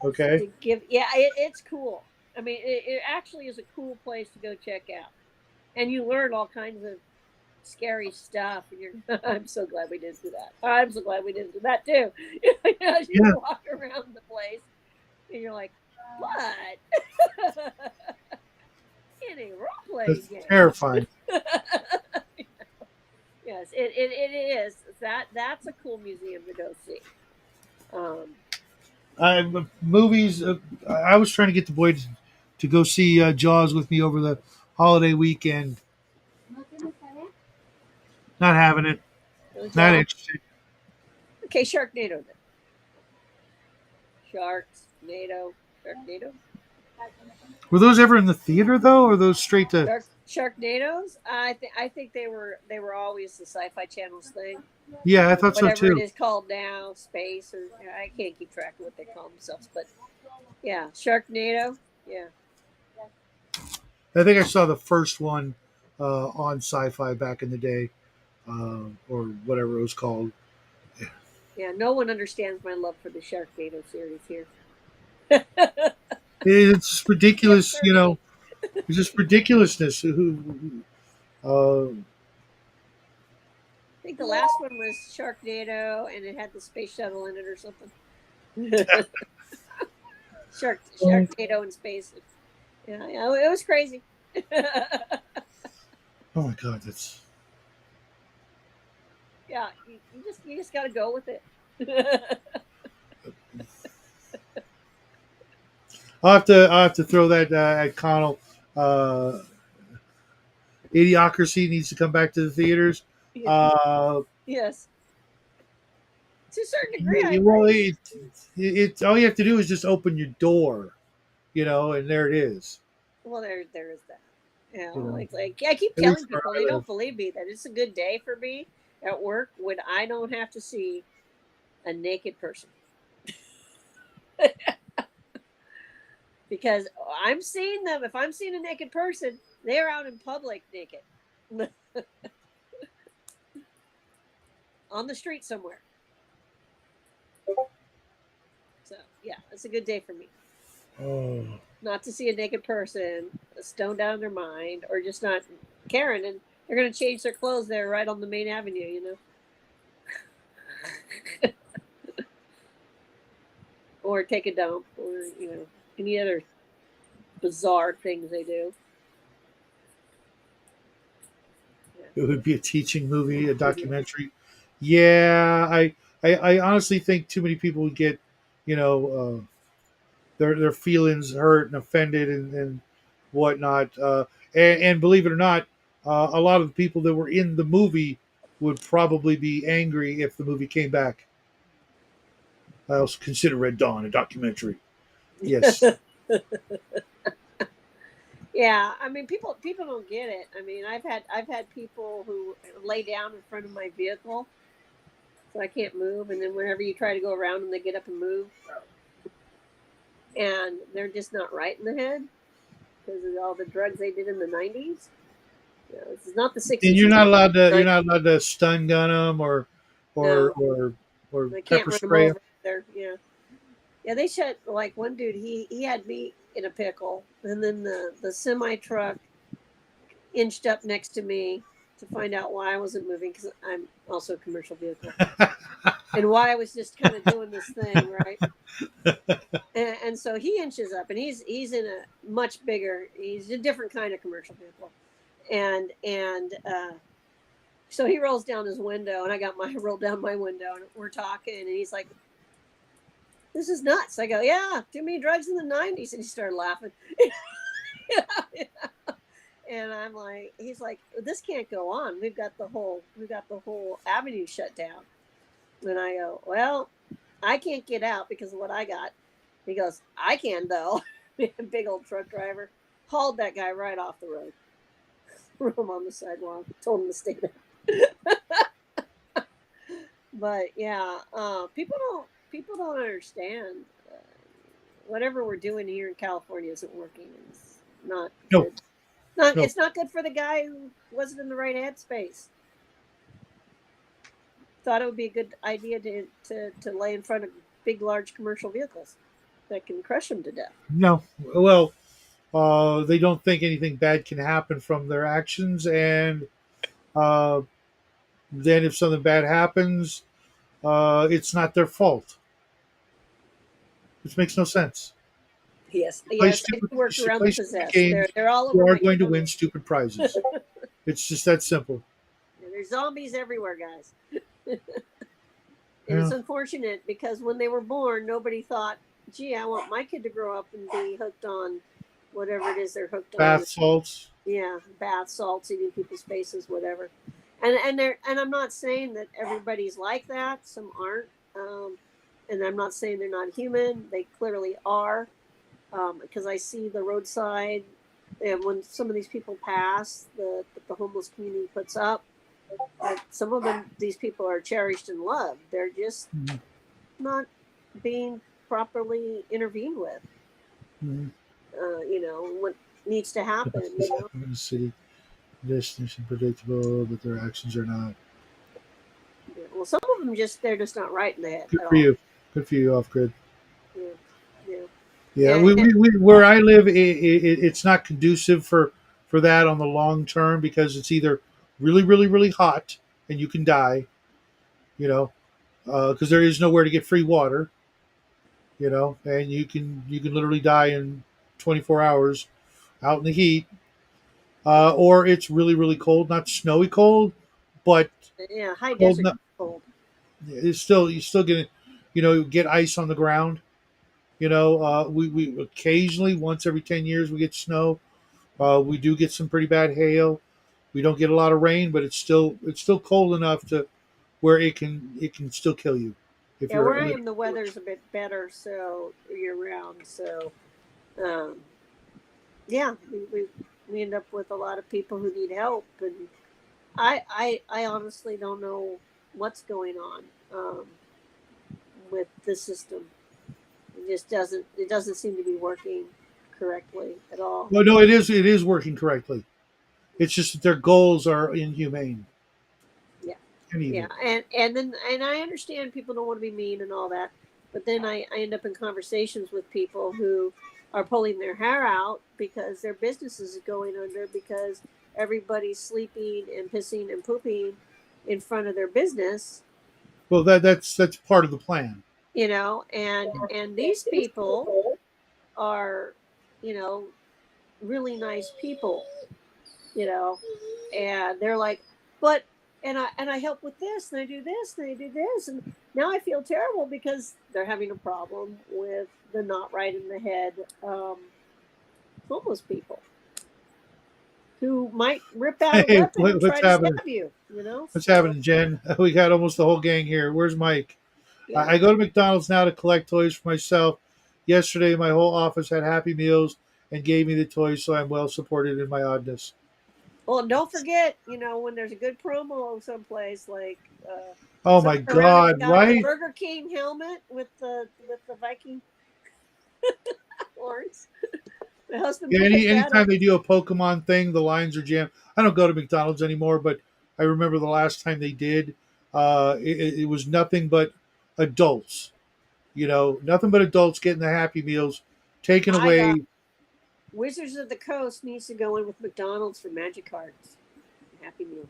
Okay. to give. Yeah, it's cool. I mean, it actually is a cool place to go check out, and you learn all kinds of scary stuff. And you're, I'm so glad we didn't do that. I'm so glad we didn't do that too. As you Yeah, walk around the place, and you're like, what? In a role playing that's game. terrifying. Yes, it is. That's a cool museum to go see. Um, Movies. I was trying to get the boy to go see Jaws with me over the holiday weekend. Not having it. No Not Joe. interested. Okay, Sharknado then. Sharks, NATO, Sharknado. Were those ever in the theater though, or those straight to? Sharknadoes. I think they were always the Sci-Fi Channel's thing. Yeah, I thought so Whatever it too. is called now, space or I can't keep track of what they call themselves, but yeah, Sharknado. Yeah, I think I saw the first one on Sci-Fi back in the day, or whatever it was called. yeah. No one understands my love for the Sharknado series here. It's just The ridiculous, you know. absurdity. It's just ridiculousness. I think the last one was Sharknado, and it had the space shuttle in it or something. Sharknado in space. Yeah, yeah, it was crazy. Oh my god, that's. Yeah, you just got to go with it. I'll have to throw that at Connell. Uh, Idiocracy needs to come back to the theaters. Uh, Yes, to a certain degree, I well, agree. it all you have to do is just open your door, and there it is. Well, there is that. You know, Like I keep at least telling where people, I they don't live. believe me that it's a good day for me at work when I don't have to see a naked person because I'm seeing them. If I'm seeing a naked person, they're out in public naked on the street somewhere. So yeah, it's a good day for me. Oh, Not to see a naked person stoned out of their mind or just not caring, and they're going to change their clothes there right on the main avenue, or take a dump, or any other bizarre things they do. it would be a teaching movie, a Yeah. documentary. Yeah, I honestly think too many people would get, you know, their feelings hurt and offended and whatnot. And believe it or not, a lot of the people that were in the movie would probably be angry if the movie came back. I also consider Red Dawn a documentary. Yes. Yeah, I mean, people don't get it. I mean, I've had people who lay down in front of my vehicle, so I can't move, and then whenever you try to go around them, they get up and move, and they're just not right in the head because of all the drugs they did in the '90s. This is not the And '60s and you're '90s. not allowed to stun gun them or No, or or I can't pepper run them spray them. over either. Yeah, yeah. They shut like one dude. He had me in a pickle, and then the semi truck inched up next to me to find out why I wasn't moving because I'm also a commercial vehicle and why I was just kind of doing this thing right. And so he inches up, and he's in a much bigger. He's a different kind of commercial vehicle, and so he rolls down his window, and I got my rolled down my window, and we're talking, and he's like, "This is nuts." I go, "Yeah, too many drugs in the '90s," and he started laughing. And I'm like, he's like, "This can't go on. We've got the whole avenue shut down." And I go, "Well, I can't get out because of what I got." He goes, "I can though." Big old truck driver hauled that guy right off the road, threw him on the sidewalk, told him to stay there. But yeah, people don't understand. Whatever we're doing here in California isn't working. It's not No, good. Not no. it's not good for the guy who wasn't in the right headspace. Thought it would be a good idea to lay in front of big, large commercial vehicles that can crush them to death. No. Well, they don't think anything bad can happen from their actions, and uh, then if something bad happens, it's not their fault, which makes no sense. Yes, yes, they You work should around the play stupid possessed. games. They're all You over are going to McDonald's. win stupid prizes. It's just that simple. There's zombies everywhere, guys. And it's Yeah. unfortunate because when they were born, nobody thought, "Gee, I want my kid to grow up and be hooked on whatever it is they're hooked on. Bath salts. Yeah, bath salts eating people's faces, whatever. And I'm not saying that everybody's like that. Some aren't, and I'm not saying they're not human. They clearly are, because I see the roadside, and when some of these people pass, the homeless community puts up. Some of them, these people are cherished and loved. They're just Mhm. not being properly intervened with. Mhm. What needs to happen. In the city, destination predictable, but their actions are not. Yeah, well, some of them they're just not right in the head Good at for all. you. Good for you, off grid. Yeah, yeah, Yeah, and, where I live, it's not conducive for that on the long term because it's either really, really, really hot and you can die, you know, because there is nowhere to get free water, and you can literally die in 24 hours out in the heat, or it's really, really cold, not snowy cold, but yeah, high cold desert enough. cold. It's still you still get ice on the ground. We occasionally once every 10 years we get snow. We do get some pretty bad hail. We don't get a lot of rain, but it's still cold enough to where it can still kill you if Yeah, you're where I living am, the indoors. weather's a bit better, so year round. So, um, yeah, we end up with a lot of people who need help, and I honestly don't know what's going on, with the system. It doesn't seem to be working correctly at all. Well, no, it is working correctly. It's just that their goals are inhumane Yeah. and Yeah, evil. and I understand people don't want to be mean and all that, but then I end up in conversations with people who are pulling their hair out because their businesses is going under because everybody's sleeping and pissing and pooping in front of their business, Well, that's part of the plan. and these people are, you know, really nice people, you know, and they're like, but and I help with this and I do this and I do this, and now I feel terrible because they're having a problem with the not right in the head, homeless people who might rip out a Hey, weapon and what's try to happening? stab you. What's So happening, Jen? We got almost the whole gang here. Where's Mike? yeah. I go to McDonald's now to collect toys for myself. Yesterday, my whole office had Happy Meals and gave me the toys, so I'm well supported in my oddness. Well, and don't forget, when there's a good promo someplace like, Oh my somewhere around, if you God! got the Right? Burger King helmet with the Viking horns, my husband Yeah. picked that Anytime up. they do a Pokemon thing, the lines are jammed. I don't go to McDonald's anymore, but I remember the last time they did. It was nothing but adults. Nothing but adults getting the Happy Meals taken I away, Wizards of the Coast needs to go in with McDonald's for Magic Cards, Happy Meals.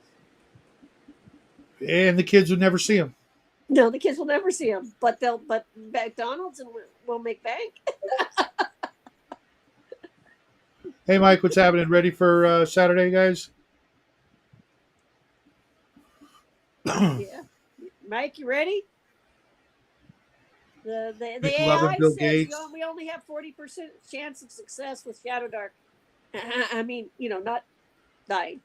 and the kids would never see them. No, the kids will never see them, but McDonald's will make bank. Hey, Mike, what's happening? Ready for Saturday, guys? Yeah, Mike, you ready? The McLovin, AI Bill says Gates. we only have 40% chance of success with Shadow Dark. I mean, not dying.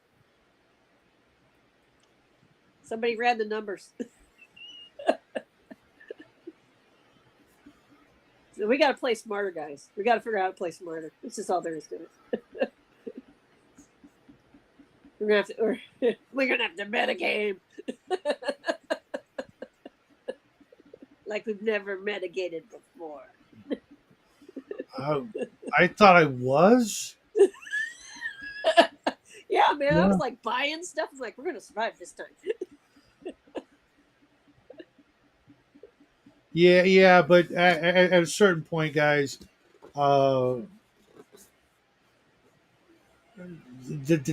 Somebody ran the numbers. So we got to play smarter, guys. We got to figure out how to play smarter. This is all there is to it. We're gonna have to metagame like we've never mitigated before. Uh, I thought I was. Yeah, man, I Yeah. was like buying stuff. I'm like, we're gonna survive this time. Yeah, yeah, but at a certain point, guys, uh,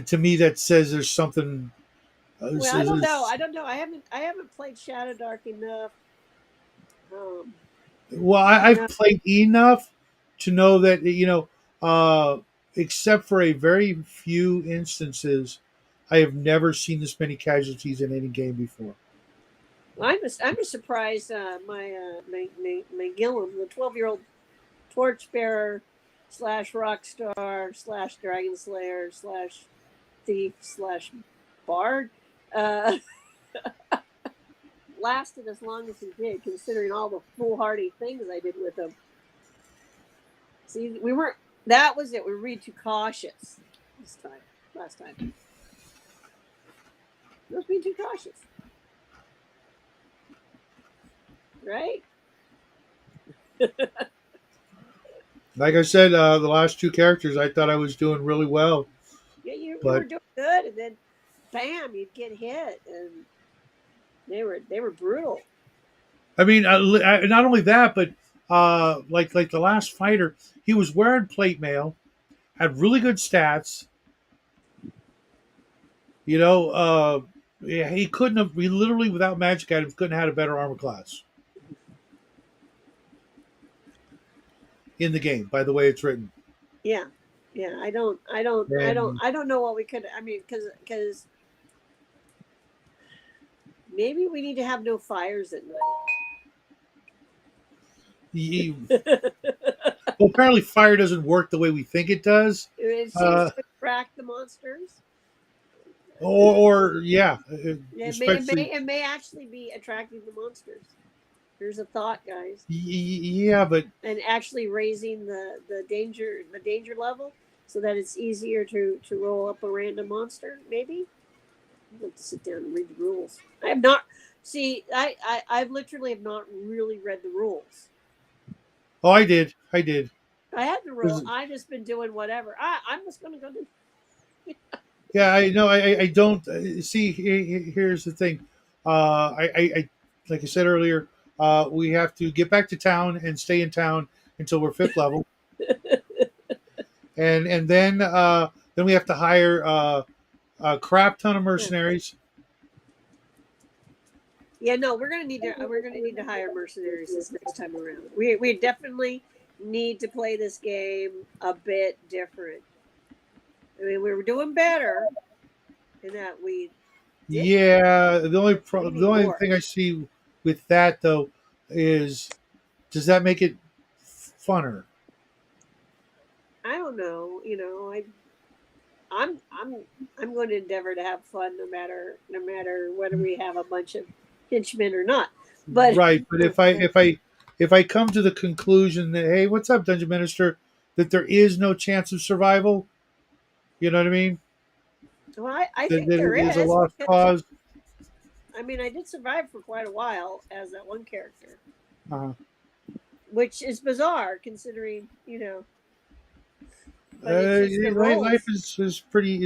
to me that says there's something. Well, I don't know. I don't know. I haven't played Shadow Dark enough. Um, Well, you I've know, played enough to know that uh, except for a very few instances, I have never seen this many casualties in any game before. I'm just surprised. My Gillum, the 12-year-old torchbearer, slash rock star slash dragon slayer slash thief slash bard lasted as long as he did, considering all the foolhardy things I did with him. See, we weren't. That was it. We were being too cautious this time. Last time, we were being too cautious, right? Like I said, the last two characters, I thought I was doing really well, Yeah, you were but doing good, and then, bam, you'd get hit, and they were brutal. I mean, not only that, but like the last fighter, he was wearing plate mail, had really good stats. You know, yeah, he couldn't have. He literally, without magic items, couldn't have had a better armor class in the game. By the way, it's written. Yeah, yeah. And I don't know what we could. I mean, because maybe we need to have no fires at he, night. well, apparently, fire doesn't work the way we think it does. It seems Uh, to attract the monsters. or yeah, especially It may actually be attracting the monsters. There's a thought, guys, yeah, but and actually raising the danger level so that it's easier to roll up a random monster. Maybe I'd like to sit down and read the rules. I have not. See, I've literally have not really read the rules. oh, I did. I had the rule. I just been doing whatever. I'm just gonna go do. Yeah, I know. I don't see. Here's the thing. I like I said earlier, we have to get back to town and stay in town until we're fifth level, and then we have to hire a crap ton of mercenaries. Yeah, no, we're gonna need to hire mercenaries this next time around. We definitely need to play this game a bit different. I mean, we were doing better in that we. Yeah, the We need only more. thing I see with that though is, does that make it funner? I don't know. You know, I'm going to endeavor to have fun no matter whether we have a bunch of henchmen or not. But Right, but if I come to the conclusion that, hey, what's up, Dungeon Minister, that there is no chance of survival, you know what I mean? well, I That think there it is a is lost because cause. I mean I did survive for quite a while as that one character, Uh, which is bizarre considering But it's just the life rules. is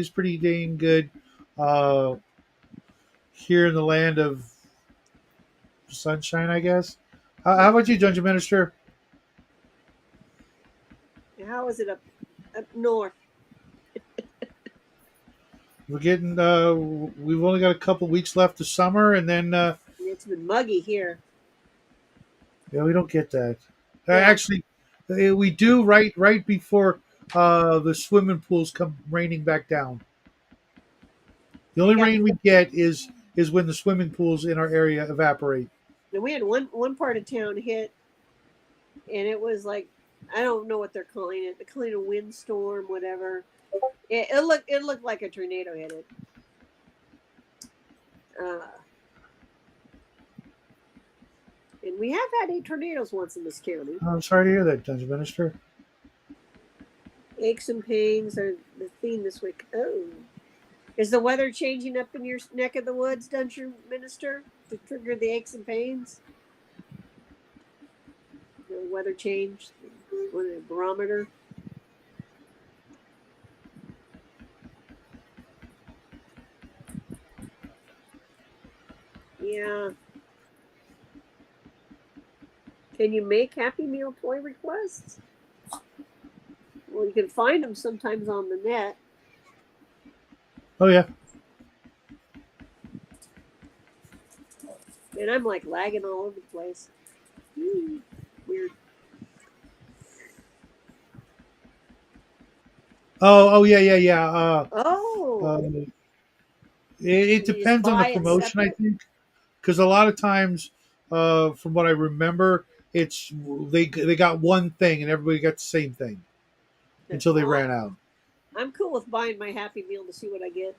pretty dang good uh, here in the land of sunshine, I guess. How about you, Dungeon Minister? How is it up north? We're getting. We've only got a couple weeks left of summer, and then It's been muggy here. yeah, we don't get that. Yeah. Actually, we do right before the swimming pools come raining back down. The only Yeah. rain we get is when the swimming pools in our area evaporate. And we had one part of town hit, and it was like I don't know what they're calling it. They're calling it a windstorm, whatever. It looked like a tornado hit it. And we have had 8 tornadoes once in this county. I'm sorry to hear that, Dungeon Minister. Aches and pains are the theme this week. Oh. Is the weather changing up in your neck of the woods, Dungeon Minister, to trigger the aches and pains? The weather change, what is it, barometer? Yeah. Can you make Happy Meal toy requests? Well, you can find them sometimes on the net. Oh yeah. And I'm like lagging all over the place. Weird. Oh yeah. It You just depends on the buy it promotion, I separate? think, because a lot of times, from what I remember, it's they got one thing and everybody got the same thing. until they Well, ran out. I'm cool with buying my Happy Meal to see what I get.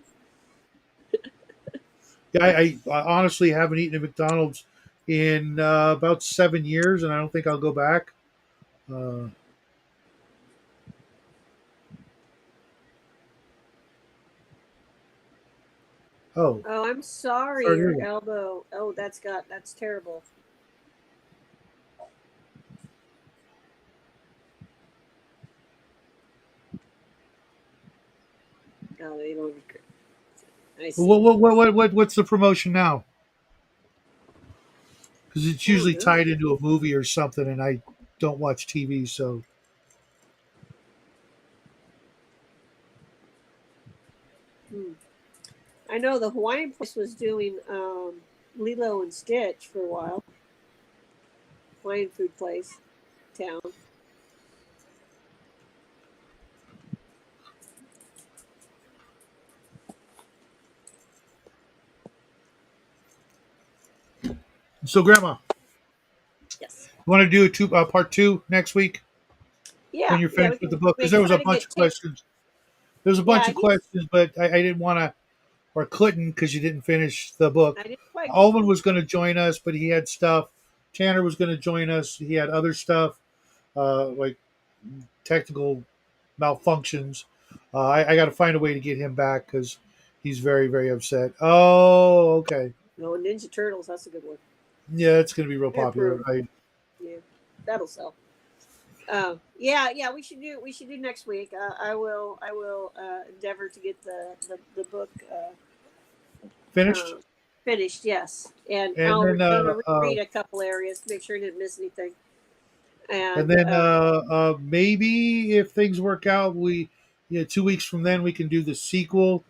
Yeah, I honestly haven't eaten at McDonald's in about 7 years, and I don't think I'll go back. Uh, oh, Oh, I'm sorry, sorry to hear your that. elbow. Oh, that's terrible. Oh, they don't. I see. What's the promotion now? Because it's I don't usually know. tied into a movie or something, and I don't watch TV, so Hmm. I know the Hawaiian place was doing Lilo and Stitch for a while. Hawaiian food place, town. Grandma, Yes. you want to do a part two next week when Yeah, you're yeah. finished with the book? Because We there can was a try to bunch get of tape. questions. There was a bunch Yeah, of questions, but I didn't want to or couldn't because you didn't finish the book. I didn't quite get Alvin through. was going to join us, but he had stuff. Tanner was going to join us. He had other stuff, like technical malfunctions. I got to find a way to get him back because he's very, very upset. Oh, okay. No, Ninja Turtles. That's a good one. Yeah, it's going to be real I popular. approve. Yeah, that'll sell. Yeah, yeah. We should do next week. I will endeavor to get the book Finished. uh, finished. Yes, and And I'll then gonna reread a couple areas, make sure I didn't miss anything. And And then maybe if things work out, 2 weeks from then we can do the sequel.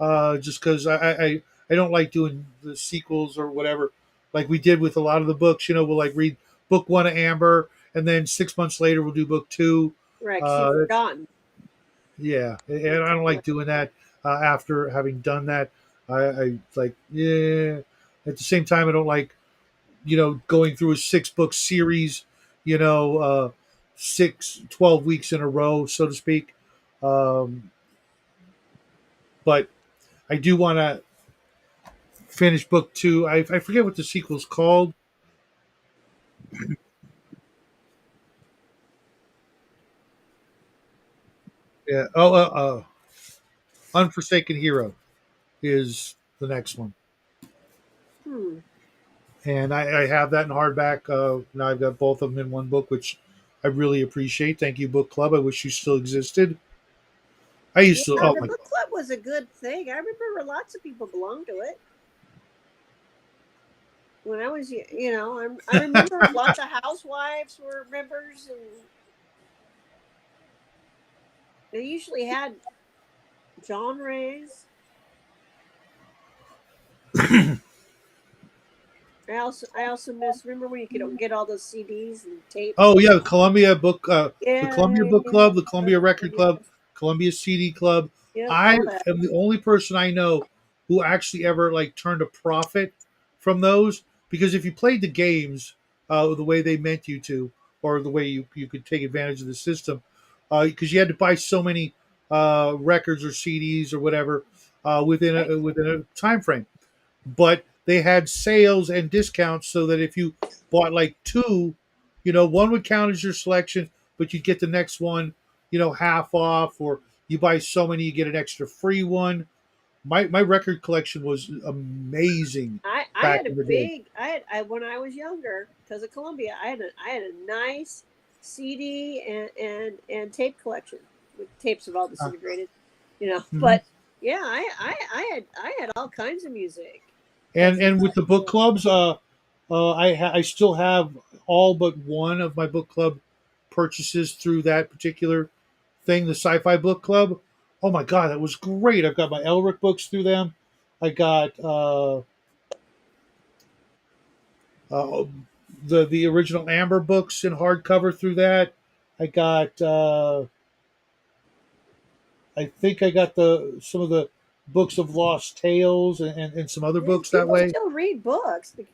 Just because I don't like doing the sequels or whatever, like we did with a lot of the books. We'll like read book one of Amber, and then 6 months later we'll do book two. right, 'cause you've forgotten. Yeah, Yeah, and I don't like doing that. After having done that, I like yeah. At the same time, I don't like going through a 6 book series, you know, 12 weeks in a row, so to speak. Um, but I do want to finish book two. I forget what the sequel's called. Yeah. Oh, Unforsaken Hero is the next one. Hmm. And I have that in hardback. Now I've got both of them in one book, which I really appreciate. Thank you, book club. I wish you still existed. I used to. Yeah, Oh the my book club was a good thing. I remember lots of people belonged to it when I was, I remember lots of housewives were members, and they usually had genres. I also miss. Remember when you could get all those CDs and tapes? Oh yeah, the Yeah, Columbia yeah, Book yeah. Club, the Columbia Record Club, Yeah, Columbia CD Club. yep, I all that. am the only person I know who actually ever like turned a profit from those because if you played the games the way they meant you to, or the way you could take advantage of the system, because you had to buy so many records or CDs or whatever Right. within a time frame, but they had sales and discounts so that if you bought like two, one would count as your selection, but you'd get the next one, half off, or you buy so many, you get an extra free one. My record collection was amazing I back had a in the day. big when I was younger because of Columbia. I had a nice CD and tape collection with tapes of all Uh, disintegrated, mhm. But yeah, I had all kinds of music And because of and with that. the book clubs, I still have all but one of my book club purchases through that particular thing, the Sci-Fi Book Club. Oh my god, that was great! I've got my Elric books through them. I got uh, the original Amber books in hardcover through that. I got I think I got the some of the books of Lost Tales and some other books that People way. still read books, the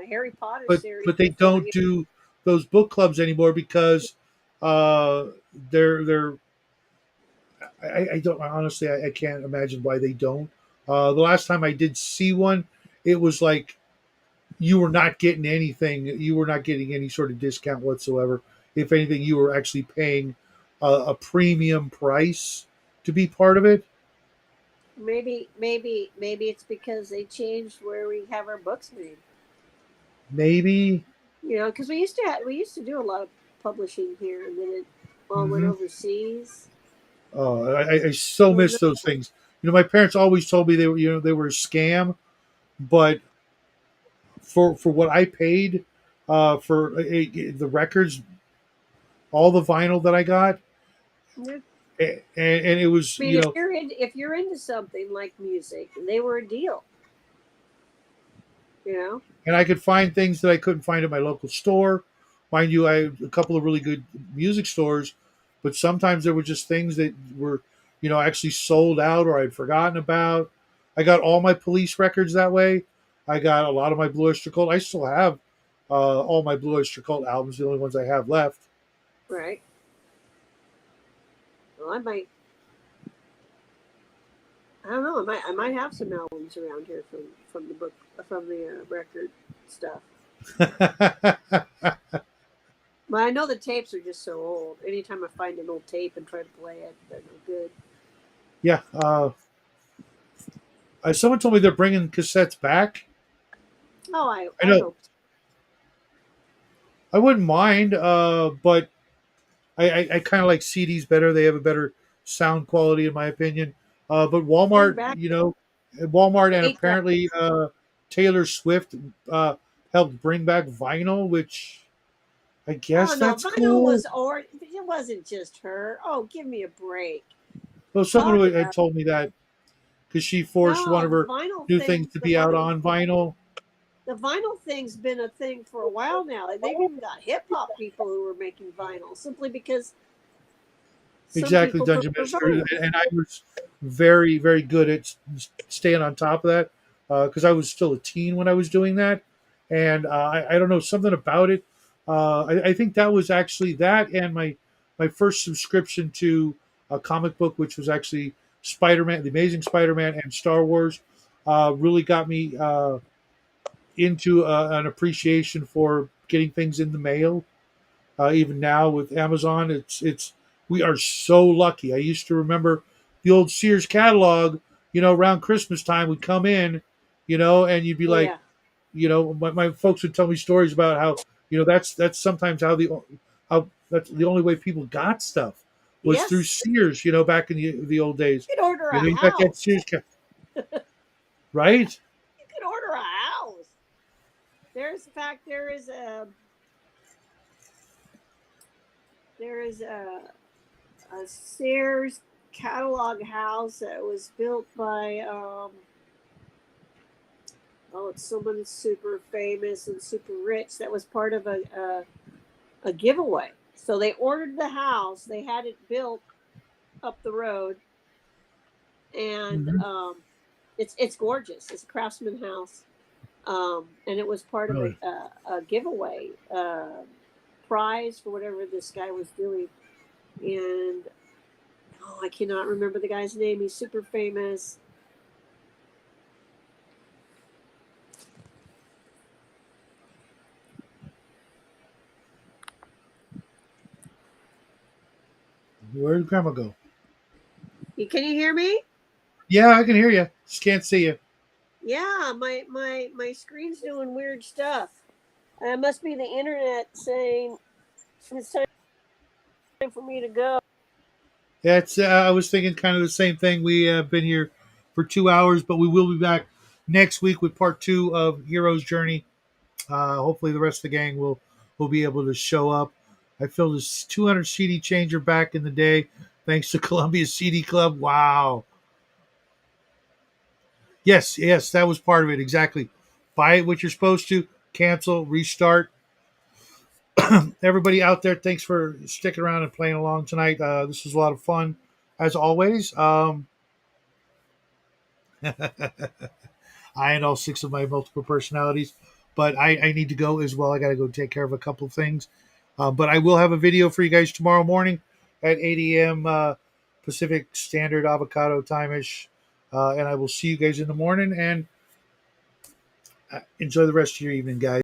Harry Potter but series but they and so on. don't do those book clubs anymore because uh, they're I don't honestly. I can't imagine why they don't. The last time I did see one, it was like you were not getting anything. You were not getting any sort of discount whatsoever. If anything, you were actually paying a premium price to be part of it. Maybe it's because they changed where we have our books made. Maybe. You know, because we used to do a lot of publishing here, and then it all went Hmm. overseas. I so So miss those things. My parents always told me they were a scam, but for what I paid for the records, all the vinyl that I got, yeah. and it was I mean, if you're into something like music, they were a deal. You know. and I could find things that I couldn't find at my local store. Mind you, I have a couple of really good music stores, but sometimes there were just things that were, actually sold out or I'd forgotten about. I got all my Police records that way. I got a lot of my Blue Oyster Cult. I still have all my Blue Oyster Cult albums, the only ones I have left. Right. Well, I might. I don't know. I might have some albums around here from the book from the record stuff. But I know the tapes are just so old. Anytime I find an old tape and try to play it, they're no good. Yeah. Someone told me they're bringing cassettes back. Oh, I I know. hope. I wouldn't mind, but I kind of like CDs better. They have a better sound quality, in my opinion. But Bring Walmart, back Walmart, and 8 track. apparently Taylor Swift helped bring back vinyl, which I Oh guess no, that's vinyl cool. was or it wasn't just her. Oh, give me a break. Well, someone Talk had about told me that because she forced one no of her new things to be out on vinyl. the vinyl thing's been a thing for a while now. They've even got hip hop people who are making vinyl simply because some Exactly, people Dungeon prefer Master, vinyl. and I was very, very good at staying on top of that because I was still a teen when I was doing that, and I don't know something about it. I think that was actually that, and my first subscription to a comic book, which was actually Spider-Man, the Amazing Spider-Man, and Star Wars, really got me into an appreciation for getting things in the mail. Even now with Amazon, it's we are so lucky. I used to remember the old Sears catalog. Around Christmas time would come in, and you'd be Oh like, yeah. my folks would tell me stories about how that's sometimes how that's the only way people got stuff was through Yes. Sears. Back in the old days. You could order a You got that house. Sears, right? You could order a house. There's in fact there is a Sears catalog house that was built by oh, it's someone super famous and super rich that was part of a giveaway. So they ordered the house, they had it built up the road, and Mm-hmm. it's gorgeous. It's a craftsman house, and it was part of Really. a giveaway prize for whatever this guy was doing. And oh, I cannot remember the guy's name. He's super famous. Where did Grandma go? Can you hear me? Yeah, I can hear you. Just can't see you. Yeah, my screen's doing weird stuff. It must be the internet saying it's time for me to go. Yeah, it's. I was thinking kind of the same thing. We have been here for 2 hours, but we will be back next week with part two of Hero's Journey. Hopefully, the rest of the gang will be able to show up. I filled this 200 CD changer back in the day, thanks to Columbia CD Club. Wow. Yes, yes, that was part of it. Exactly. Buy it what you're supposed to. Cancel. Restart. Everybody out there, thanks for sticking around and playing along tonight. This was a lot of fun, as always. I and all six of my multiple personalities. But I need to go as well. I got to go take care of a couple of things. But I will have a video for you guys tomorrow morning at 8 a.m. Pacific Standard avocado time-ish. And I will see you guys in the morning, and enjoy the rest of your evening, guys.